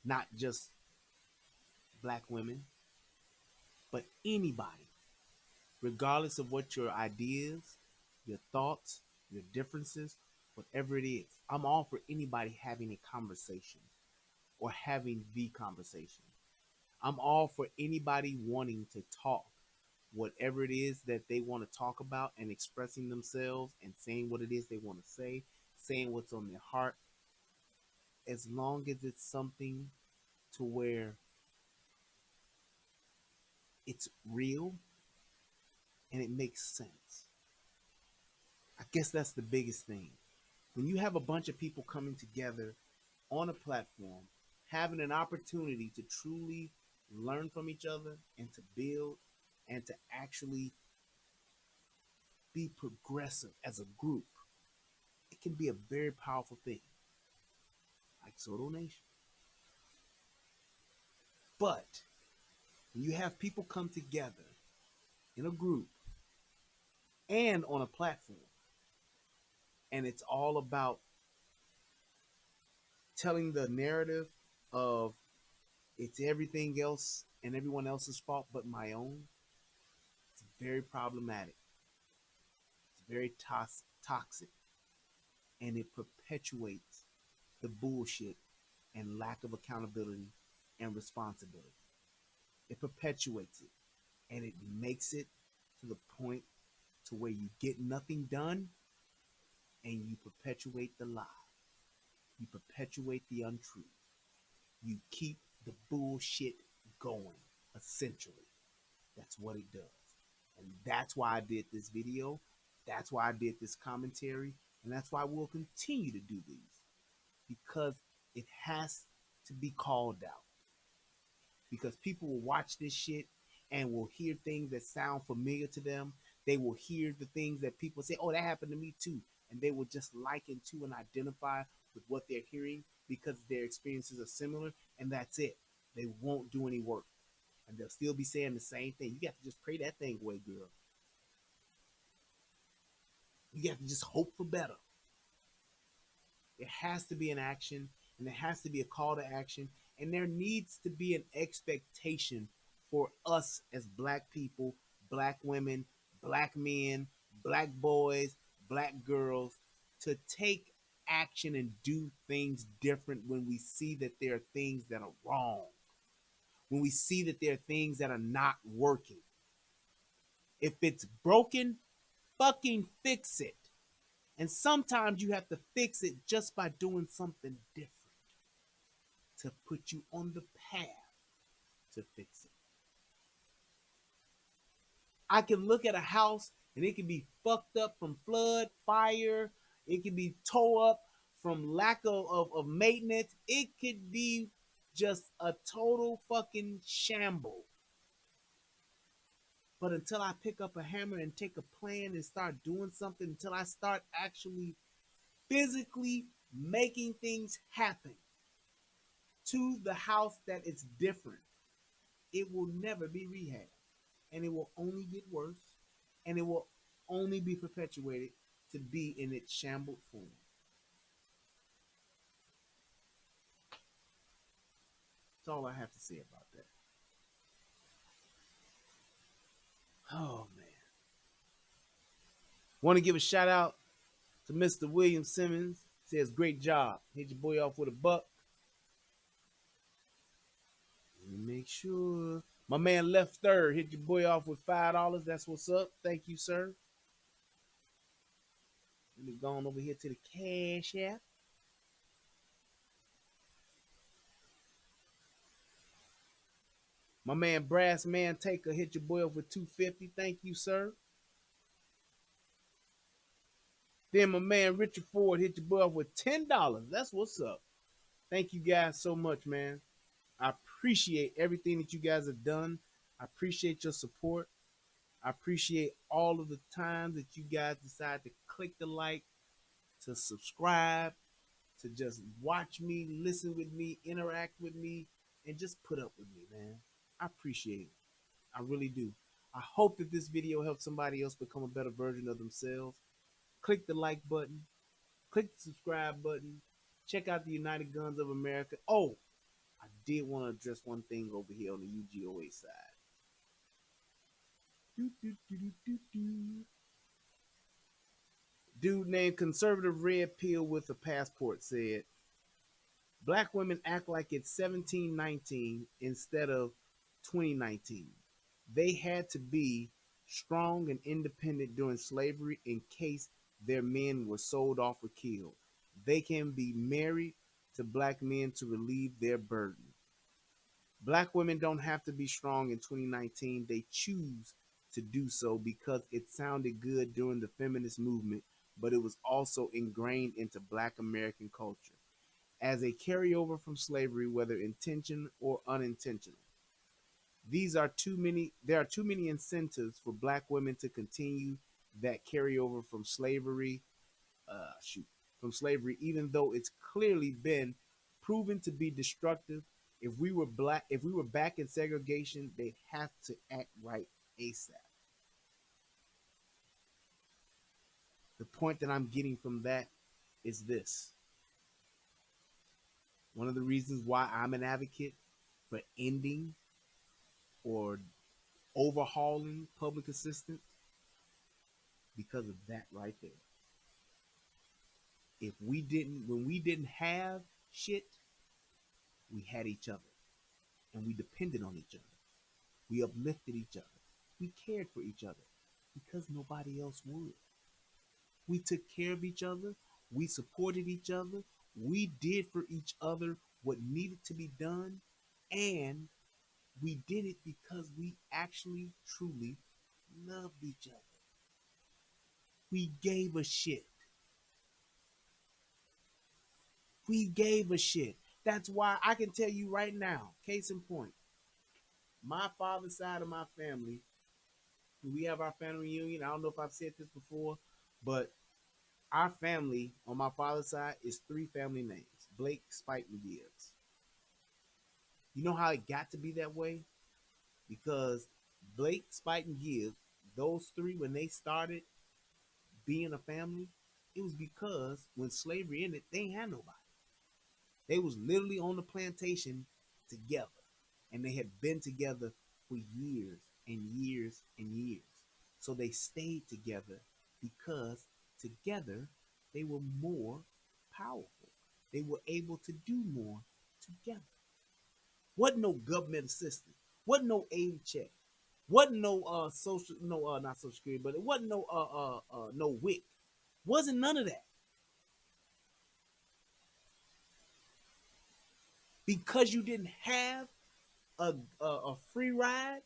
not just Black women, but anybody, regardless of what your ideas, your thoughts, your differences, whatever it is. I'm all for anybody having a conversation or having the conversation. I'm all for anybody wanting to talk, whatever it is that they want to talk about, and expressing themselves and saying what it is they want to say, saying what's on their heart, as long as it's something to where it's real and it makes sense. I guess that's the biggest thing. When you have a bunch of people coming together on a platform, having an opportunity to truly learn from each other and to build and to actually be progressive as a group, it can be a very powerful thing, like Soto Nation. But when you have people come together in a group and on a platform, and it's all about telling the narrative of it's everything else and everyone else's fault but my own, it's very problematic. It's very toxic. And it perpetuates the bullshit and lack of accountability and responsibility. It perpetuates it. And it makes it to the point to where you get nothing done and you perpetuate the lie. You perpetuate the untruth. You keep the bullshit going, essentially. That's what it does. And that's why I did this video. That's why I did this commentary. And that's why we'll continue to do these. Because it has to be called out. Because people will watch this shit and will hear things that sound familiar to them. They will hear the things that people say, oh, that happened to me too. And they will just liken to and identify with what they're hearing because their experiences are similar, and that's it. They won't do any work. And they'll still be saying the same thing. You got to just pray that thing away, girl. You have to just hope for better. There has to be an action, and there has to be a call to action, and there needs to be an expectation for us as Black people, Black women, Black men, Black boys, Black girls to take action and do things different when we see that there are things that are wrong. When we see that there are things that are not working. If it's broken, fucking fix it. And sometimes you have to fix it just by doing something different to put you on the path to fix it. I can look at a house and it can be fucked up from flood, fire. It can be tore up from lack of maintenance. It could be just a total fucking shamble. But until I pick up a hammer and take a plan and start doing something, until I start actually physically making things happen to the house that it's different, it will never be rehabbed. And it will only get worse. And it will only be perpetuated to be in its shambled form. That's all I have to say about that. Oh, man. Want to give a shout out to Mr. William Simmons. Says, great job. Hit your boy off with $1. Let me make sure. My man Left Third hit your boy off with $5. That's what's up. Thank you, sir. Let me go on over here to the Cash App. My man Brass Man Taker hit your boy up with $2.50. Thank you, sir. Then my man Richard Ford hit your boy up with $10. That's what's up. Thank you guys so much, man. I appreciate everything that you guys have done. I appreciate your support. I appreciate all of the time that you guys decide to click the like, to subscribe, to just watch me, listen with me, interact with me, and just put up with me, man. I appreciate it. I really do. I hope that this video helps somebody else become a better version of themselves. Click the like button. Click the subscribe button. Check out the United Guns of America. Oh, I did want to address one thing over here on the UGOA side. Dude named Conservative Red Pill with a Passport said, Black women act like it's 1719 instead of 2019. They had to be strong and independent during slavery in case their men were sold off or killed. They can be married to black men to relieve their burden. Black women don't have to be strong in 2019. They choose to do so because it sounded good during the feminist movement, but it was also ingrained into Black American culture as a carryover from slavery, whether intentional or unintentional. There are too many incentives for Black women to continue that carryover from slavery, even though it's clearly been proven to be destructive. If we were back in segregation, they'd have to act right ASAP. The point that I'm getting from that is this. One of the reasons why I'm an advocate for ending or overhauling public assistance, because of that right there. When we didn't have shit, we had each other, and we depended on each other. We uplifted each other. We cared for each other because nobody else would. We took care of each other. We supported each other. We did for each other what needed to be done, and we did it because we actually, truly loved each other. We gave a shit. We gave a shit. That's why I can tell you right now, case in point, my father's side of my family, we have our family reunion. I don't know if I've said this before, but our family on my father's side is 3 family names: Blake, Spike, and Gibbs. You know how it got to be that way? Because Blake, Spike, and Gibbs, those 3, when they started being a family, it was because when slavery ended, they ain't had nobody. They was literally on the plantation together, and they had been together for years and years and years. So they stayed together because together they were more powerful. They were able to do more together. Wasn't no government assistance. Wasn't no aid check. Wasn't no not social security, but it wasn't no WIC. Wasn't none of that. Because you didn't have a free ride,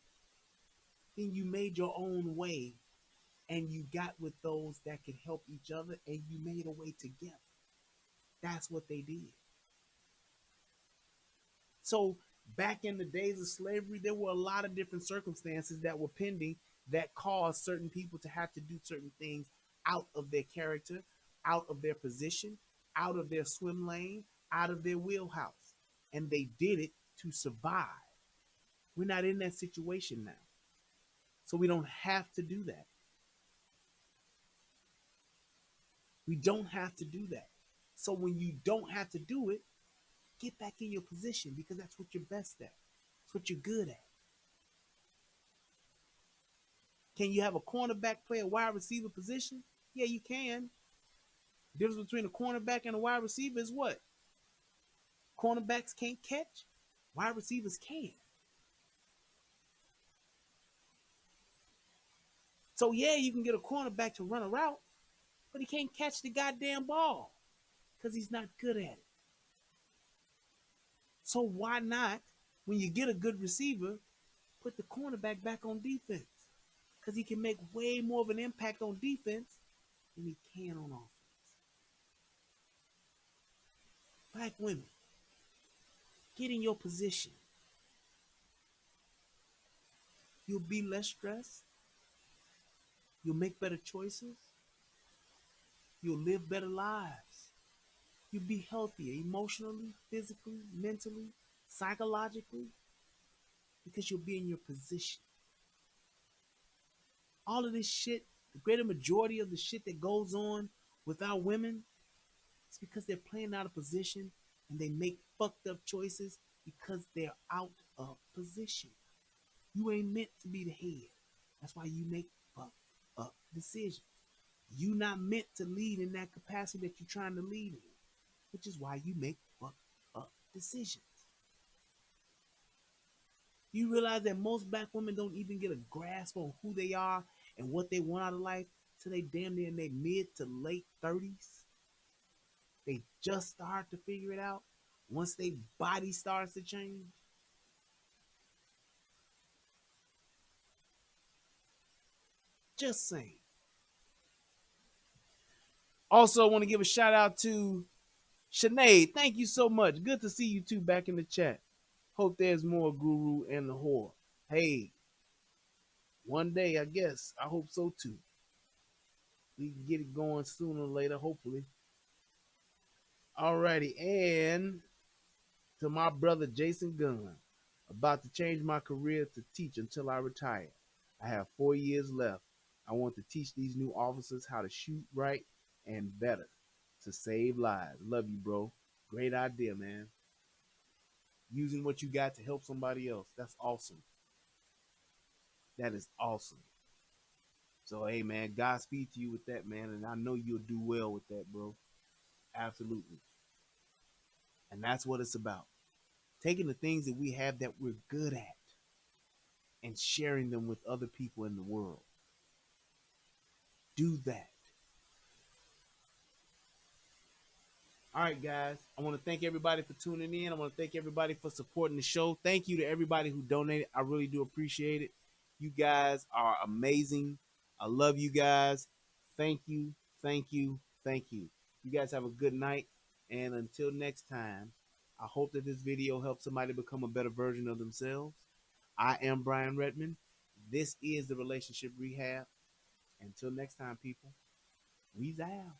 then you made your own way, and you got with those that could help each other, and you made a way together. That's what they did. So back in the days of slavery, there were a lot of different circumstances that were pending that caused certain people to have to do certain things out of their character, out of their position, out of their swim lane, out of their wheelhouse. And they did it to survive. We're not in that situation now. So we don't have to do that. We don't have to do that. So when you don't have to do it, get back in your position, because that's what you're best at. That's what you're good at. Can you have a cornerback play a wide receiver position? Yeah, you can. The difference between a cornerback and a wide receiver is what? Cornerbacks can't catch. Wide receivers can. So yeah, you can get a cornerback to run a route, but he can't catch the goddamn ball because he's not good at it. So why not, when you get a good receiver, put the cornerback back on defense? Because he can make way more of an impact on defense than he can on offense. Black women, get in your position. You'll be less stressed. You'll make better choices. You'll live better lives. You'll be healthier emotionally, physically, mentally, psychologically, because you'll be in your position. All of this shit, the greater majority of the shit that goes on with our women, it's because they're playing out of position and they make fucked up choices because they're out of position. You ain't meant to be the head. That's why you make fucked up decisions. You not meant to lead in that capacity that you're trying to lead in, which is why you make fucked up decisions. You realize that most black women don't even get a grasp on who they are and what they want out of life till they damn near in their mid to late 30s. They just start to figure it out once their body starts to change. Just saying. Also, I want to give a shout out to Sinead. Thank you so much. Good to see you two back in the chat. Hope there's more Guru and the Whore. Hey, one day, I guess. I hope so too. We can get it going sooner or later, hopefully. Alrighty, and to my brother Jason Gunn, about to change my career to teach until I retire. I have 4 years left. I want to teach these new officers how to shoot right and better to save lives. Love you, bro. Great idea, man. Using what you got to help somebody else. That's awesome. That is awesome. So, hey, man, Godspeed to you with that, man. And I know you'll do well with that, bro. Absolutely. And that's what it's about. Taking the things that we have that we're good at and sharing them with other people in the world. Do that. All right, guys. I want to thank everybody for tuning in. I want to thank everybody for supporting the show. Thank you to everybody who donated. I really do appreciate it. You guys are amazing. I love you guys. Thank you. Thank you. Thank you. You guys have a good night. And until next time, I hope that this video helps somebody become a better version of themselves. I am Brian Redmond. This is the Relationship Rehab. Until next time, people, we's out.